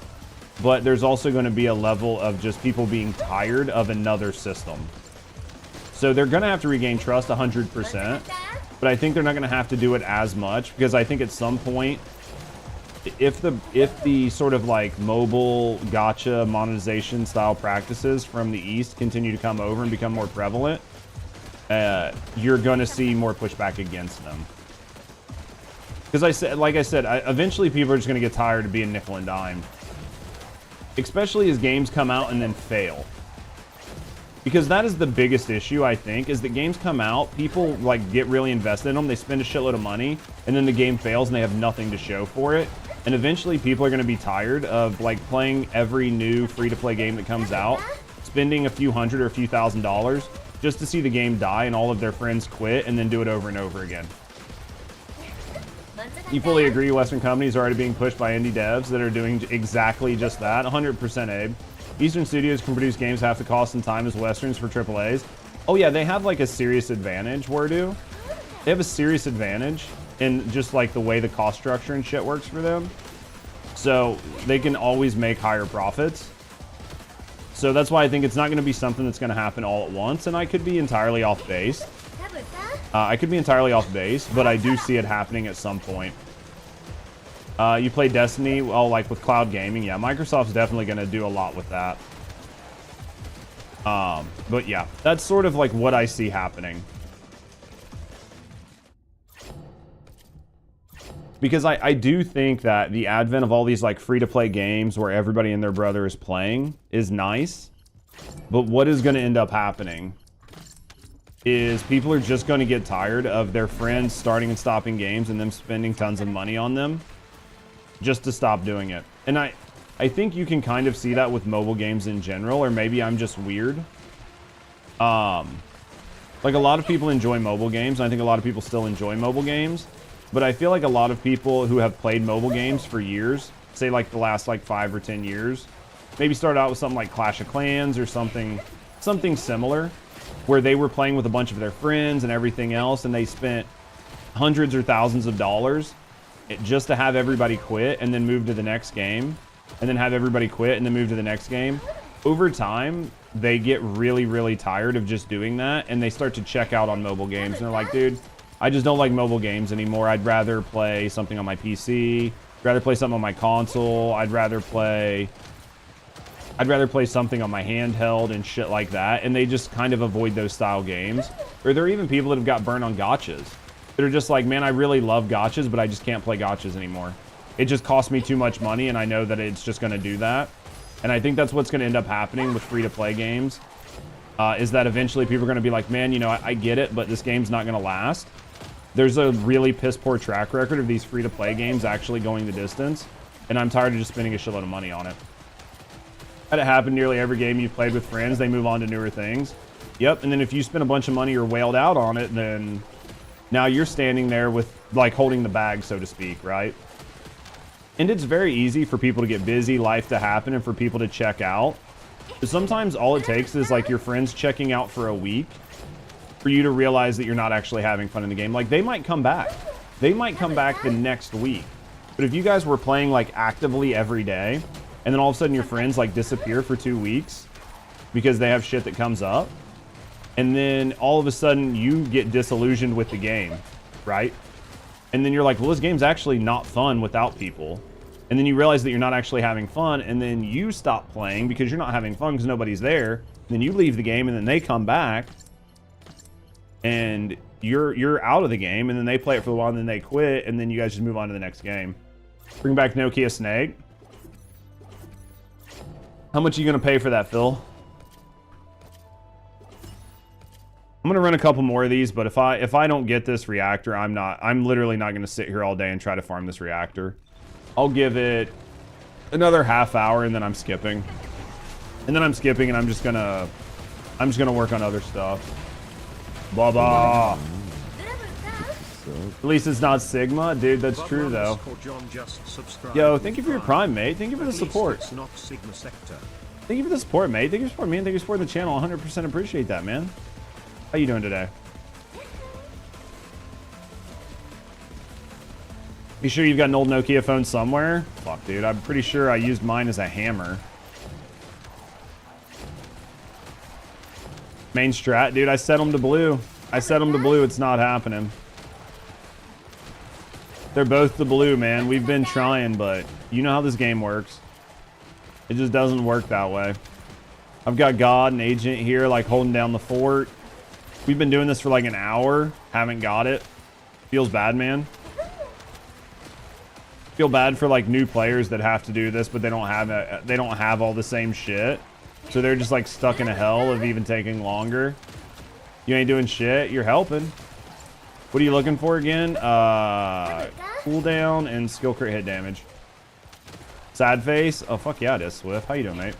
but there's also going to be a level of just people being tired of another system. So they're going to have to regain trust 100%, but I think they're not going to have to do it as much because I think at some point, if the sort of like mobile gacha monetization style practices from the East continue to come over and become more prevalent, you're going to see more pushback against them. Because like I said, eventually people are just going to get tired of being nickel and dime. Especially as games come out and then fail. Because that is the biggest issue, I think, is that games come out, people like get really invested in them, they spend a shitload of money, and then the game fails and they have nothing to show for it. And eventually people are going to be tired of like playing every new free-to-play game that comes out, spending a few hundred or a few $1,000s just to see the game die and all of their friends quit and then do it over and over again. You fully agree Western companies are already being pushed by indie devs that are doing exactly just that? 100%, Abe. Eastern studios can produce games half the cost and time as Westerns for AAAs. Oh yeah, they have like a serious advantage, Wordu. They have a serious advantage in just like the way the cost structure and shit works for them. So they can always make higher profits. So that's why I think it's not going to be something that's going to happen all at once, and I could be entirely off base. But I do see it happening at some point. You play Destiny, well, like with cloud gaming, yeah, Microsoft's definitely going to do a lot with that. But yeah, that's sort of like what I see happening. Because I do think that the advent of all these like free-to-play games where everybody and their brother is playing is nice. But what is going to end up happening is people are just going to get tired of their friends starting and stopping games and them spending tons of money on them just to stop doing it. And I think you can kind of see that with mobile games in general, or maybe I'm just weird. Like a lot of people enjoy mobile games, and I think a lot of people still enjoy mobile games, but I feel like a lot of people who have played mobile games for years, say like the last like 5 or 10 years, maybe start out with something like Clash of Clans or something similar, where they were playing with a bunch of their friends and everything else, and they spent hundreds or thousands of dollars just to have everybody quit and then move to the next game, and then have everybody quit and then move to the next game. Over time, they get really, really tired of just doing that, and they start to check out on mobile games, and they're like, dude, I just don't like mobile games anymore. I'd rather play something on my PC, I'd rather play something on my console, I'd rather play something on my handheld and shit like that, and they just kind of avoid those style games. Or there are even people that have got burned on gachas. They're just like, man, I really love gachas, but I just can't play gachas anymore. It just costs me too much money, and I know that it's just going to do that. And I think that's what's going to end up happening with free-to-play games, is that eventually people are going to be like, man, you know, I get it, but this game's not going to last. There's a really piss-poor track record of these free-to-play games actually going the distance, and I'm tired of just spending a shitload of money on it. Had it happen nearly every game you've played with friends. They move on to newer things. Yep, and then if you spend a bunch of money or wailed out on it, then now you're standing there with, like, holding the bag, so to speak, right? And it's very easy for people to get busy, life to happen, and for people to check out. But sometimes all it takes is, like, your friends checking out for a week for you to realize that you're not actually having fun in the game. Like, they might come back. They might come back the next week. But if you guys were playing, like, actively every day, and then all of a sudden your friends, like, disappear for 2 weeks because they have shit that comes up, and then all of a sudden you get disillusioned with the game, right? And then you're like, well, this game's actually not fun without people. And then you realize that you're not actually having fun, and then you stop playing because you're not having fun because nobody's there. And then you leave the game, and then they come back, and you're out of the game, and then they play it for a while, and then they quit, and then you guys just move on to the next game. Bring back Nokia Snake. How much are you gonna pay for that, Phil? I'm gonna run a couple more of these, but if I don't get this reactor, I'm literally not gonna sit here all day and try to farm this reactor. I'll give it another half hour, and then I'm skipping. And then I'm skipping, and I'm just gonna work on other stuff. Blah blah. At least it's not Sigma, dude. That's true though. Yo, thank you for your Prime, mate. Thank you for the support. Thank you for the support, mate. Thank you for supporting me, and thank you for supporting the channel. 100% appreciate that, man. How you doing today? You sure you've got an old Nokia phone somewhere? Fuck, dude. I'm pretty sure I used mine as a hammer. Main strat, dude. I set them to blue. It's not happening. They're both the blue, man. We've been trying, but you know how this game works. It just doesn't work that way. I've got God and Agent here, like, holding down the fort. We've been doing this for like an hour. Haven't got it. Feels bad, man. Feel bad for like new players that have to do this, but they don't have all the same shit. So they're just like stuck in a hell of even taking longer. You ain't doing shit. You're helping. What are you looking for again? Cooldown and skill crit hit damage. Sad face. Oh, fuck yeah, it is, Swift. How you doing, mate?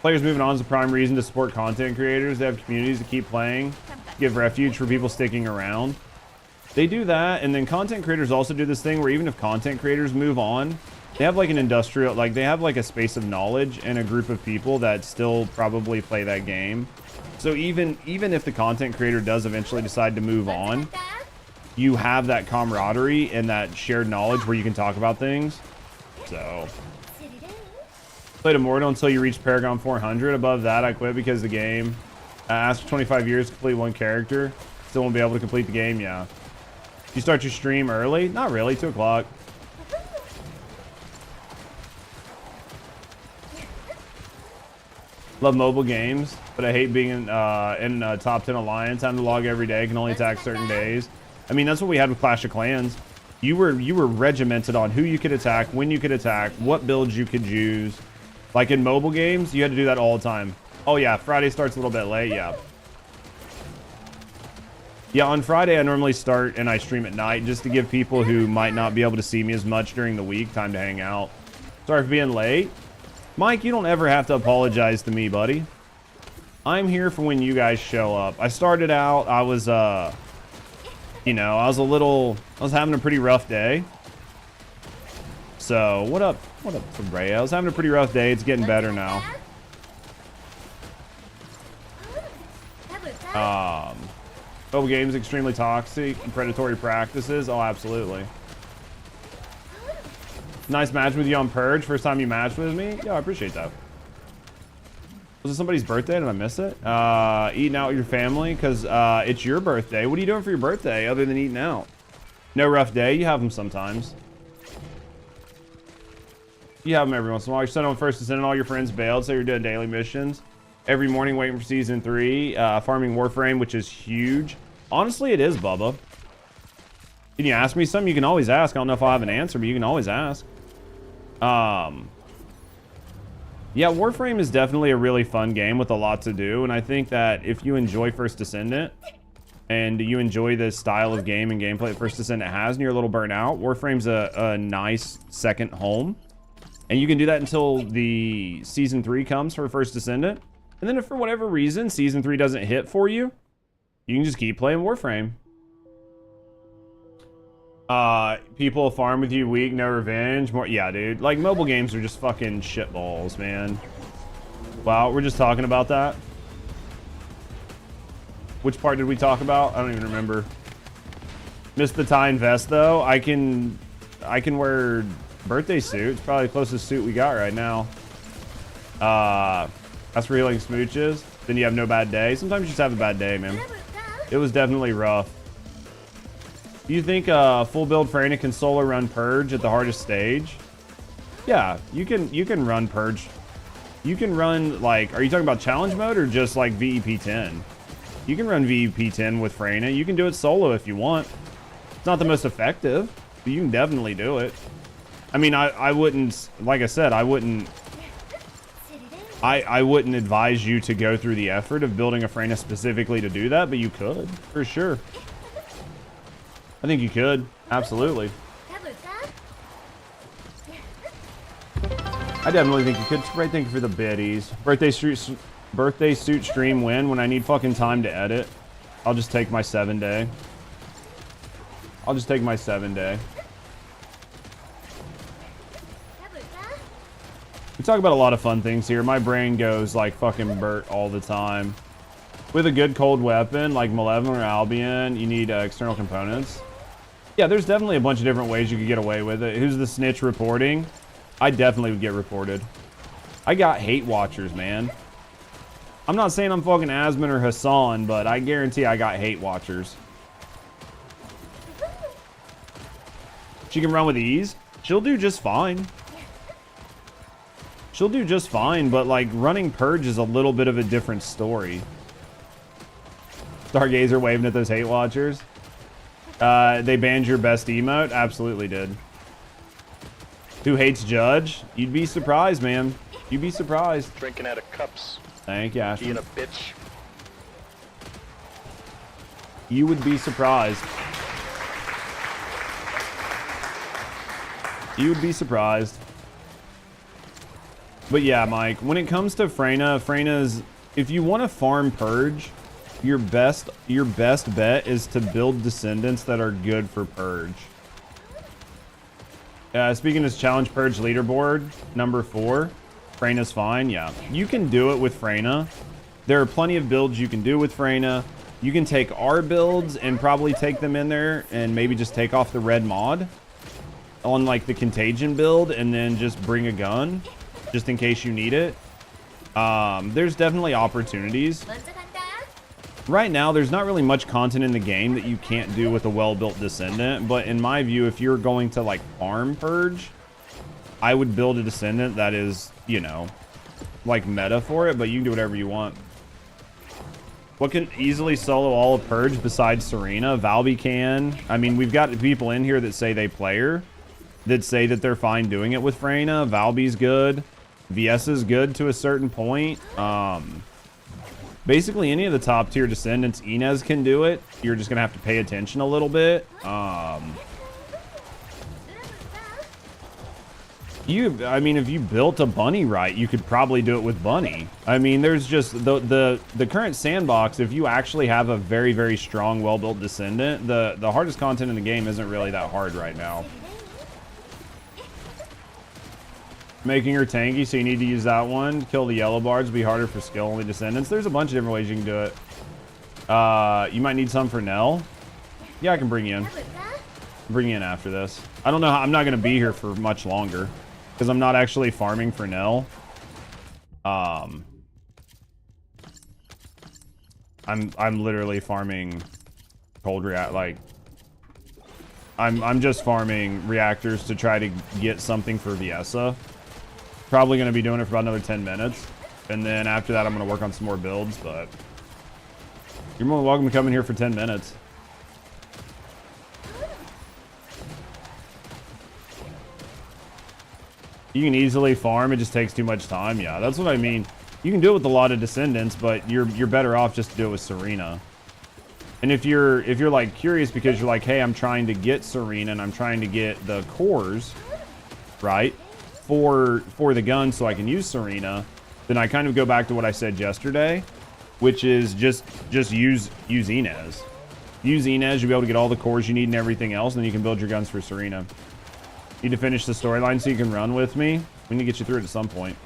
Players moving on is a prime reason to support content creators. They have communities to keep playing, give refuge for people sticking around. They do that, and then content creators also do this thing where even if content creators move on, they have like an industrial, like they have like a space of knowledge and a group of people that still probably play that game. So even if the content creator does eventually decide to move on, you have that camaraderie and that shared knowledge where you can talk about things. So played Immortal until you reach Paragon 400. Above that, I quit because the game asks for 25 years to complete one character. Still won't be able to complete the game. Yeah. You start your stream early? Not really. 2 o'clock. Love mobile games, but I hate being in a top 10 alliance. Time to log every day. Can only attack certain days. I mean, that's what we had with Clash of Clans. You were regimented on who you could attack, when you could attack, what builds you could use. Like in mobile games, you had to do that all the time. Oh yeah, Friday starts a little bit late, yeah. Yeah, on Friday I normally start and I stream at night just to give people who might not be able to see me as much during the week time to hang out. Sorry for being late. Mike, you don't ever have to apologize to me, buddy. I'm here for when you guys show up. I started out, I was, you know, I was having a pretty rough day. So, what up, Ray? I was having a pretty rough day. It's getting better now. Mobile games extremely toxic and predatory practices. Oh, absolutely. Nice match with you on Purge. First time you matched with me. Yeah, I appreciate that. Was it somebody's birthday? Did I miss it? Eating out with your family because it's your birthday. What are you doing for your birthday other than eating out? No rough day. You have them sometimes. You have them every once in a while. You're sending on First Descendant, all your friends bailed, so you're doing daily missions. Every morning waiting for Season 3. Farming Warframe, which is huge. Honestly, it is, Bubba. Can you ask me something? You can always ask. I don't know if I'll have an answer, but you can always ask. Yeah, Warframe is definitely a really fun game with a lot to do, and I think that if you enjoy First Descendant, and you enjoy the style of game and gameplay that First Descendant has, and you're a little burnt out, Warframe's a nice second home. And you can do that until the Season 3 comes for First Descendant. And then if for whatever reason Season 3 doesn't hit for you, you can just keep playing Warframe. People farm with you weak, no revenge. More, yeah, dude. Like, mobile games are just fucking shitballs, man. Wow, we're just talking about that. Which part did we talk about? I don't even remember. Missed the tie and vest though. I can wear birthday suit. It's probably the closest suit we got right now. That's for healing smooches. Then you have no bad day. Sometimes you just have a bad day, man. It was definitely rough. Do you think full build Freyna can solo run Purge at the hardest stage? Yeah, you can run Purge. You can run, like, are you talking about challenge mode or just like VEP 10? You can run VEP 10 with Freyna. You can do it solo if you want. It's not the most effective, but you can definitely do it. I mean, I wouldn't, like I said, I wouldn't advise you to go through the effort of building a Freyna specifically to do that, but you could, for sure. I think you could, absolutely. I definitely think you could. Right, thank you for the biddies. Birthday suit stream win when I need fucking time to edit. I'll just take my 7-day. I'll just take my 7-day. We talk about a lot of fun things here. My brain goes like fucking Bert all the time. With a good cold weapon like Malevolent or Albion, you need external components. Yeah, there's definitely a bunch of different ways you could get away with it. Who's the snitch reporting? I definitely would get reported. I got hate watchers, man. I'm not saying I'm fucking Asmon or Hassan, but I guarantee I got hate watchers. She can run with ease. She'll do just fine. She'll do just fine, but like running Purge is a little bit of a different story. Stargazer waving at those hate watchers. They banned your best emote? Absolutely did. Who hates Judge? You'd be surprised, man. You'd be surprised. Drinking out of cups. Thank you, Ashton. Being a bitch. You would be surprised. You would be surprised. But yeah, Mike, when it comes to Freyna's, if you want to farm Purge, your best bet is to build Descendants that are good for Purge. Speaking as Challenge Purge leaderboard, number 4, Freyna's fine. Yeah, you can do it with Freyna. There are plenty of builds you can do with Freyna. You can take our builds and probably take them in there and maybe just take off the red mod on like the Contagion build and then just bring a gun just in case you need it. There's definitely opportunities. Right now, there's not really much content in the game that you can't do with a well-built Descendant, but in my view, if you're going to like farm Purge, I would build a Descendant that is, you know, like meta for it, but you can do whatever you want. What can easily solo all of Purge besides Serena? Valby can. I mean, we've got people in here that say they play her, that say that they're fine doing it with Freyna. Valby's good. VS is good to a certain point. Basically, any of the top tier Descendants, Inez can do it. You're just going to have to pay attention a little bit. I mean, if you built a Bunny right, you could probably do it with Bunny. I mean, there's just the current sandbox. If you actually have a very, very strong, well-built Descendant, the hardest content in the game isn't really that hard right now. Making her tanky, so you need to use that one. Kill the yellow bards, be harder for skill-only Descendants. There's a bunch of different ways you can do it. You might need some for Nell. Yeah, I can bring you in. Bring you in after this. I don't know how, I'm not going to be here for much longer because I'm not actually farming for Nell. I'm literally farming cold react, like I'm just farming reactors to try to get something for Viessa. Probably going to be doing it for about another 10 minutes. And then after that, I'm going to work on some more builds, but you're more than welcome to come in here for 10 minutes. You can easily farm. It just takes too much time. Yeah, that's what I mean. You can do it with a lot of Descendants, but you're better off just to do it with Serena. And if you're like curious because you're like, hey, I'm trying to get Serena and I'm trying to get the cores, right? for the gun so I can use Serena, then I kind of go back to what I said yesterday, which is just use Inez. Use Inez, you'll be able to get all the cores you need and everything else, and then you can build your guns for Serena. Need to finish the storyline so you can run with me. We need to get you through it at some point.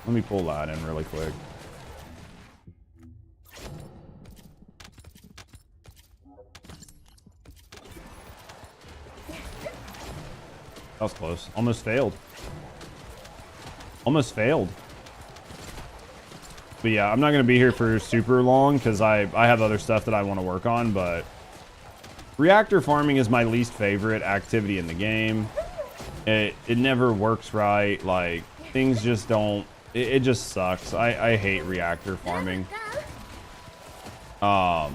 Let me pull that in really quick. That was close. Almost failed. Almost failed. But yeah, I'm not going to be here for super long because I have other stuff that I want to work on, but reactor farming is my least favorite activity in the game. It never works right. Like, things just don't... It just sucks. I hate reactor farming. I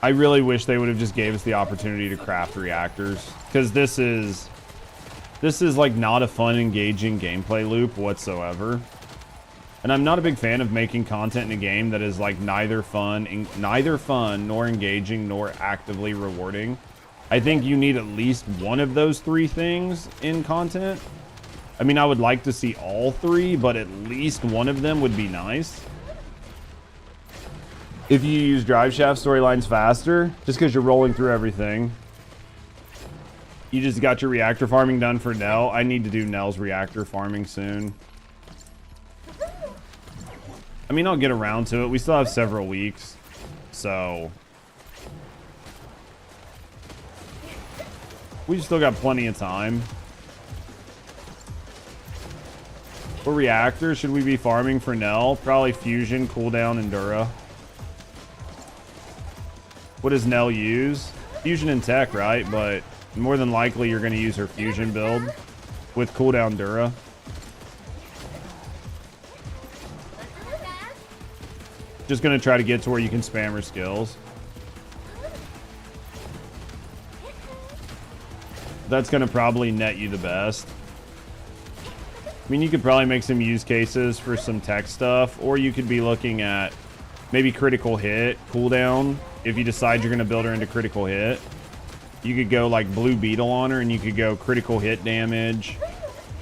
really wish they would have just gave us the opportunity to craft reactors, because this is like not a fun, engaging gameplay loop whatsoever. And I'm not a big fan of making content in a game that is like neither fun nor engaging nor actively rewarding. I think you need at least one of those three things in content. I mean, I would like to see all three, but at least one of them would be nice. If you use drive shaft storylines faster, just because you're rolling through everything. You just got your reactor farming done for Nell. I need to do Nell's reactor farming soon. I mean, I'll get around to it. We still have several weeks, so we still got plenty of time. For reactors, should we be farming for Nell? Probably fusion, cooldown, and Dura. What does Nell use? Fusion and tech, right? But more than likely you're going to use her fusion build with cooldown Dura. Just going to try to get to where you can spam her skills. That's going to probably net you the best. I mean, you could probably make some use cases for some tech stuff, or you could be looking at maybe critical hit cooldown. If you decide you're going to build her into critical hit, you could go like blue beetle on her, and you could go critical hit damage,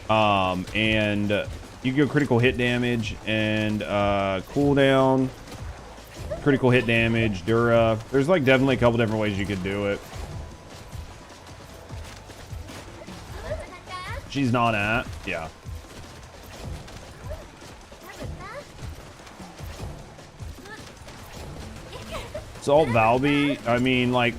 and you could go critical hit damage and cooldown, critical hit damage, Dura. There's like definitely a couple different ways you could do it. She's not at, yeah. So alt Valby, I mean, like,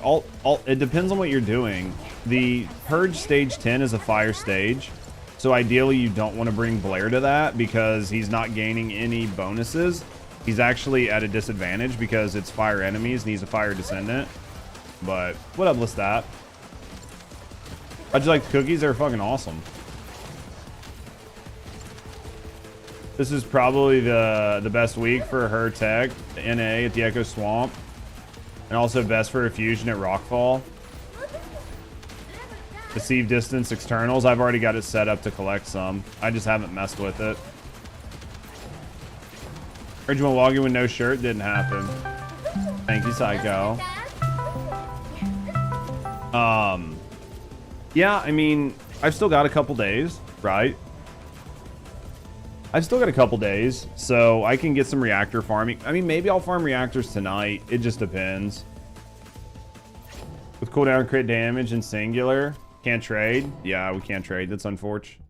it depends on what you're doing. The Purge stage 10 is a fire stage, so ideally you don't want to bring Blair to that because he's not gaining any bonuses. He's actually at a disadvantage because it's fire enemies and he's a fire descendant. But what up, Lestat? How'd you like the cookies? They're fucking awesome. This is probably the best week for her tech, the NA at the Echo Swamp. And also best for a fusion at Rockfall. Deceive distance externals. I've already got it set up to collect some. I just haven't messed with it. Heard you want to log in with no shirt? Didn't happen. Thank you, Psycho. Yeah, I mean, I've still got a couple days, right? I've still got a couple days, so I can get some reactor farming. I mean, maybe I'll farm reactors tonight. It just depends. With cooldown, crit damage, and singular. Can't trade. Yeah, we can't trade. That's unfortunate.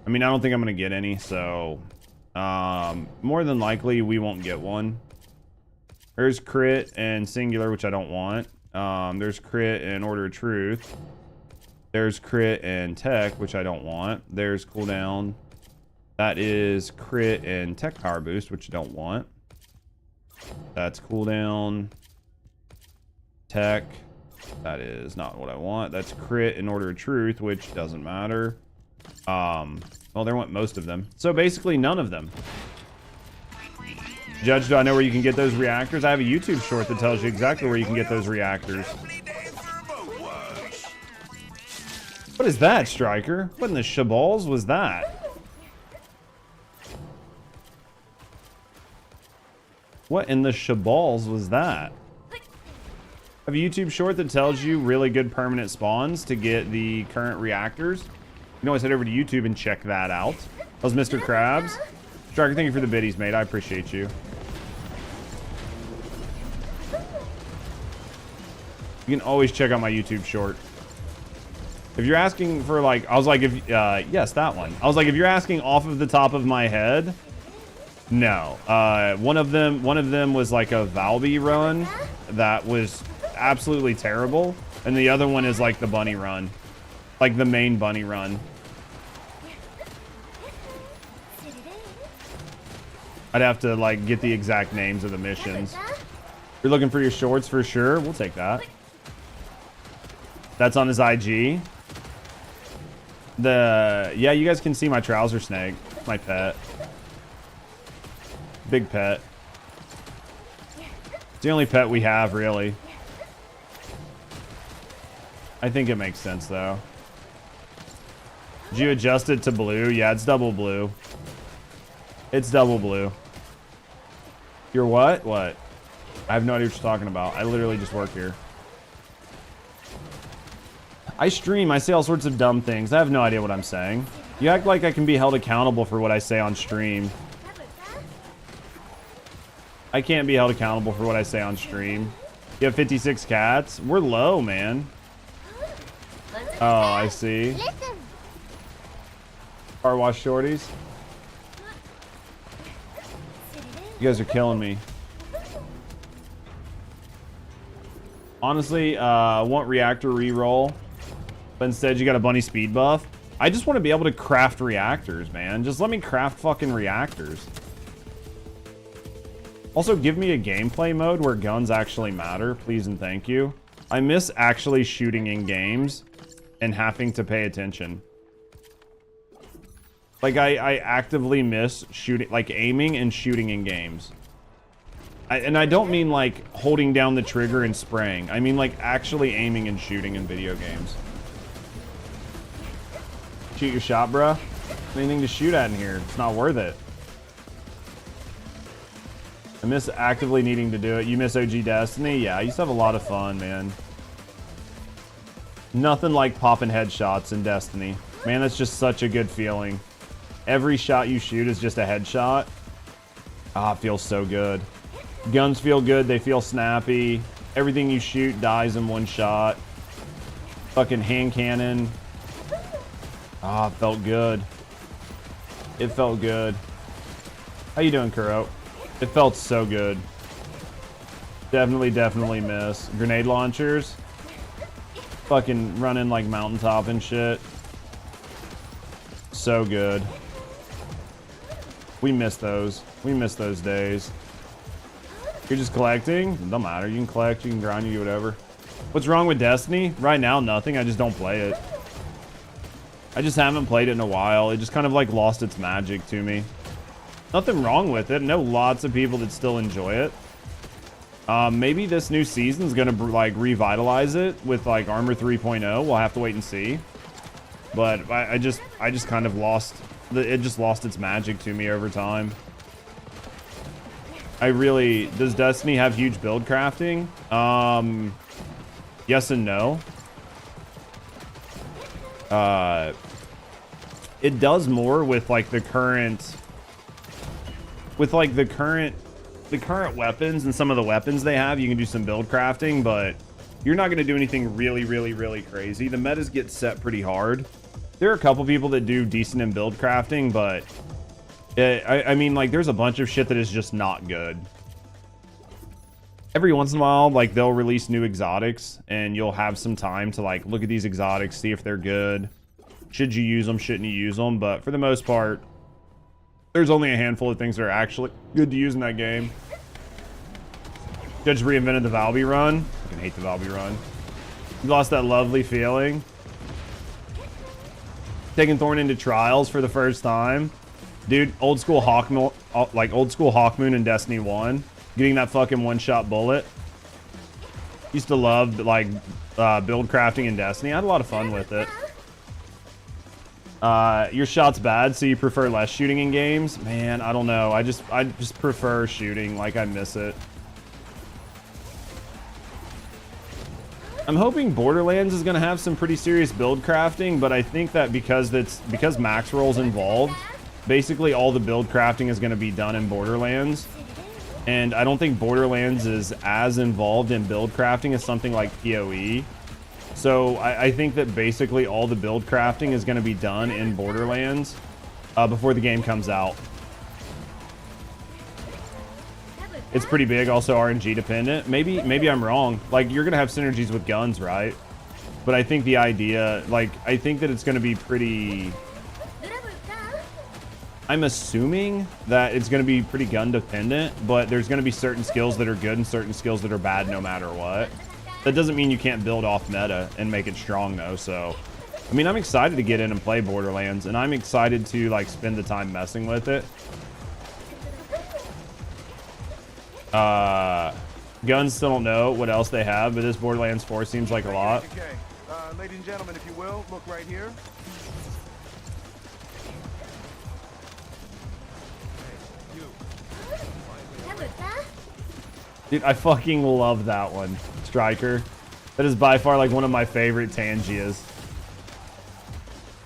I mean, I don't think I'm going to get any, so... more than likely, we won't get one. There's crit and singular, which I don't want. There's crit and Order of Truth. There's crit and tech, which I don't want. There's cooldown. That is crit and tech power boost, which I don't want. That's cooldown. Tech. That is not what I want. That's crit and Order of Truth, which doesn't matter. Well, there went most of them. So basically none of them. Judge, do I know where you can get those reactors? I have a YouTube short that tells you exactly where you can get those reactors. What is that, Striker? What in the shaballs was that? What in the shaballs was that? have a YouTube short that tells you really good permanent spawns to get the current reactors. You can always head over to YouTube and check that out. That was Mr. Krabs. Striker, thank you for the biddies, mate. I appreciate you. You can always check out my YouTube short. If you're asking for like, I was like, if yes, that one. I was like, if you're asking off of the top of my head, no. One of them was like a Valby run that was absolutely terrible, and the other one is like the bunny run, like the main bunny run. I'd have to like get the exact names of the missions. You're looking for your shorts for sure. We'll take that. That's on his IG. Yeah, you guys can see my trouser snake, my pet. Big pet. It's the only pet we have, really. I think it makes sense, though. Did you adjust it to blue? Yeah, it's double blue. It's double blue. You're what? What? I have no idea what you're talking about. I literally just work here. I stream. I say all sorts of dumb things. I have no idea what I'm saying. You act like I can be held accountable for what I say on stream. I can't be held accountable for what I say on stream. You have 56 cats? We're low, man. Oh, I see. Car wash shorties. You guys are killing me. Honestly, I want reactor reroll. But instead you got a bunny speed buff. I just want to be able to craft reactors, man. Just let me craft fucking reactors. Also, give me a gameplay mode where guns actually matter, please and thank you. I miss actually shooting in games and having to pay attention. Like, I actively miss shooting, like aiming and shooting in games. And I don't mean like holding down the trigger and spraying. I mean like actually aiming and shooting in video games. Shoot your shot, bruh. Anything to shoot at in here. It's not worth it. I miss actively needing to do it. You miss OG Destiny? Yeah, I used to have a lot of fun, man. Nothing like popping headshots in Destiny. Man, that's just such a good feeling. Every shot you shoot is just a headshot. Ah, it feels so good. Guns feel good. They feel snappy. Everything you shoot dies in one shot. Fucking hand cannon. Ah, it felt good. It felt good. How you doing, Kuro? It felt so good. Definitely miss. Grenade launchers. Fucking running like mountaintop and shit. So good. We miss those. We miss those days. You're just collecting? It don't matter. You can collect, you can grind, you do whatever. What's wrong with Destiny? Right now, nothing. I just don't play it. I just haven't played it in a while. It just kind of like lost its magic to me. Nothing wrong with it. I know lots of people that still enjoy it. Maybe this new season's gonna like revitalize it with like Armor 3.0. We'll have to wait and see. But I just kind of lost. It just lost its magic to me over time. Does Destiny have huge build crafting? Yes and no. It does more with like the current weapons and some of the weapons they have. You can do some build crafting, but you're not going to do anything really crazy. The metas get set pretty hard. There are a couple people that do decent in build crafting, but I mean, like, there's a bunch of shit that is just not good. Every once in a while, like, they'll release new exotics, and you'll have some time to, like, look at these exotics, see if they're good. Should you use them? Shouldn't you use them? But for the most part, there's only a handful of things that are actually good to use in that game. Judge reinvented the Valby run. I fucking hate the Valby run. You lost that lovely feeling. Taking Thorn into trials for the first time. Dude, old school Hawkmoon in Destiny 1. Getting that fucking one-shot bullet. Used to love, like, build crafting in Destiny. I had a lot of fun with it. Your shot's bad, so you prefer less shooting in games? Man, I don't know. I just prefer shooting. Like, I miss it. I'm hoping Borderlands is going to have some pretty serious build crafting, but I think that because max roll's involved, basically all the build crafting is going to be done in Borderlands. And I don't think Borderlands is as involved in build crafting as something like PoE. So I think that basically all the build crafting is going to be done in Borderlands before the game comes out. It's pretty big, also RNG dependent. Maybe I'm wrong. Like, you're gonna have synergies with guns, right? But I think the idea, like, I think that it's gonna be pretty... I'm assuming that it's gonna be pretty gun dependent, but there's gonna be certain skills that are good and certain skills that are bad no matter what. That doesn't mean you can't build off meta and make it strong though, so... I mean, I'm excited to get in and play Borderlands, and I'm excited to, like, spend the time messing with it. Guns still don't know what else they have, but this Borderlands 4 seems like a lot. Okay. Ladies and gentlemen, if you will, look right here. Dude, I fucking love that one. Striker. That is by far like one of my favorite Tangias.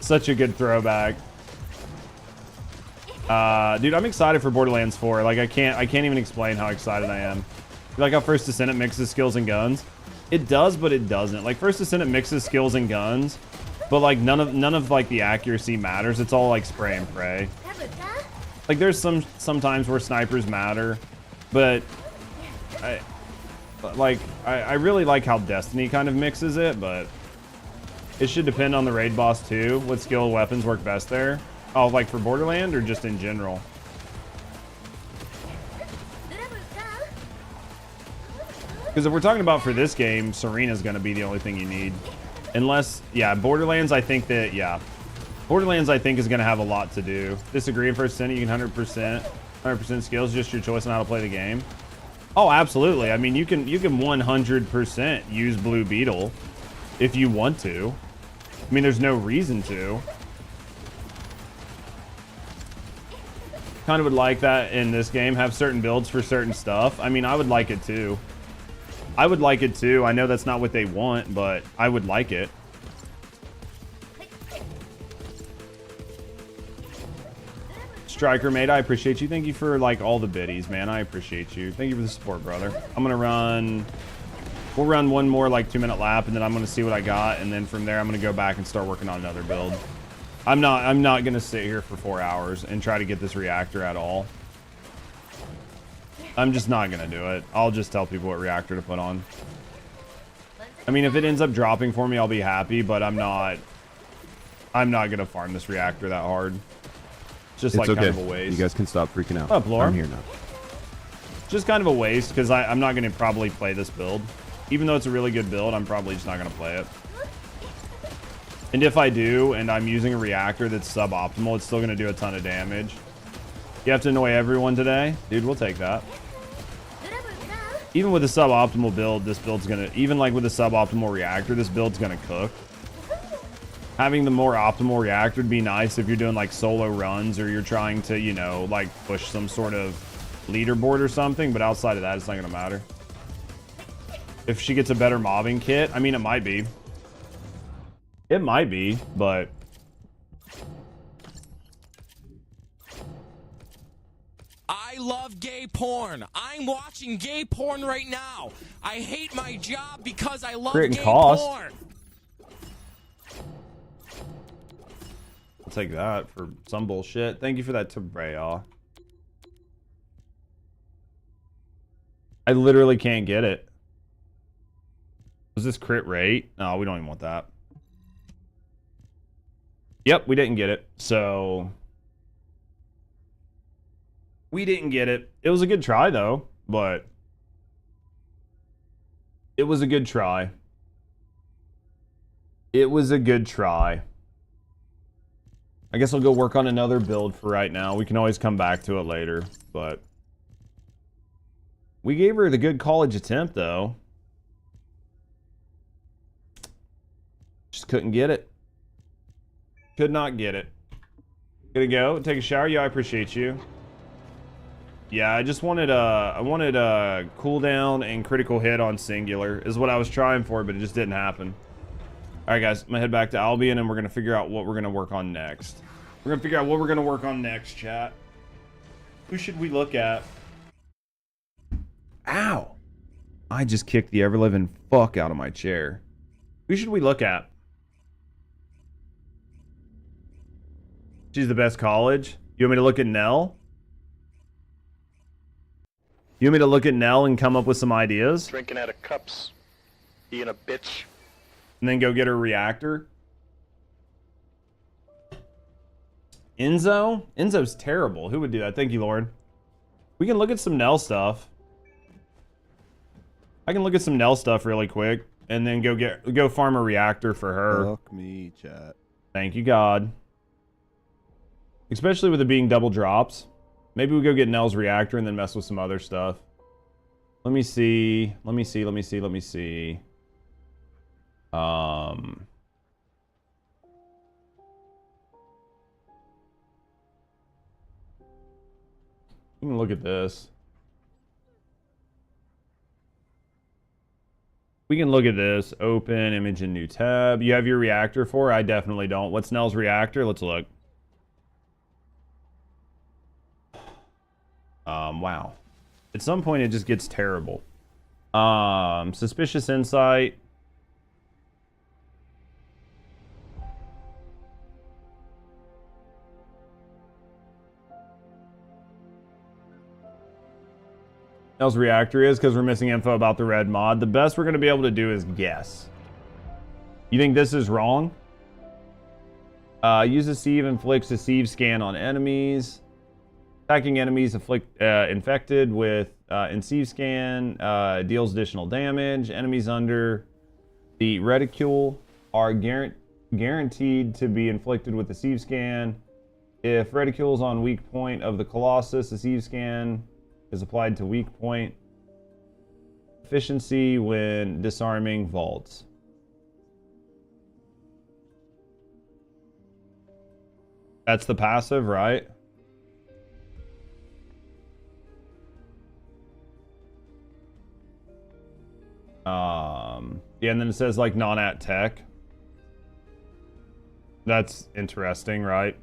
Such a good throwback. Dude, I'm excited for Borderlands 4. Like, I can't even explain how excited I am. You like how First Descendant mixes skills and guns? It does, but it doesn't. Like, First Descendant mixes skills and guns, but like none of like the accuracy matters. It's all like spray and pray. Like, there's sometimes where snipers matter, but I really like how Destiny kind of mixes it, but it should depend on the raid boss too. What skill weapons work best there? Oh, like for Borderland or just in general? Because if we're talking about for this game, Serena's going to be the only thing you need. Unless, yeah, Borderlands, I think that, yeah. Borderlands, I think, is going to have a lot to do. Disagree in First Descendant, you can 100% skills, just your choice on how to play the game. Oh, absolutely. I mean, you can 100% use Blue Beetle if you want to. I mean, there's no reason to. Kind of would like that in this game, have certain builds for certain stuff. I mean, I would like it too. I would like it too. I know that's not what they want, but I would like it. Striker, mate, I appreciate you. Thank you for, like, all the biddies, man. I appreciate you. Thank you for the support, brother. I'm gonna run... We'll run one more, like, 2-minute lap, and then I'm gonna see what I got, and then from there, I'm gonna go back and start working on another build. I'm not gonna sit here for 4 hours and try to get this reactor at all. I'm just not gonna do it. I'll just tell people what reactor to put on. I mean, if it ends up dropping for me, I'll be happy, but I'm not gonna farm this reactor that hard. It's just like kind of a waste. You guys can stop freaking out. What's up, Lore? I'm here now. Just kind of a waste because I'm not gonna probably play this build. Even though it's a really good build, I'm probably just not gonna play it. And if I do, and I'm using a reactor that's suboptimal, it's still gonna do a ton of damage. You have to annoy everyone today? Dude, we'll take that. Even with a suboptimal build, this build's gonna... Even like with a suboptimal reactor, this build's gonna cook. Having the more optimal reactor would be nice if you're doing like solo runs or you're trying to, you know, like push some sort of leaderboard or something. But outside of that, it's not gonna matter. If she gets a better mobbing kit, I mean, it might be. It might be, but... I love gay porn. I'm watching gay porn right now. I hate my job because I love Creating gay cost. porn. I'll take that for some bullshit. Thank you for that, Tabrea. I literally can't get it. Was this crit rate? No, we don't even want that. Yep, we didn't get it. So... We didn't get it. It was a good try, though, but... It was a good try. It was a good try. I guess I'll go work on another build for right now. We can always come back to it later, but... We gave her the good college attempt, though. Just couldn't get it. Could not get it. Gonna go take a shower. Yeah, I appreciate you. Yeah, I just wanted I wanted a cooldown and critical hit on singular is what I was trying for, but it just didn't happen. All right, guys, I'm gonna head back to Albion and we're gonna figure out what we're gonna work on next. We're gonna figure out what we're gonna work on next, chat. Who should we look at? Ow! I just kicked the ever-living fuck out of my chair. Who should we look at? She's the best college. You want me to look at Nell? You want me to look at Nell and come up with some ideas? Drinking out of cups. Being a bitch. And then go get her reactor? Enzo? Enzo's terrible. Who would do that? Thank you, Lord. We can look at some Nell stuff. I can look at some Nell stuff really quick. And then go farm a reactor for her. Fuck me, chat. Thank you, God. Especially with it being double drops. Maybe we go get Nell's reactor and then mess with some other stuff. Let me see. Let me see. We can look at this. We can look at this. Open, image in new tab. You have your reactor for? I definitely don't. What's Nell's reactor? Let's look. Wow. At some point it just gets terrible. Suspicious insight. Nell's reactor is because we're missing info about the red mod. The best we're going to be able to do is guess. You think this is wrong? Use a sieve, inflicts a sieve scan on enemies. Attacking enemies infected with in sieve scan deals additional damage. Enemies under the reticule are guaranteed to be inflicted with the sieve scan. If reticule is on weak point of the Colossus, the sieve scan is applied to weak point. Efficiency when disarming vaults. That's the passive, right? Yeah, and then it says like non-at tech. That's interesting, right?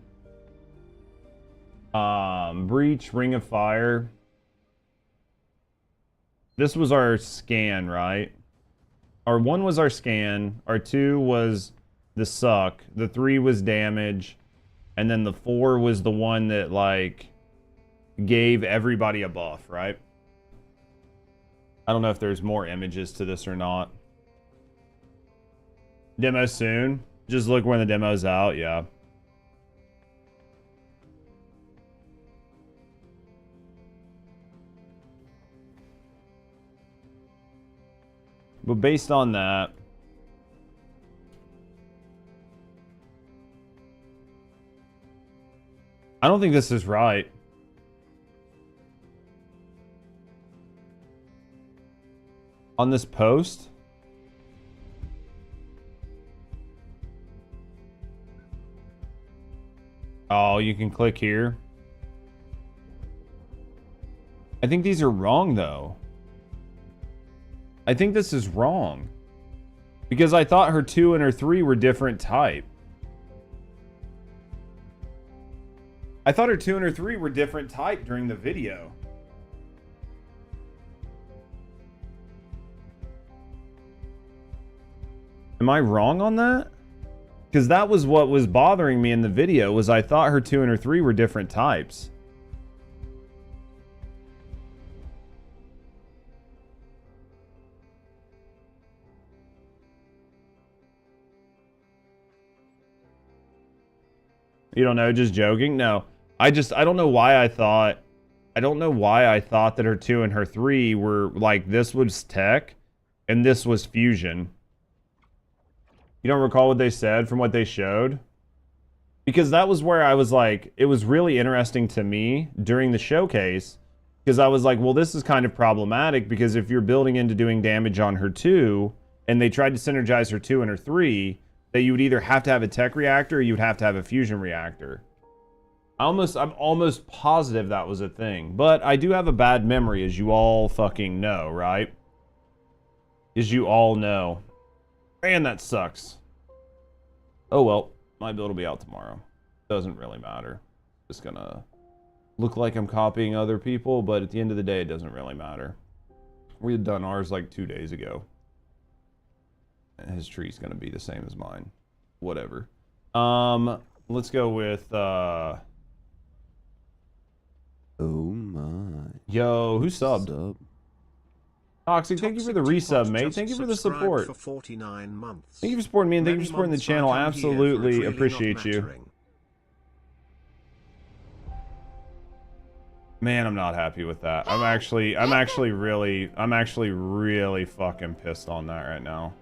Breach, Ring of Fire. This was our scan, right? Our 1 was our scan. Our 2 was the suck. The 3 was damage. And then the 4 was the one that, like, gave everybody a buff, right? I don't know if there's more images to this or not. Demo soon. Just look when the demo's out, yeah. But based on that, I don't think this is right. On this post? Oh, you can click here. I think these are wrong, though. I think this is wrong. Because I thought her 2 and her 3 were different type. I thought her 2 and her 3 were different type during the video. Am I wrong on that? Because that was what was bothering me in the video, was I thought her 2 and her 3 were different types. You don't know, just joking? No. I don't know why I thought that her 2 and her 3 were like, this was tech and this was fusion. You don't recall what they said from what they showed? Because that was where I was like, it was really interesting to me during the showcase, because I was like, well, this is kind of problematic, because if you're building into doing damage on her 2 and they tried to synergize her 2 and her 3, that you would either have to have a tech reactor or you would have to have a fusion reactor. I'm almost positive that was a thing. But I do have a bad memory, as you all fucking know, right? As you all know. Man, that sucks. Oh well, my build will be out tomorrow. Doesn't really matter. Just gonna look like I'm copying other people, but at the end of the day, it doesn't really matter. We had done ours like 2 days ago. And his tree's gonna be the same as mine. Whatever. Let's go with Oh my. yo, who subbed? Sub. Toxic, thank you for the resub, mate. Thank you for the support. For 49 months. Thank you for supporting me, and thank you for supporting the channel. Absolutely appreciate you. Man, I'm not happy with that. I'm actually really fucking pissed on that right now.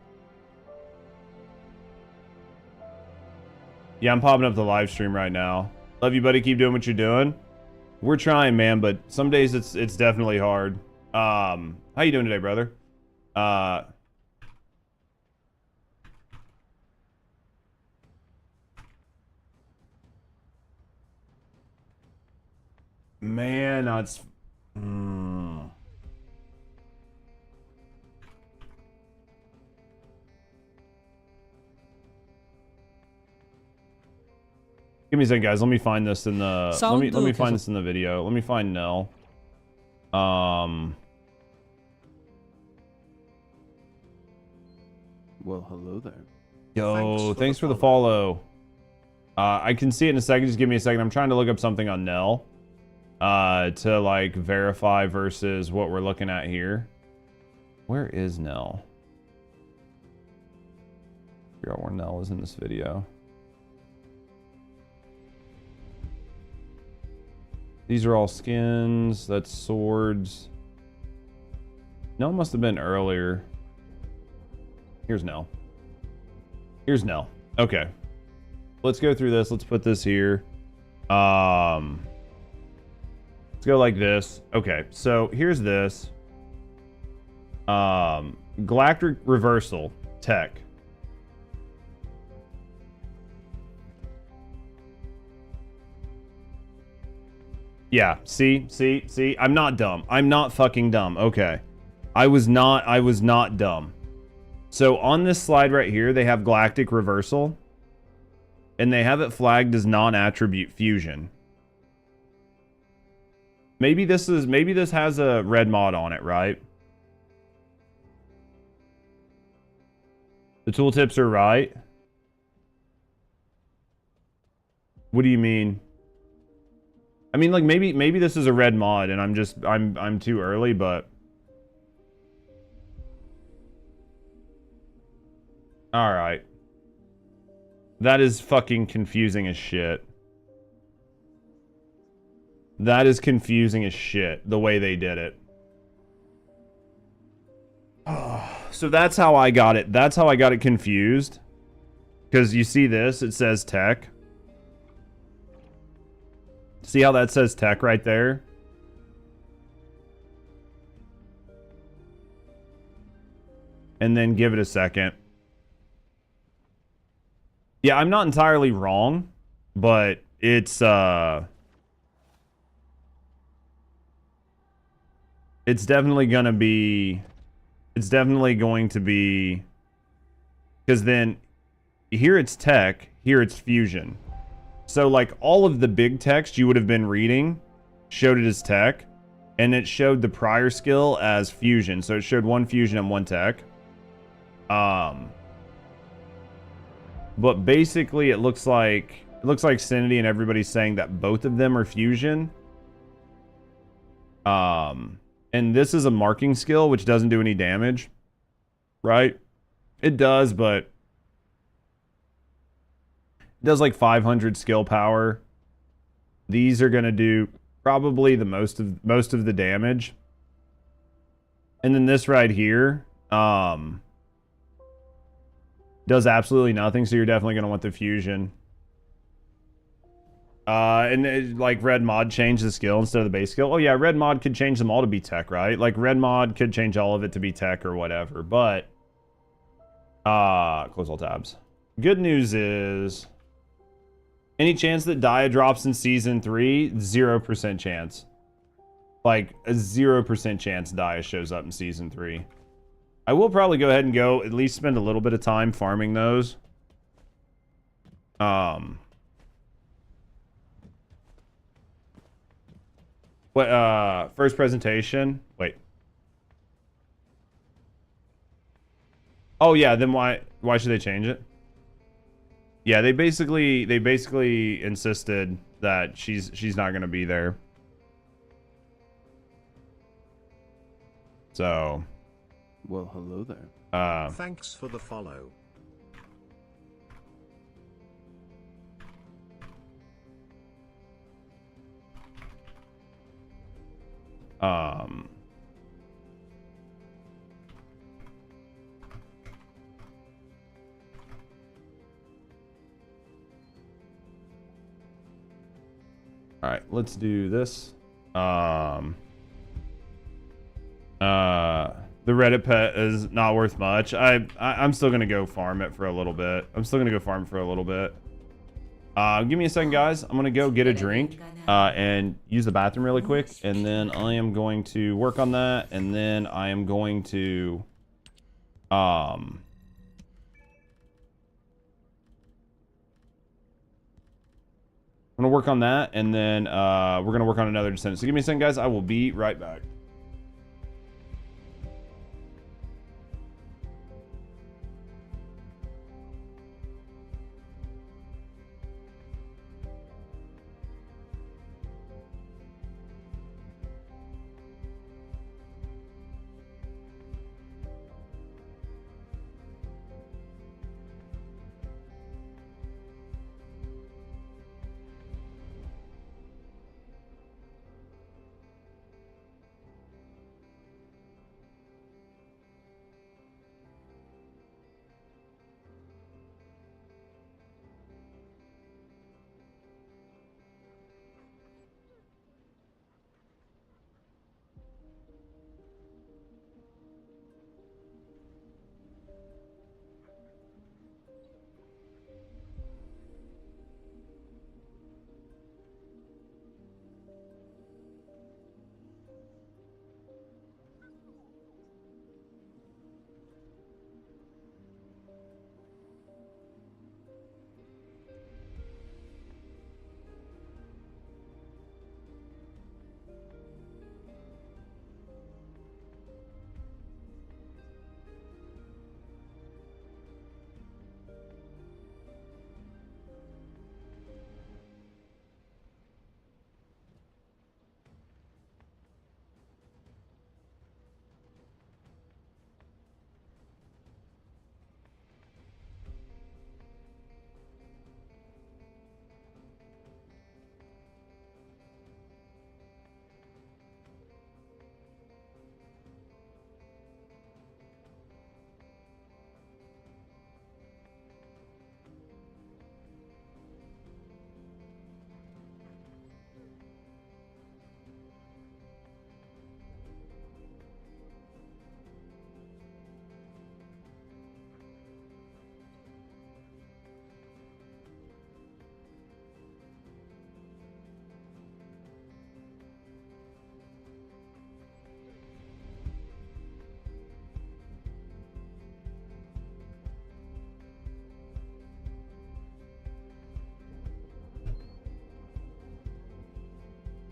Yeah, I'm popping up the live stream right now. Love you, buddy. Keep doing what you're doing. We're trying, man, but some days it's definitely hard. How you doing today, brother? Man, that's... Give me a second, guys. Let me find this in the... Let me find this in the video. Let me find Nell. Well, hello there. Yo, thanks for the follow. I can see it in a second. Just give me a second. I'm trying to look up something on Nell. To like verify versus what we're looking at here. Where is Nell? Figure out where Nell is in this video. These are all skins. That's swords. Nell must have been earlier. Here's Nell. Here's Nell. Okay. Let's go through this. Let's put this here. Let's go like this. Okay, so here's this. Galactic Reversal Tech. Yeah, see? I'm not dumb. I'm not fucking dumb. Okay. I was not dumb. So on this slide right here, they have Galactic Reversal. And they have it flagged as non-attribute fusion. Maybe this has a red mod on it, right? The tooltips are right. What do you mean? I mean, like, maybe this is a red mod and I'm too early, but all right. That is fucking confusing as shit. That is confusing as shit, the way they did it. So that's how I got it. That's how I got it confused. Because you see this, it says tech. See how that says tech right there? And then give it a second. Yeah, I'm not entirely wrong, but it's definitely going to be, because then here it's tech, here it's fusion. So like all of the big text you would have been reading showed it as tech, and it showed the prior skill as fusion. So it showed one fusion and one tech. But basically it looks like Synity and everybody's saying that both of them are fusion. And this is a marking skill, which doesn't do any damage. Right? It does, but it does like 500 skill power. These are going to do probably the most of the damage. And then this right here does absolutely nothing, so you're definitely going to want the fusion. And it, like red mod changed the skill instead of the base skill. Oh yeah, red mod could change them all to be tech, right? Like red mod could change all of it to be tech or whatever, but close all tabs. Good news is Any chance that Dia drops in season 3? 0% chance. Like a 0% chance Dia shows up in season 3. I will probably go ahead and go at least spend a little bit of time farming those. What first presentation? Wait. Oh yeah, then why should they change it? Yeah, they basically insisted that she's not going to be there. So, Well, hello there. Thanks for the follow. All right, let's do this. The Reddit pet is not worth much. I'm still gonna go farm it for a little bit. Give me a second, guys. I'm gonna go get a drink and use the bathroom really quick, and then I am going to work on that, and then I am going to I'm gonna work on that, and then we're gonna work on another descendant. So give me a second, guys. I will be right back.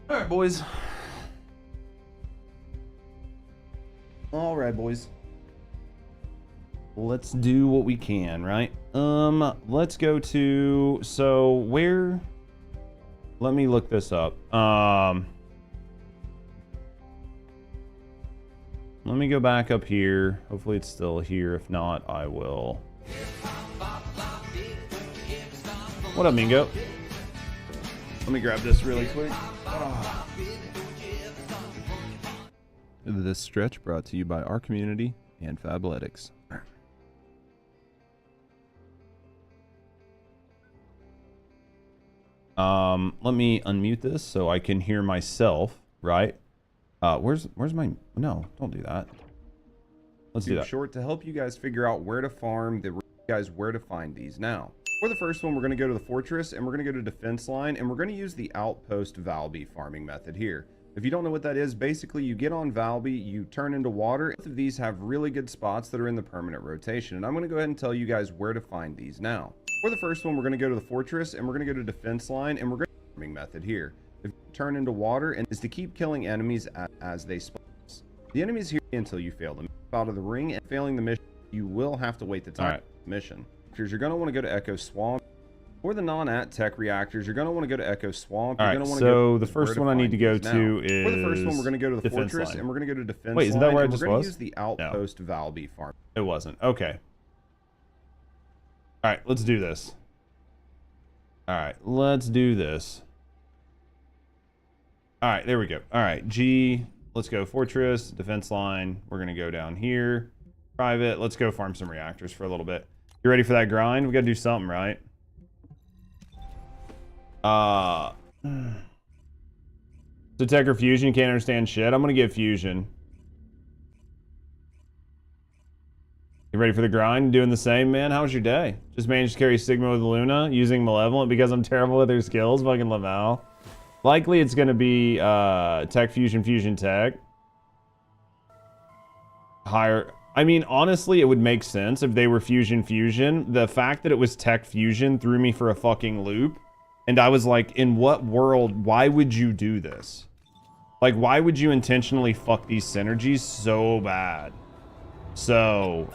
All right, boys. All right, boys. Let's do what we can, right? Let's go to, so where, let me look this up. Let me go back up here. Hopefully it's still here. If not, I will. What up, Mingo? Let me grab this really quick. This stretch brought to you by our community and Fabletics. Let me unmute this so I can hear myself, right? Where's my, no, don't do that. Let's do that. Short to help you guys figure out where to farm, where to find these. Now, For the first one, we're going to go to the fortress, and we're going to go to defense line, and we're going to use the outpost Valby farming method here. If you don't know what that is, basically you get on Valby, you turn into water. Both of these have really good spots that are in the permanent rotation, and I'm going to go ahead and tell you guys where to find these now. For the first one, we're going to go to the fortress, and we're going to go to defense line, and we're going to farming method here. If you turn into water, and is to keep killing enemies as they spawn. The enemies here until you fail them out of the ring, and failing the mission, you will have to wait the time of the mission. Because you're going to want to go to Echo Swamp. For the non-at tech reactors, you're going to want to go to Echo Swamp. All right, so the first one I need to go to is for the first one, we're going to go to the fortress, and we're going to go to defense line. Wait, isn't that where I just was? We're going to use the outpost Valby farm. It wasn't. Okay. All right, let's do this. All right, let's do this. All right, there we go. All right, G. Let's go fortress, defense line. We're going to go down here. Private. Let's go farm some reactors for a little bit. You ready for that grind? We got to do something, right? So tech or fusion, you can't understand shit. I'm gonna get fusion. You ready for the grind? Doing the same, man? How was your day? Just managed to carry Sigma with Luna using Malevolent because I'm terrible with her skills. Fucking Laval. Likely it's gonna be tech fusion, fusion tech. Higher. I mean, honestly, it would make sense if they were fusion fusion. The fact that it was tech fusion threw me for a fucking loop. And I was like, in what world, why would you do this? Like, why would you intentionally fuck these synergies so bad? So,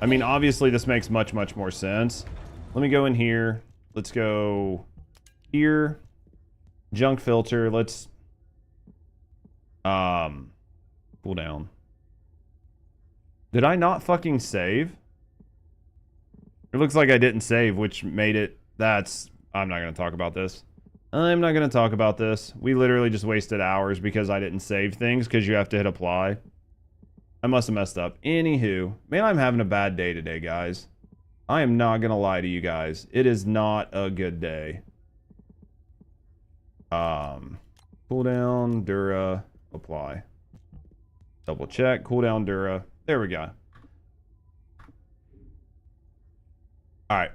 I mean, obviously this makes much, much more sense. Let me go in here. Let's go here. Junk filter. Let's, cool down. Did I not fucking save? It looks like I didn't save, which made it... I'm not going to talk about this. I'm not going to talk about this. We literally just wasted hours because I didn't save things because you have to hit apply. I must have messed up. Anywho, man, I'm having a bad day today, guys. I am not going to lie to you guys. It is not a good day. Cooldown, Dura, apply. Double check, cooldown, Dura. There we go. Alright.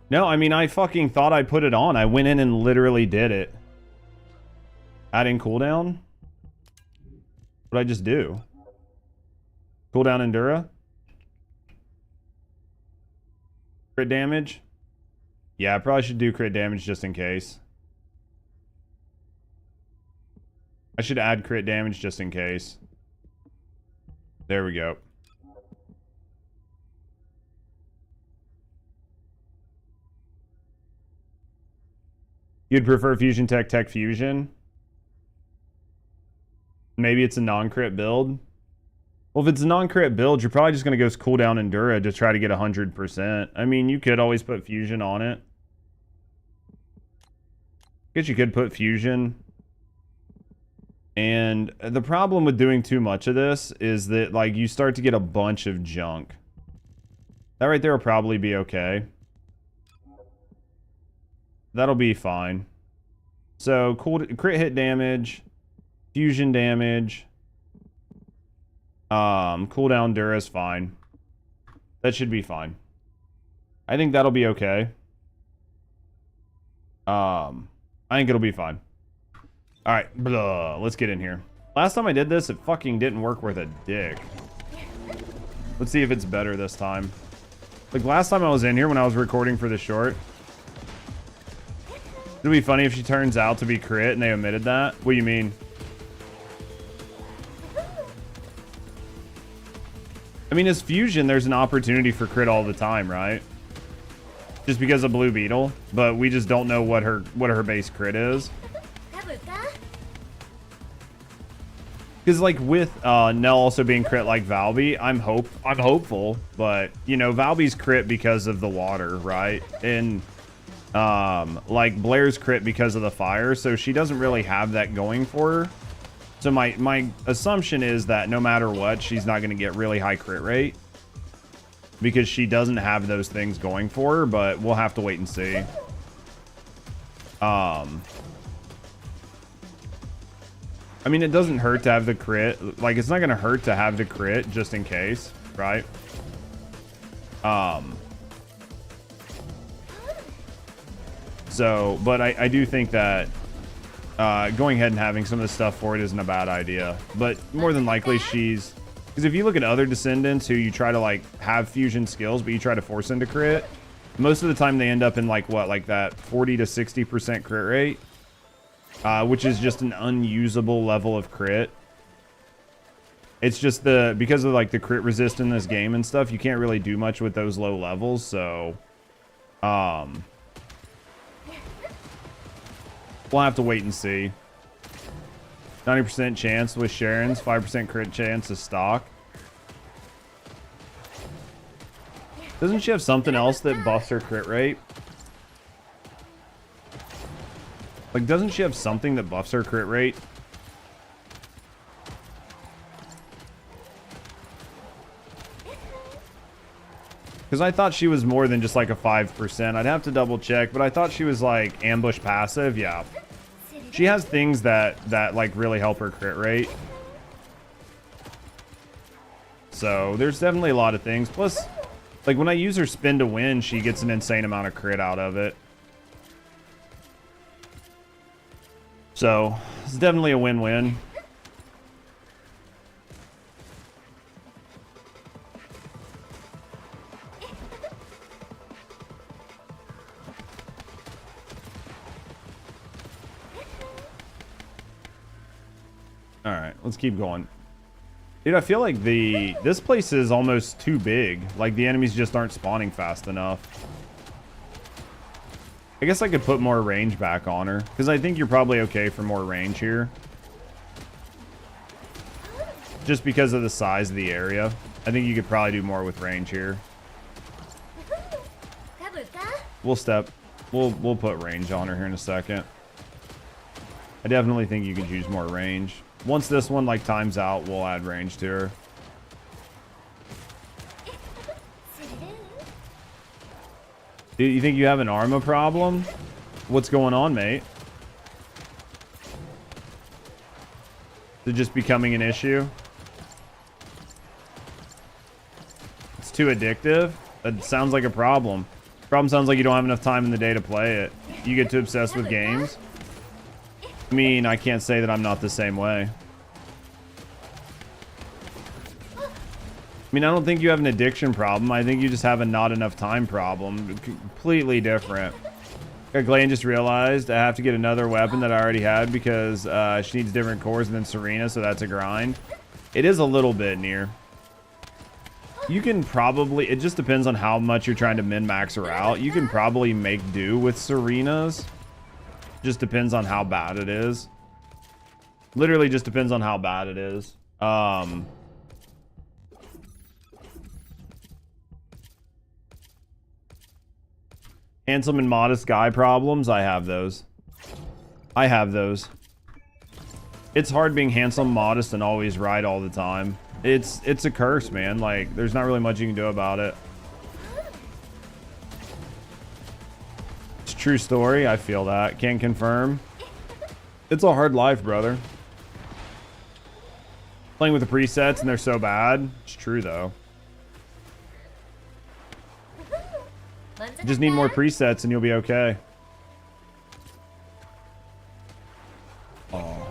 No, I mean, I fucking thought I put it on. I went in and literally did it. Adding cooldown? What did I just do? Cooldown Endura? Crit damage? Yeah, I probably should do crit damage just in case. I should add crit damage just in case. There we go. You'd prefer fusion tech, tech fusion? Maybe it's a non-crit build? Well, if it's a non-crit build, you're probably just going to go cooldown Endura to try to get 100%. I mean, you could always put fusion on it. I guess you could put fusion. And the problem with doing too much of this is that, like, you start to get a bunch of junk. That right there will probably be okay. That'll be fine. So, crit hit damage, fusion damage, cooldown Dura is fine. That should be fine. I think that'll be okay. I think it'll be fine. Alright, let's get in here. Last time I did this, it fucking didn't work worth a dick. Let's see if it's better this time. Like, last time I was in here when I was recording for the short, it'd be funny if she turns out to be crit and they omitted that. What do you mean? I mean, as fusion, there's an opportunity for crit all the time, right? Just because of Blue Beetle, but we just don't know what her base crit is. Because, like, with Nell also being crit like Valby, I'm hopeful, but, you know, Valby's crit because of the water, right? And like Blair's crit because of the fire, so she doesn't really have that going for her. So my assumption is that no matter what, she's not going to get really high crit rate because she doesn't have those things going for her, but we'll have to wait and see. I mean, it doesn't hurt to have the crit. Like, it's not going to hurt to have the crit just in case, right? So, but I do think that going ahead and having some of the stuff for it isn't a bad idea. But more than likely she's... Because if you look at other Descendants who you try to like have fusion skills, but you try to force into crit, most of the time they end up in like what, like that 40 to 60% crit rate, which is just an unusable level of crit. It's just because of like the crit resist in this game and stuff, you can't really do much with those low levels. So, we'll have to wait and see. 90% chance with Sharon's, 5% crit chance is stock. Doesn't she have something else that buffs her crit rate? Like, doesn't she have something that buffs her crit rate? Because I thought she was more than just like a 5%. I'd have to double check, but I thought she was like ambush passive. Yeah. She has things that like really help her crit rate. So there's definitely a lot of things. Plus, like when I use her spin to win, she gets an insane amount of crit out of it. So it's definitely a win-win. All right, let's keep going. Dude, I feel like this place is almost too big. Like the enemies just aren't spawning fast enough. I guess I could put more range back on her, because I think you're probably okay for more range here. Just because of the size of the area. I think you could probably do more with range here. We'll put range on her here in a second. I definitely think you could use more range. Once this one like times out, we'll add range to her. Do you think you have an Arma problem? What's going on, mate? Is it just becoming an issue? It's too addictive? That sounds like a problem. Problem sounds like you don't have enough time in the day to play it. You get too obsessed with games? I mean, I can't say that I'm not the same way. I mean, I don't think you have an addiction problem. I think you just have a not enough time problem. Completely different. Glenn just realized I have to get another weapon that I already had because she needs different cores than Serena, so that's a grind. It is a little bit near. You can probably... It just depends on how much you're trying to min-max her out. You can probably make do with Serena's. Just depends on how bad it is. Literally just depends on how bad it is. Handsome and modest guy problems. I have those. I have those. It's hard being handsome, modest, and always right all the time. It's a curse, man. Like, there's not really much you can do about it. True story. I feel that. Can confirm. It's a hard life, brother. Playing with the presets and they're so bad. It's true, though. Just need more presets and you'll be okay. Oh.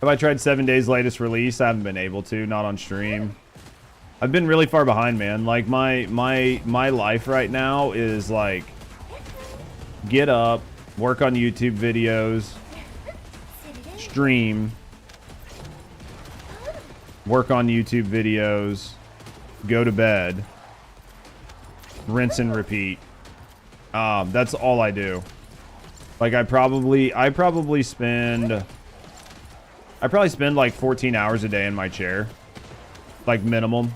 Have I tried 7 days latest release? I haven't been able to. Not on stream. I've been really far behind, man. Like my life right now is like get up, work on YouTube videos, stream, work on YouTube videos, go to bed, rinse and repeat. That's all I do. Like I probably spend like 14 hours a day in my chair. Like minimum.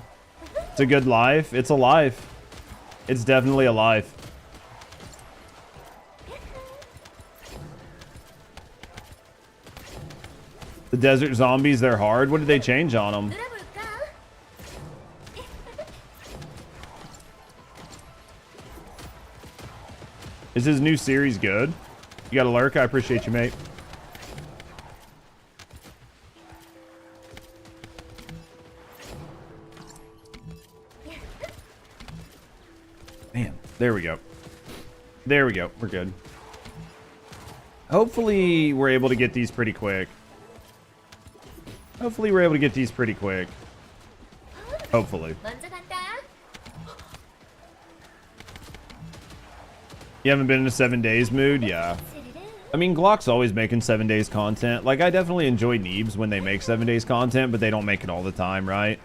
It's a good life. It's a life. It's definitely a life. The desert zombies, they're hard. What did they change on them? Is his new series good? You got a lurk? I appreciate you, mate. There we go. There we go. We're good. Hopefully we're able to get these pretty quick. Hopefully we're able to get these pretty quick. Hopefully. You haven't been in a 7 days mood? Yeah. I mean, Glock's always making 7 days content. Like, I definitely enjoy Neebs when they make 7 days content, but they don't make it all the time, right?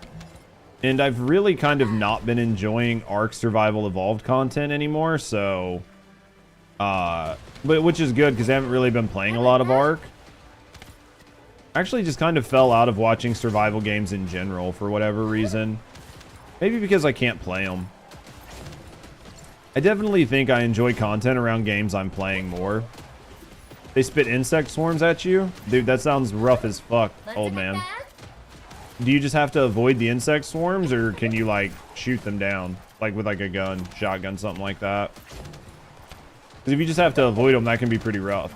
And I've really kind of not been enjoying Ark Survival Evolved content anymore, so... but which is good, because I haven't really been playing a lot of Ark. I actually just kind of fell out of watching survival games in general, for whatever reason. Maybe because I can't play them. I definitely think I enjoy content around games I'm playing more. They spit insect swarms at you? Dude, that sounds rough as fuck, old man. Do you just have to avoid the insect swarms, or can you, like, shoot them down? Like, with, like, a gun, shotgun, something like that? Because if you just have to avoid them, that can be pretty rough.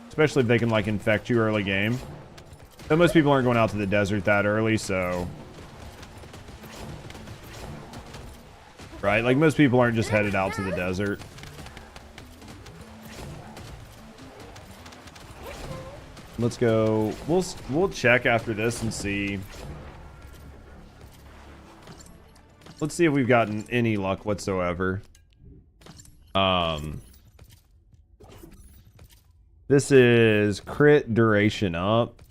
Especially if they can, like, infect you early game. But most people aren't going out to the desert that early, so... Right? Like, most people aren't just headed out to the desert. Let's go. We'll check after this and see. Let's see if we've gotten any luck whatsoever. This is crit duration up.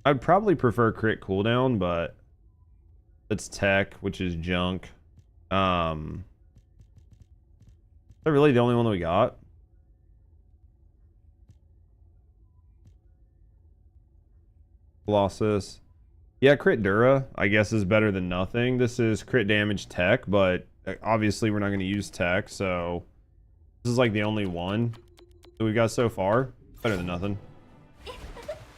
I'd probably prefer crit cooldown, but it's tech, which is junk. Is that really the only one that we got? Colossus. Yeah, crit Dura, I guess, is better than nothing. This is crit damage tech, but obviously we're not going to use tech, so this is like the only one that we've got so far. Better than nothing.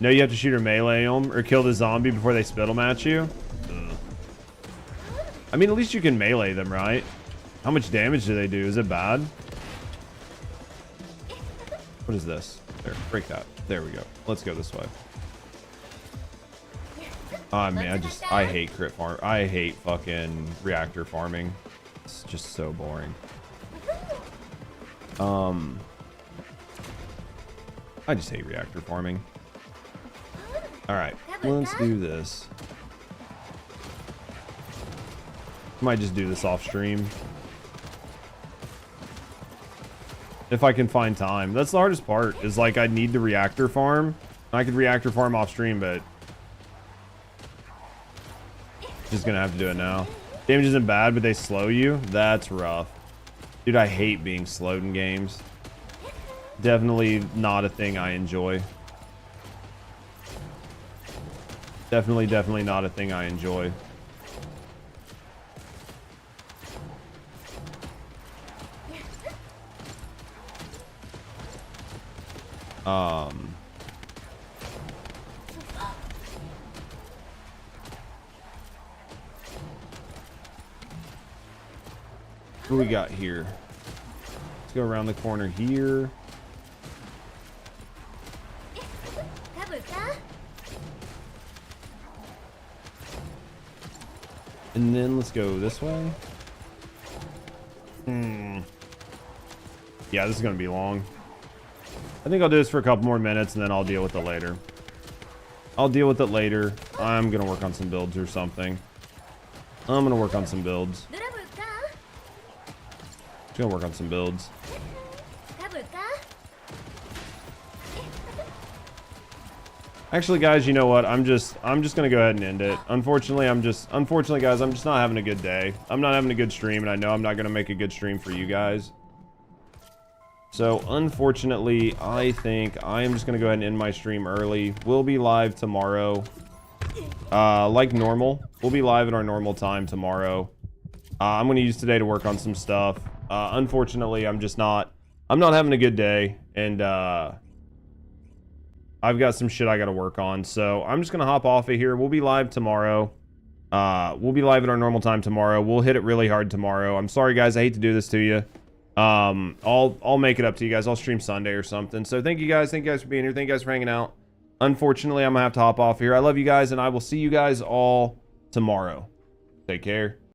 No, you have to shoot or melee them or kill the zombie before they spit them at you. Ugh. I mean, at least you can melee them, right? How much damage do they do? Is it bad? What is this? There, break that. There we go. Let's go this way. I mean, I hate crit farm. I hate fucking reactor farming. It's just so boring. I just hate reactor farming. Alright, let's do this. Might just do this off stream. If I can find time. That's the hardest part, is like I need the reactor farm. I could reactor farm off stream, but just gonna have to do it now. Damage isn't bad, but they slow you. That's rough. Dude, I hate being slowed in games. Definitely not a thing I enjoy. Definitely not a thing I enjoy. What do we got here? Let's go around the corner here. And then let's go this way. Yeah, this is gonna be long. I think I'll do this for a couple more minutes and then I'll deal with it later. I'm gonna work on some builds or something. Actually, guys, you know what? I'm just gonna go ahead and end it. Unfortunately, guys, I'm just not having a good day. I'm not having a good stream, and I know I'm not gonna make a good stream for you guys. So, unfortunately, I think I am just gonna go ahead and end my stream early. We'll be live tomorrow, like normal. We'll be live at our normal time tomorrow. I'm gonna use today to work on some stuff. Unfortunately, I'm not having a good day, and I've got some shit I gotta work on, so I'm just gonna hop off of here. We'll be live tomorrow. We'll be live at our normal time tomorrow. We'll hit it really hard tomorrow. I'm sorry, guys. I hate to do this to you. I'll make it up to you guys. I'll stream Sunday or something. So thank you guys. Thank you guys for being here. Thank you guys for hanging out. Unfortunately, I'm gonna have to hop off here. I love you guys, and I will see you guys all tomorrow. Take care.